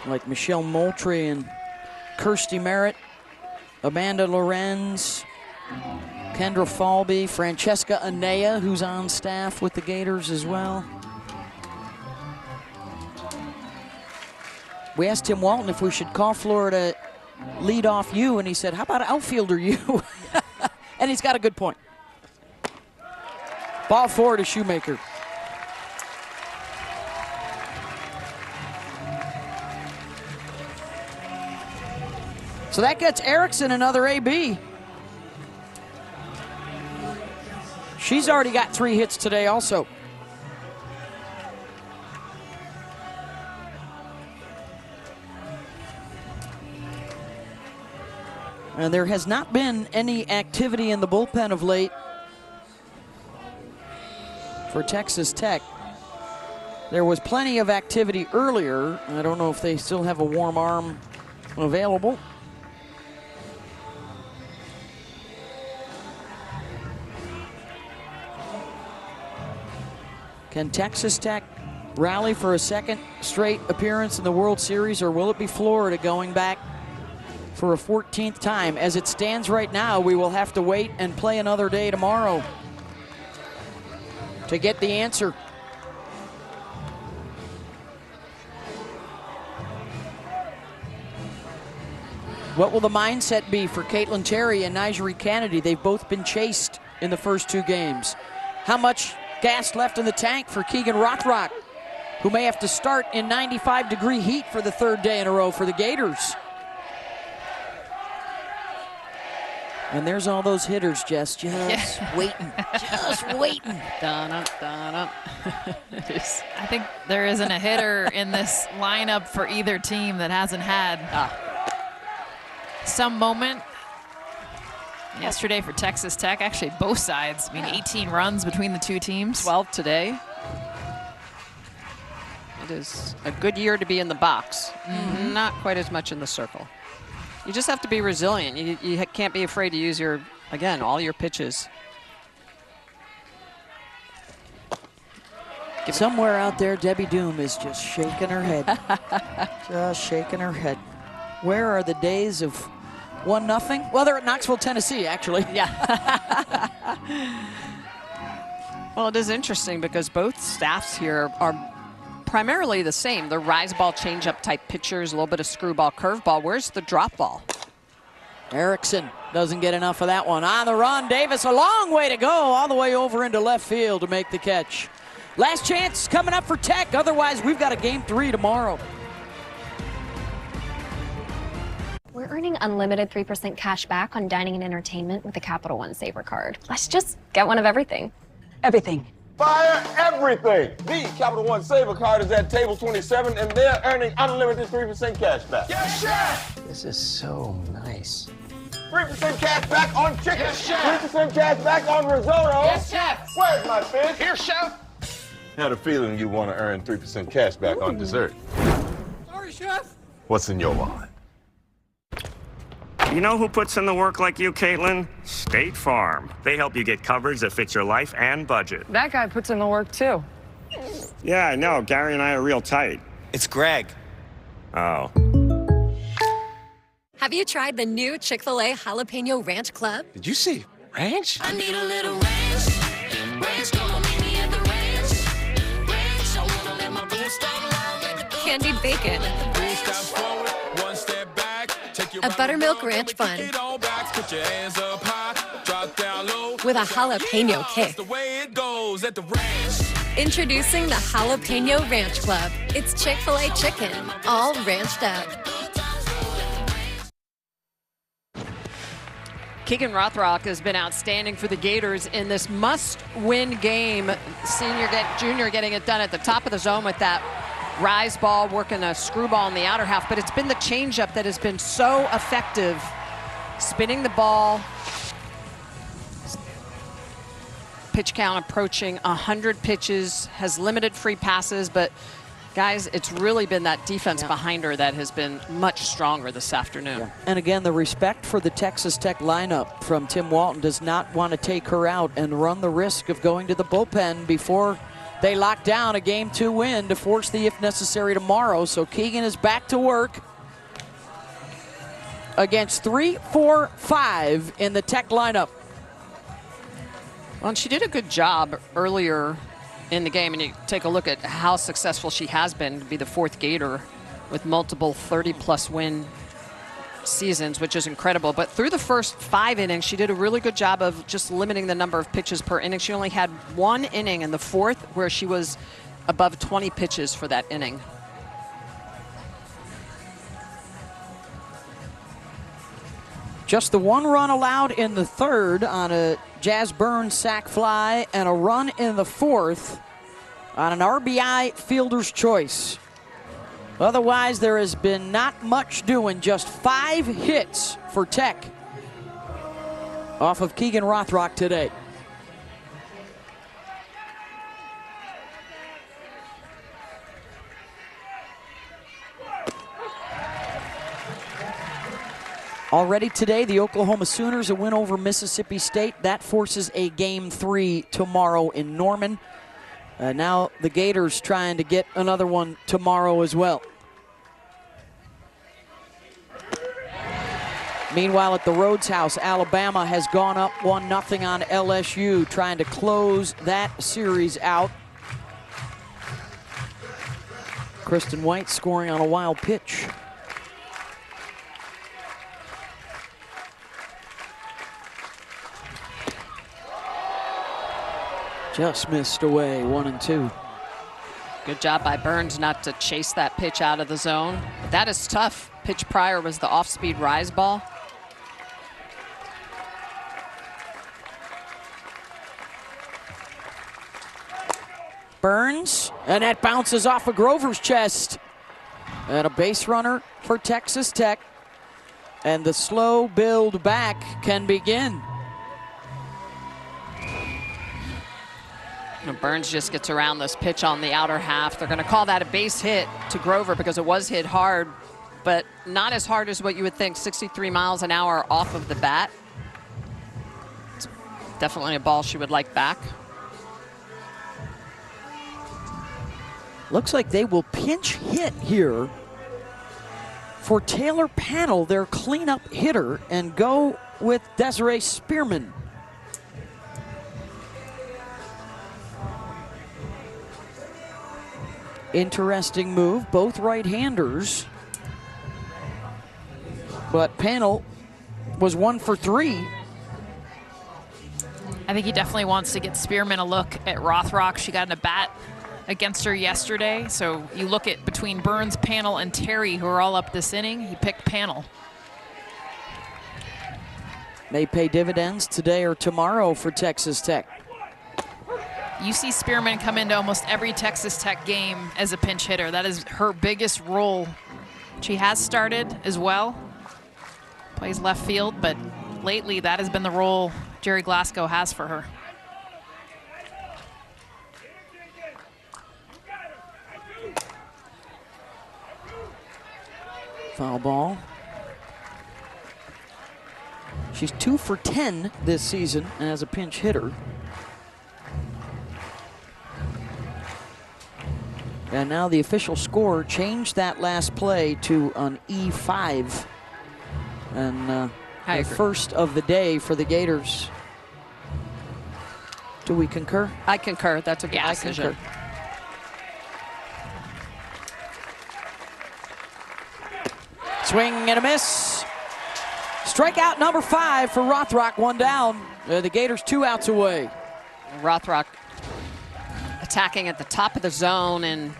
like Michelle Moultrie and Kirsty Merritt, Amanda Lorenz, Kendra Falby, Francesca Anea, who's on staff with the Gators as well. We asked Tim Walton if we should call Florida lead off you, and he said, how about outfielder you? And he's got a good point. Ball forward to Shoemaker. So that gets Erickson another AB. She's already got 3 hits today also. And there has not been any activity in the bullpen of late for Texas Tech. There was plenty of activity earlier. I don't know if they still have a warm arm available. Can Texas Tech rally for a second straight appearance in the World Series, or will it be Florida going back for a 14th time? As it stands right now, we will have to wait and play another day tomorrow to get the answer. What will the mindset be for Caitlin Terry and Nigeri Kennedy? They've both been chased in the first 2 games. How much gas left in the tank for Keegan Rothrock, who may have to start in 95-degree heat for the 3rd day in a row for the Gators? And there's all those hitters, Jess, just waiting, just waiting. I think there isn't a hitter in this lineup for either team that hasn't had some moment. Yesterday for Texas Tech, actually both sides. I mean, 18 runs between the 2 teams. 12 today. It is a good year to be in the box. Not quite as much in the circle. You just have to be resilient. You can't be afraid to use your, again, all your pitches. Somewhere out there, Debbie Doom is just shaking her head. Just shaking her head. Where are the days of 1-0? Well, they're at Knoxville, Tennessee, actually. Yeah. Well, it is interesting because both staffs here are primarily the same. The rise ball, changeup type pitchers, a little bit of screwball, curveball. Where's the drop ball? Erickson doesn't get enough of that one. On the run, Davis, a long way to go, all the way over into left field to make the catch. Last chance coming up for Tech. Otherwise, we've got a game 3 tomorrow. We're earning unlimited 3% cash back on dining and entertainment with the Capital One Saver card. Let's just get one of everything. Everything. Fire everything! The Capital One Saver card is at table 27, and they're earning unlimited 3% cash back. Yes, chef! This is so nice. 3% cash back on chicken. Yes, chef! 3% cash back on risotto. Yes, chef! Where's my fish? Here, chef! Had a feeling you want to earn 3% cash back on dessert. Sorry, chef! What's in your wallet? You know who puts in the work like you, Caitlin? State Farm. They help you get coverage that fits your life and budget. That guy puts in the work, too. Yeah, I know. Gary and I are real tight. It's Greg. Oh. Have you tried the new Chick-fil-A Jalapeno Ranch Club? Did you say ranch? I need a little ranch. Ranch, come on, meet me at the ranch. Ranch, I wanna let my boots down low. Candied bacon. A buttermilk ranch bun. With a jalapeno kick. Introducing the Jalapeno Ranch Club. It's Chick-fil-A chicken, all ranched up. Keegan Rothrock has been outstanding for the Gators in this must-win game. Junior getting it done at the top of the zone with that rise ball, working a screwball in the outer half, but it's been the changeup that has been so effective. Spinning the ball. Pitch count approaching 100 pitches, has limited free passes, but guys, it's really been that defense behind her that has been much stronger this afternoon. Yeah. And again, the respect for the Texas Tech lineup from Tim Walton does not want to take her out and run the risk of going to the bullpen before they lock down a Game 2 win to force the if necessary tomorrow. So Keegan is back to work against 3, 4, 5 in the Tech lineup. Well, and she did a good job earlier in the game, and you take a look at how successful she has been to be the 4th Gator with multiple 30-plus win seasons, which is incredible. But through the first 5 innings, she did a really good job of just limiting the number of pitches per inning. She only had 1 inning in the 4th where she was above 20 pitches for that inning. Just the 1 run allowed in the 3rd on a Jazz Burns sac fly, and a run in the 4th on an RBI fielder's choice. Otherwise, there has been not much doing. Just 5 hits for Tech off of Keegan Rothrock today. Already today, the Oklahoma Sooners a win over Mississippi State. That forces a Game 3 tomorrow in Norman. Now the Gators trying to get another one tomorrow as well. Meanwhile, at the Rhodes House, Alabama has gone up 1-0 on LSU, trying to close that series out. Kristen White scoring on a wild pitch. Just missed away, 1-2. Good job by Burns not to chase that pitch out of the zone. That is tough. Pitch prior was the off-speed rise ball. Burns, and that bounces off of Grover's chest. And a base runner for Texas Tech. And the slow build back can begin. Burns just gets around this pitch on the outer half. They're going to call that a base hit to Grover because it was hit hard, but not as hard as what you would think. 63 miles an hour off of the bat. It's definitely a ball she would like back. Looks like they will pinch hit here for Taylor Pannell, their cleanup hitter, and go with Desiree Spearman. Interesting move, both right-handers. But Pannell was 1 for 3. I think he definitely wants to get Spearman a look at Rothrock. She got in a bat against her yesterday. So you look at between Burns, Pannell, and Terry, who are all up this inning, he picked Pannell. May pay dividends today or tomorrow for Texas Tech. You see Spearman come into almost every Texas Tech game as a pinch hitter. That is her biggest role. She has started as well, plays left field, but lately that has been the role Jerry Glasgow has for her. Foul ball. She's 2 for 10 this season as a pinch hitter. And now the official score changed that last play to an E5. And the first of the day for the Gators. Do we concur? I concur. That's a good decision. Swing and a miss. Strikeout number 5 for Rothrock, 1 down. The Gators 2 outs away. Rothrock attacking at the top of the zone, and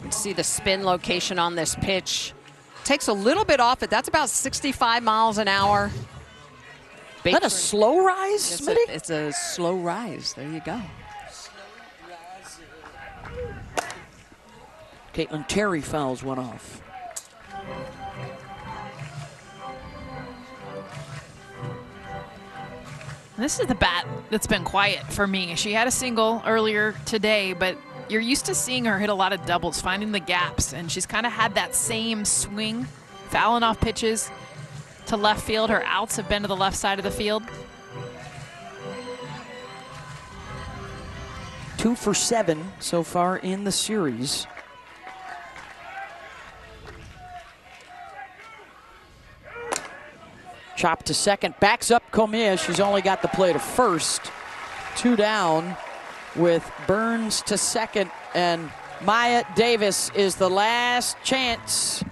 you see the spin location on this pitch. Takes a little bit off it. That's about 65 miles an hour. Is that a slow rise, Smitty? It's a slow rise. There you go. Caitlin Terry fouls one off. This is the bat that's been quiet for me. She had a single earlier today, but you're used to seeing her hit a lot of doubles, finding the gaps, and she's kind of had that same swing, fouling off pitches to left field. Her outs have been to the left side of the field. 2 for 7 so far in the series. Chop to second, backs up Cormier. She's only got the play to first. 2 down with Burns to second, and Maya Davis is the last chance.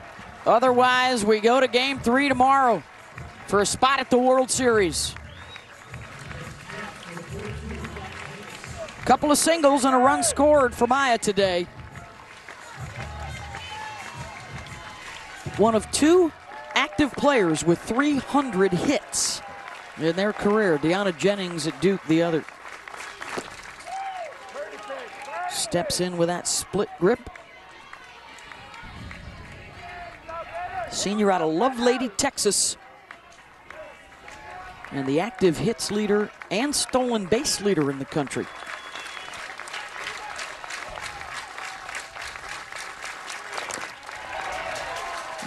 Otherwise, we go to game 3 tomorrow for a spot at the World Series. Couple of singles and a run scored for Maya today. One of 2 active players with 300 hits in their career. Deanna Jennings at Duke, the other. Steps in with that split grip. Senior out of Lovelady, Texas. And the active hits leader and stolen base leader in the country.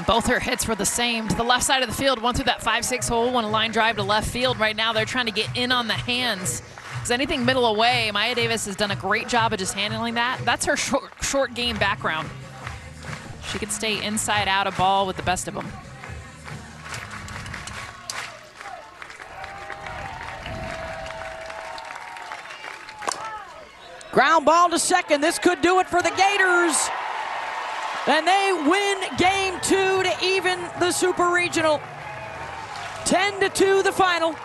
Both her hits were the same. To the left side of the field, one through that 5-6 hole, one a line drive to left field. Right now, they're trying to get in on the hands. Because anything middle away, Maya Davis has done a great job of just handling that. That's her short game background. She could stay inside out of ball with the best of them. Ground ball to second. This could do it for the Gators. And they win game 2 to even the Super Regional. 10-2 the final.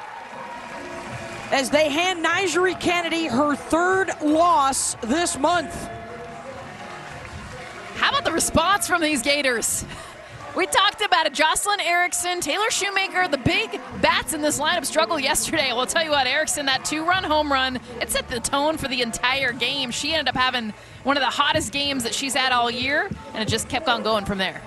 As they hand Nigeri Kennedy her 3rd loss this month. How about the response from these Gators? We talked about it. Jocelyn Erickson, Taylor Shoemaker, the big bats in this lineup struggled yesterday. Well, I'll tell you what, Erickson, that 2-run home run, it set the tone for the entire game. She ended up having one of the hottest games that she's had all year, and it just kept on going from there.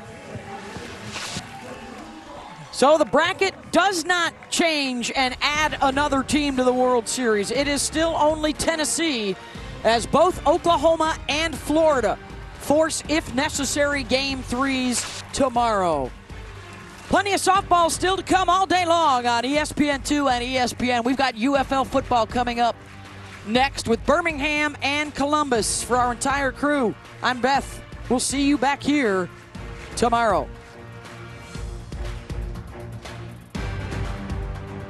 So the bracket does not change and add another team to the World Series. It is still only Tennessee, as both Oklahoma and Florida force, if necessary, game 3s tomorrow. Plenty of softball still to come all day long on ESPN2 and ESPN. We've got UFL football coming up next with Birmingham and Columbus. For our entire crew, I'm Beth. We'll see you back here tomorrow.